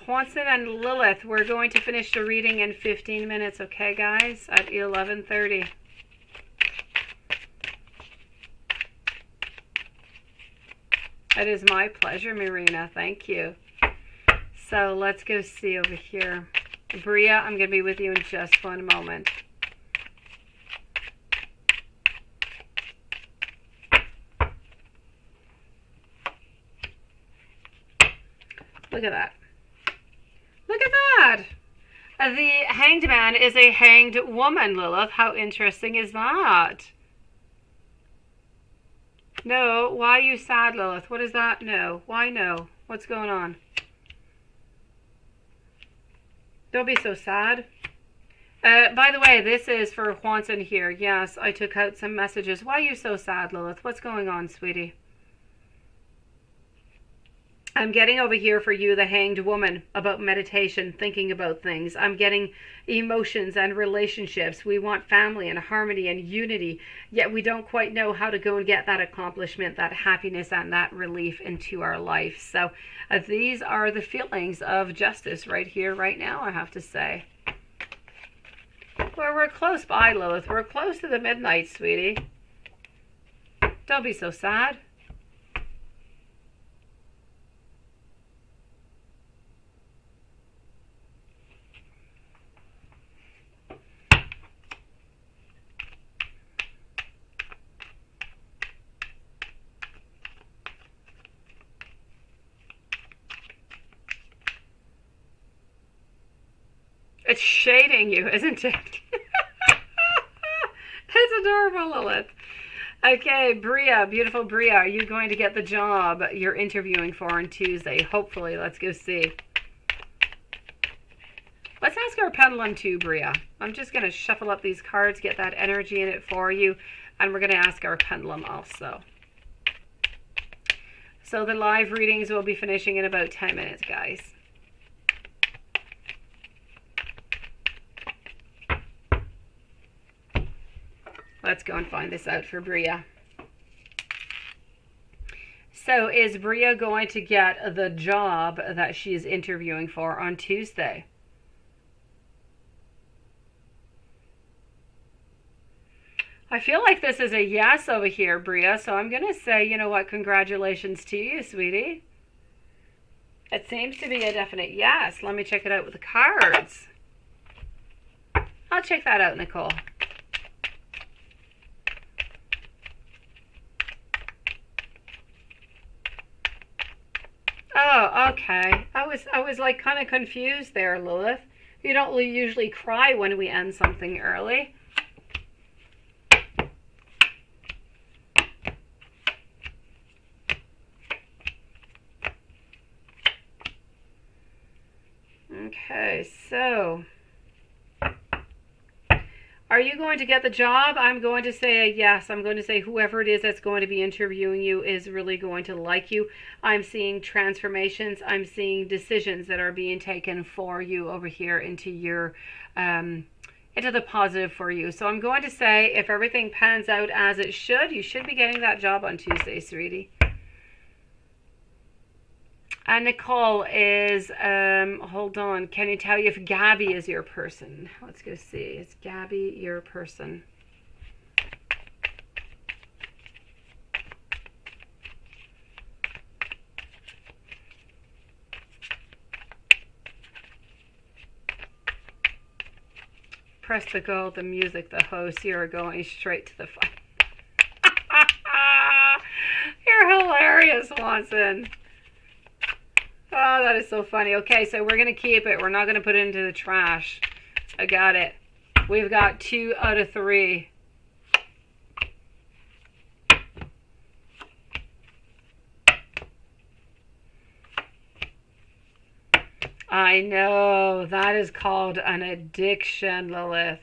Juanson and Lilith, we're going to finish the reading in 15 minutes, okay, guys? At 11:30. It is my pleasure, Marina. Thank you. So let's go see over here. Bria, I'm going to be with you in just one moment. Look at that. Look at that. The hanged man is a hanged woman, Lilith. How interesting is that? No, why are you sad, Lilith? What is that? No. Why no? What's going on? Don't be so sad. By the way, this is for Juanson here. Yes, I took out some messages. Why are you so sad, Lilith? What's going on, sweetie? I'm getting over here for you, the Hanged Woman, about meditation, thinking about things. I'm getting emotions and relationships. We want family and harmony and unity, yet we don't quite know how to go and get that accomplishment, that happiness, and that relief into our life. So these are the feelings of justice right here, right now, I have to say. Well, we're close by, Lilith. We're close to the midnight, sweetie. Don't be so sad. It's shading you, isn't it? It's adorable, Lilith. Okay, Bria, beautiful Bria, are you going to get the job you're interviewing for on Tuesday? Hopefully, let's go see. Let's ask our pendulum too, Bria. I'm just going to shuffle up these cards, get that energy in it for you, and we're going to ask our pendulum also. So the live readings will be finishing in about 10 minutes, guys. Let's go and find this out for Bria. So is Bria going to get the job that she is interviewing for on Tuesday? I feel like this is a yes over here, Bria. So I'm going to say, you know what, congratulations to you, sweetie. It seems to be a definite yes. Let me check it out with the cards. I'll check that out, Nicole. Oh, okay. I was like kind of confused there, Lilith. You don't usually cry when we end something early. Okay, so are you going to get the job? I'm going to say a yes. I'm going to say whoever it is that's going to be interviewing you is really going to like you. I'm seeing transformations. I'm seeing decisions that are being taken for you over here into your, into the positive for you. So I'm going to say if everything pans out as it should, you should be getting that job on Tuesday, sweetie. And Nicole is, hold on, can you tell you if Gabby is your person? Let's go see. Is Gabby your person? Press the gold, the music, the host. You're going straight to the fight. You're hilarious, Watson. Oh, that is so funny. Okay, so we're going to keep it. We're not going to put it into the trash. I got it. We've got 2 out of 3. I know. That is called an addiction, Lilith.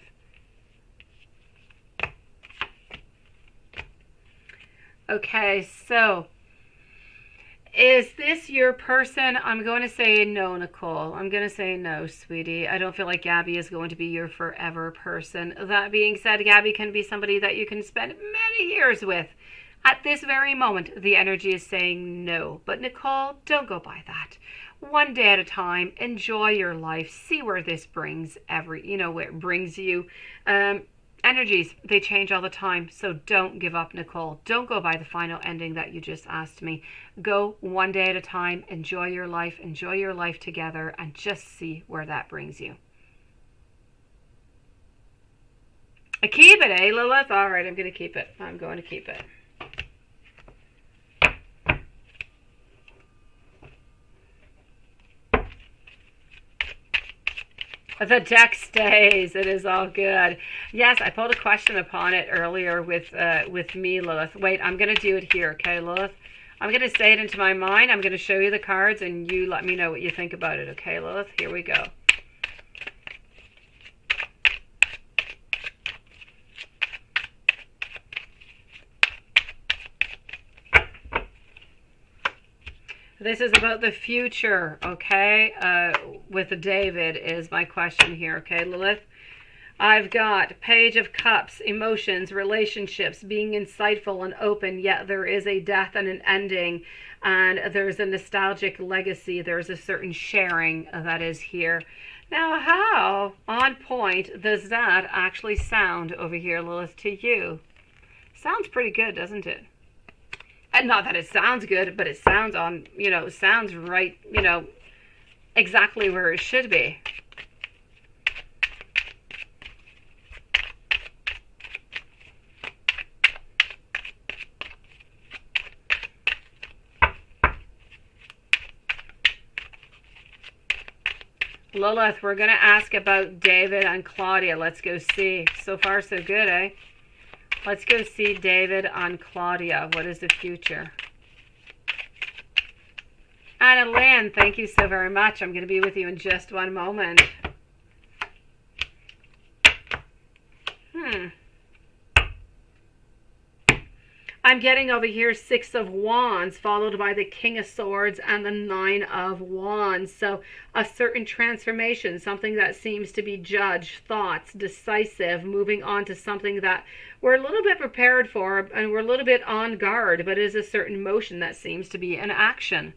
Okay, so is this your person? I'm going to say no, Nicole. I'm going to say no, sweetie. I don't feel like Gabby is going to be your forever person. That being said, Gabby can be somebody that you can spend many years with. At this very moment, the energy is saying no. But Nicole, don't go by that. One day at a time. Enjoy your life. See where this brings where it brings you. Energies, they change all the time, so don't give up, Nicole. Don't go by the final ending that you just asked me. Go one day at a time, enjoy your life together, and just see where that brings you. I keep it, eh, Lilith? All right, I'm going to keep it. I'm going to keep it. The deck stays. It is all good. Yes, I pulled a question upon it earlier with me, Lilith. Wait, I'm going to do it here, okay, Lilith? I'm going to say it into my mind. I'm going to show you the cards, and you let me know what you think about it, okay, Lilith? Here we go. This is about the future, okay? With David is my question here, okay, Lilith? I've got Page of Cups, emotions, relationships, being insightful and open, yet there is a death and an ending, and there's a nostalgic legacy. There's a certain sharing that is here. Now, how on point does that actually sound over here, Lilith, to you? Sounds pretty good, doesn't it? And not that it sounds good, but it sounds on, sounds right, exactly where it should be. Lilith, we're going to ask about David and Claudia. Let's go see. So far, so good, eh? Let's go see David on Claudia. What is the future? Anna Lynn, thank you so very much. I'm going to be with you in just one moment. I'm getting over here 6 of Wands, followed by the King of Swords and the 9 of Wands. So a certain transformation, something that seems to be judged, thoughts, decisive, moving on to something that we're a little bit prepared for and we're a little bit on guard, but it is a certain motion that seems to be an action.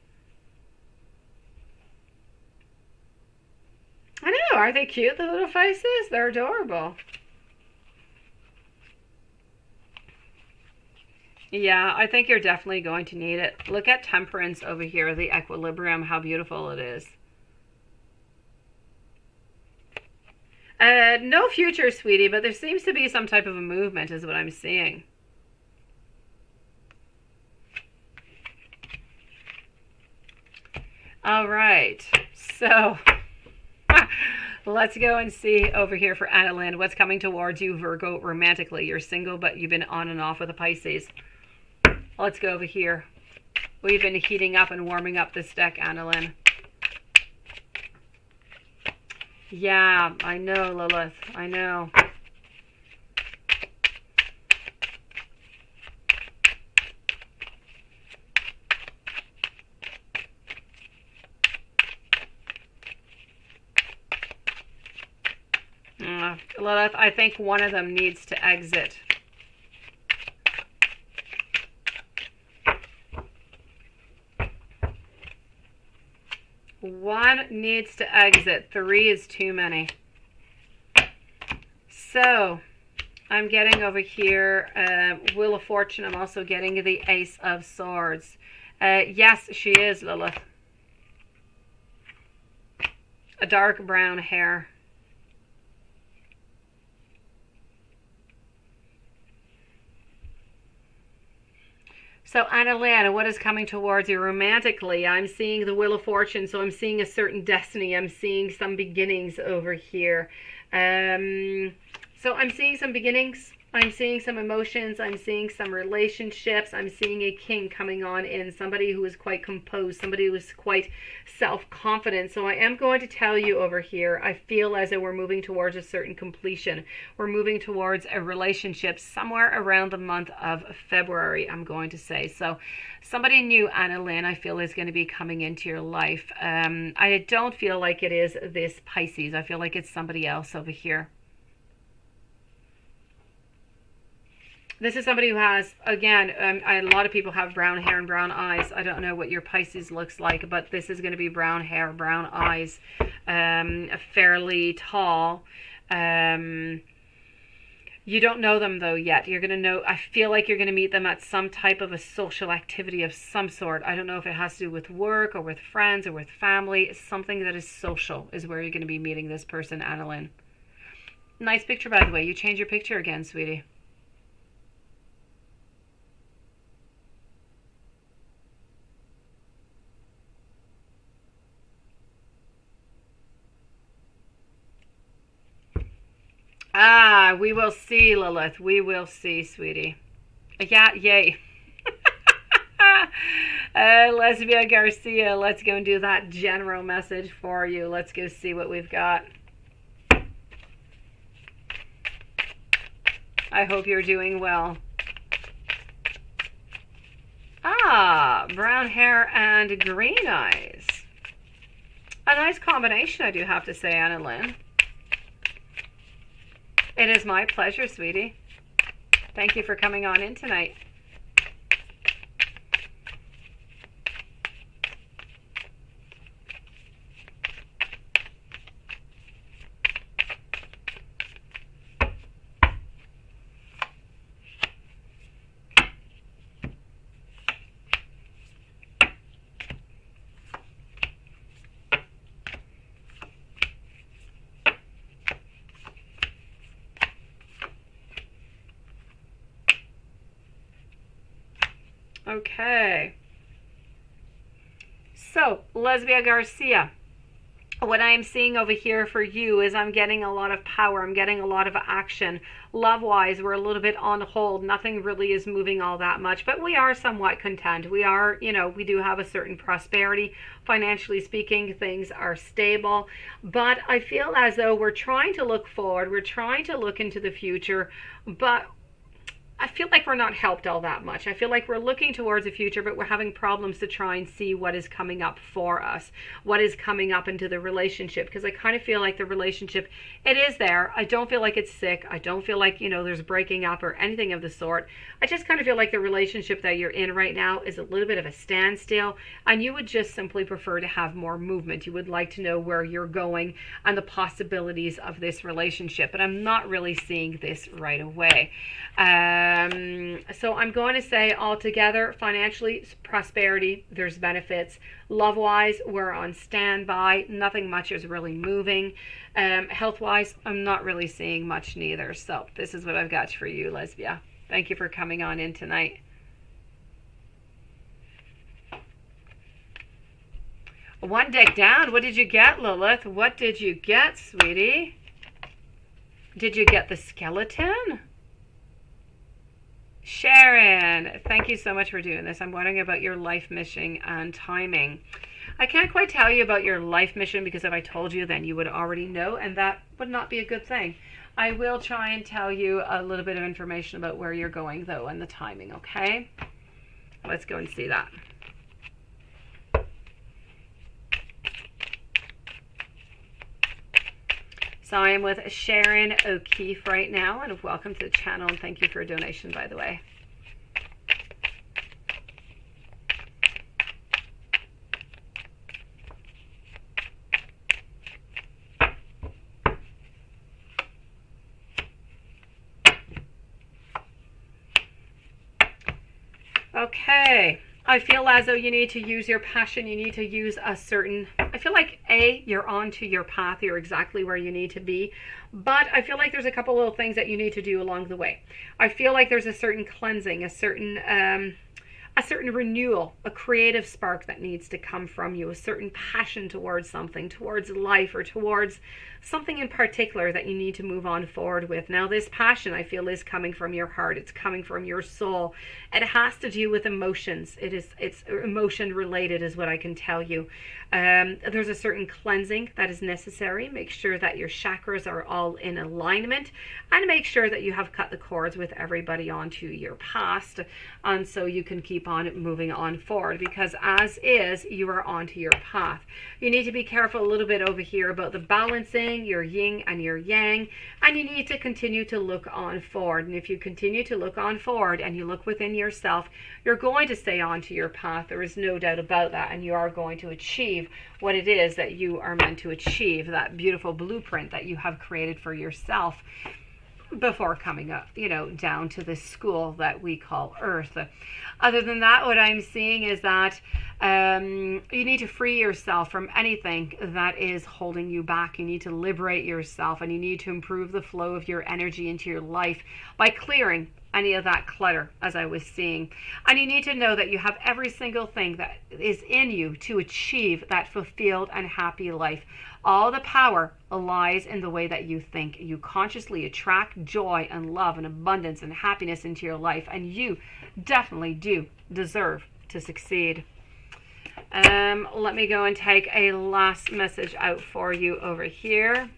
I know, are they cute, the little faces? They're adorable. Yeah, I think you're definitely going to need it. Look at Temperance over here, the equilibrium, how beautiful it is. No future, sweetie, but there seems to be some type of a movement is what I'm seeing. All right, so let's go and see over here for Anna Lynn. What's coming towards you, Virgo, romantically? You're single, but you've been on and off with a Pisces. Let's go over here. We've been heating up and warming up this deck, Anna Lynn. Yeah, I know, Lilith. I know. Lilith, I think one of them needs to exit. One needs to exit. 3 is too many. So, I'm getting over here Wheel of Fortune. I'm also getting the Ace of Swords. Yes, she is, Lilith. A dark brown hair. So Anna Lynn, what is coming towards you romantically? I'm seeing the Wheel of Fortune, so I'm seeing a certain destiny. I'm seeing some beginnings over here. So I'm seeing some beginnings. I'm seeing some emotions. I'm seeing some relationships. I'm seeing a king coming on in, somebody who is quite composed, somebody who is quite self-confident. So I am going to tell you over here, I feel as though we're moving towards a certain completion. We're moving towards a relationship somewhere around the month of February, I'm going to say. So somebody new, Anna Lynn, I feel is going to be coming into your life. I don't feel like it is this Pisces. I feel like it's somebody else over here. This is somebody who has, again, a lot of people have brown hair and brown eyes. I don't know what your Pisces looks like, but this is going to be brown hair, brown eyes, fairly tall. You don't know them, though, yet. You're going to know, I feel like you're going to meet them at some type of a social activity of some sort. I don't know if it has to do with work or with friends or with family. It's something that is social is where you're going to be meeting this person, Anna Lynn. Nice picture, by the way. You changed your picture again, sweetie. Ah, we will see, Lilith. We will see, sweetie. Yeah, yay. Lesbia Garcia, let's go and do that general message for you. Let's go see what we've got. I hope you're doing well. Ah, brown hair and green eyes. A nice combination, I do have to say, Anna Lynn. It is my pleasure, sweetie. Thank you for coming on in tonight. Okay. So, Lesbia Garcia, what I am seeing over here for you is I'm getting a lot of power. I'm getting a lot of action. Love-wise, we're a little bit on hold. Nothing really is moving all that much, but we are somewhat content. We are, we do have a certain prosperity. Financially speaking, things are stable, but I feel as though we're trying to look forward. We're trying to look into the future, but I feel like we're not helped all that much. I feel like we're looking towards the future, but we're having problems to try and see what is coming up for us, what is coming up into the relationship, because I kind of feel like the relationship, it is there. I don't feel like it's sick. I don't feel like, there's breaking up or anything of the sort. I just kind of feel like the relationship that you're in right now is a little bit of a standstill, and you would just simply prefer to have more movement. You would like to know where you're going and the possibilities of this relationship, but I'm not really seeing this right away. So I'm going to say altogether, financially, prosperity, there's benefits. Love-wise, we're on standby. Nothing much is really moving. Health-wise, I'm not really seeing much neither. So this is what I've got for you, Lesbia. Thank you for coming on in tonight. One deck down. What did you get, Lilith? What did you get, sweetie? Did you get the skeleton? Sharon, thank you so much for doing this. I'm wondering about your life mission and timing. I can't quite tell you about your life mission because if I told you, then you would already know, and that would not be a good thing. I will try and tell you a little bit of information about where you're going, though, and the timing, okay? Let's go and see that. So I am with Sharon O'Keefe right now, and welcome to the channel, and thank you for a donation, by the way. Okay. I feel as though you need to use your passion. You need to use a certain, I feel like you're onto your path. You're exactly where you need to be. But I feel like there's a couple little things that you need to do along the way. I feel like there's a certain cleansing, a certain renewal, a creative spark that needs to come from you, a certain passion towards something, towards life, or towards something in particular that you need to move on forward with. Now, this passion, I feel, is coming from your heart. It's coming from your soul. It has to do with emotions. It's emotion related is what I can tell you. There's a certain cleansing that is necessary. Make sure that your chakras are all in alignment, and make sure that you have cut the cords with everybody onto your past, and so you can keep on moving on forward, because as is, you are onto your path. You need to be careful a little bit over here about the balancing, your yin and your yang, and you need to continue to look on forward. And if you continue to look on forward and you look within yourself, you're going to stay onto your path. There is no doubt about that, and you are going to achieve what it is that you are meant to achieve, that beautiful blueprint that you have created for yourself before coming up, down to this school that we call Earth. Other than that, what I'm seeing is that you need to free yourself from anything that is holding you back. You need to liberate yourself, and you need to improve the flow of your energy into your life by clearing any of that clutter, as I was seeing. And you need to know that you have every single thing that is in you to achieve that fulfilled and happy life. All the power lies in the way that you think. You consciously attract joy and love and abundance and happiness into your life, and you definitely do deserve to succeed. Let me go and take a last message out for you over here.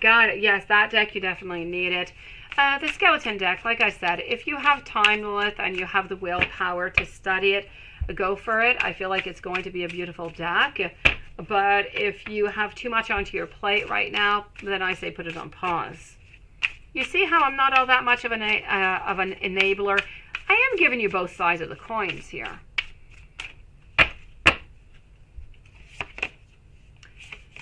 Got it. Yes, that deck, you definitely need it. The skeleton deck, like I said, if you have time, Lilith, and you have the willpower to study it, go for it. I feel like it's going to be a beautiful deck. But if you have too much onto your plate right now, then I say put it on pause. You see how I'm not all that much of an enabler? I am giving you both sides of the coins here.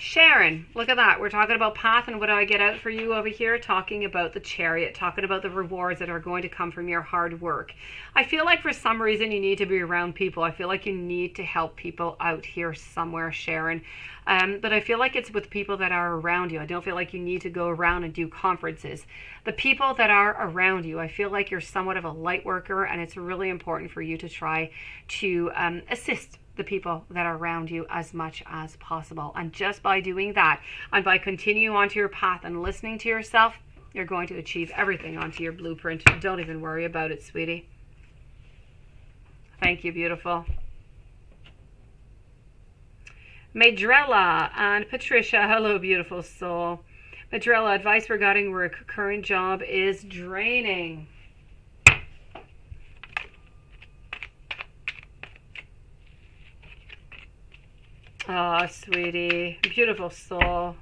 Sharon, look at that. We're talking about path, and what do I get out for you over here? Talking about the Chariot, talking about the rewards that are going to come from your hard work. I feel like for some reason you need to be around people. I feel like you need to help people out here somewhere, Sharon. But I feel like it's with people that are around you. I don't feel like you need to go around and do conferences. The people that are around you, I feel like you're somewhat of a light worker, and it's really important for you to try to assist the people that are around you as much as possible. And just by doing that, and by continuing onto your path and listening to yourself, you're going to achieve everything onto your blueprint. Don't even worry about it, sweetie. Thank you, beautiful. Madrella and Patricia, hello, beautiful soul. Madrella, advice regarding work. Current job is draining. Oh, sweetie. Beautiful soul.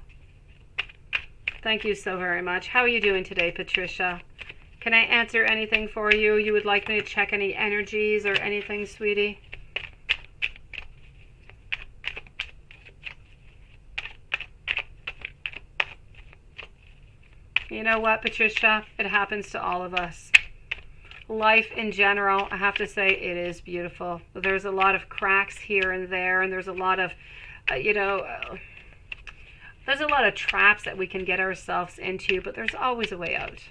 Thank you so very much. How are you doing today, Patricia? Can I answer anything for you? You would like me to check any energies or anything, sweetie? You know what, Patricia? It happens to all of us. Life in general, I have to say, it is beautiful. There's a lot of cracks here and there, and there's a lot of, there's a lot of traps that we can get ourselves into, but there's always a way out.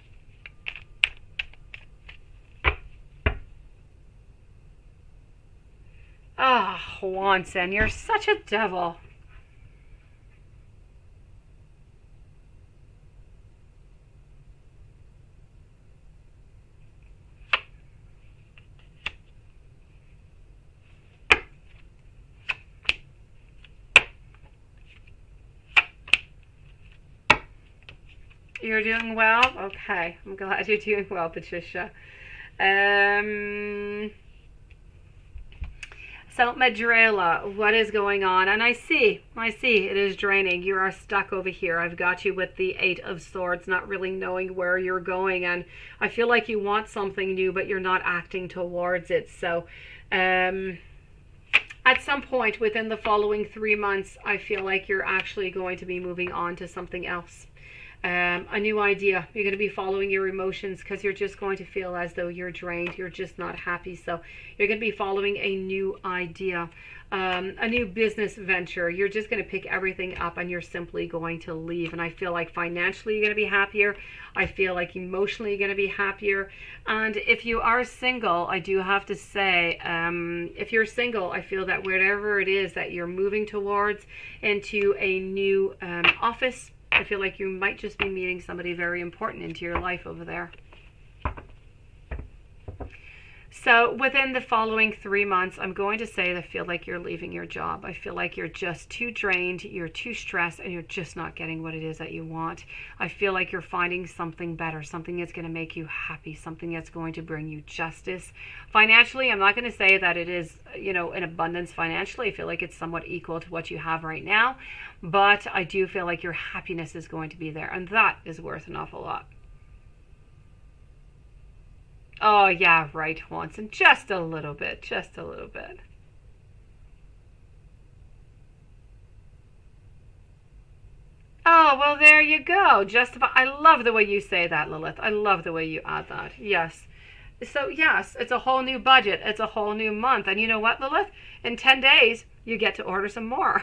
Ah, oh, Juanson, you're such a devil. You're doing well? Okay. I'm glad you're doing well, Patricia. So, Madrella, what is going on? And I see, it is draining. You are stuck over here. I've got you with the Eight of Swords, not really knowing where you're going. And I feel like you want something new, but you're not acting towards it. So, at some point within the following 3 months, I feel like you're actually going to be moving on to something else. A new idea. You're going to be following your emotions because you're just going to feel as though you're drained. You're just not happy. So you're going to be following a new idea, a new business venture. You're just going to pick everything up and you're simply going to leave. And I feel like financially you're going to be happier. I feel like emotionally you're going to be happier. And if you are single, I do have to say, if you're single, I feel that whatever it is that you're moving towards into a new office, I feel like you might just be meeting somebody very important into your life over there. So within the following 3 months, I'm going to say that I feel like you're leaving your job. I feel like you're just too drained, you're too stressed, and you're just not getting what it is that you want. I feel like you're finding something better, something that's going to make you happy, something that's going to bring you justice. Financially, I'm not going to say that it is, in abundance financially. I feel like it's somewhat equal to what you have right now. But I do feel like your happiness is going to be there, and that is worth an awful lot. Oh, yeah, right, Watson. Just a little bit. Just a little bit. Oh, well, there you go. Justify. I love the way you say that, Lilith. I love the way you add that. Yes. So, yes, it's a whole new budget. It's a whole new month. And you know what, Lilith? In 10 days, you get to order some more.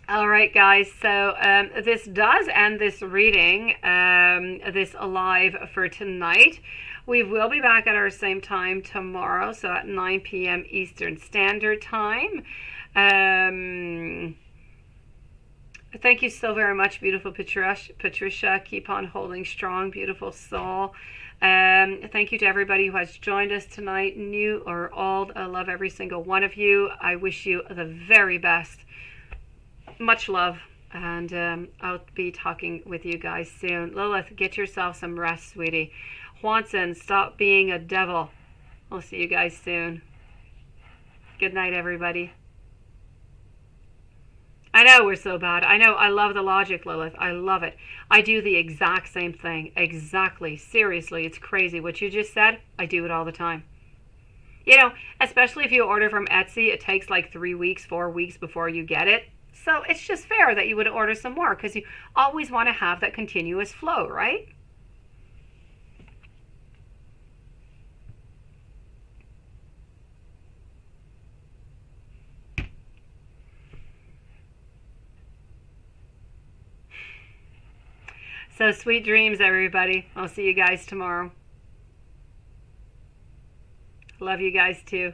All right, guys, so this does end this reading, this live for tonight. We will be back at our same time tomorrow, so at 9 p.m. Eastern Standard Time. Thank you so very much, beautiful Patricia. Keep on holding strong, beautiful soul. Thank you to everybody who has joined us tonight, new or old. I love every single one of you. I wish you the very best. Much love, and I'll be talking with you guys soon. Lilith, get yourself some rest, sweetie. Juanson, stop being a devil. I'll see you guys soon. Good night, everybody. I know we're so bad. I know. I love the logic, Lilith. I love it. I do the exact same thing. Exactly. Seriously, it's crazy. What you just said, I do it all the time. You know, especially if you order from Etsy, it takes like 3 weeks, 4 weeks before you get it. So it's just fair that you would order some more because you always want to have that continuous flow, right? So sweet dreams, everybody. I'll see you guys tomorrow. Love you guys too.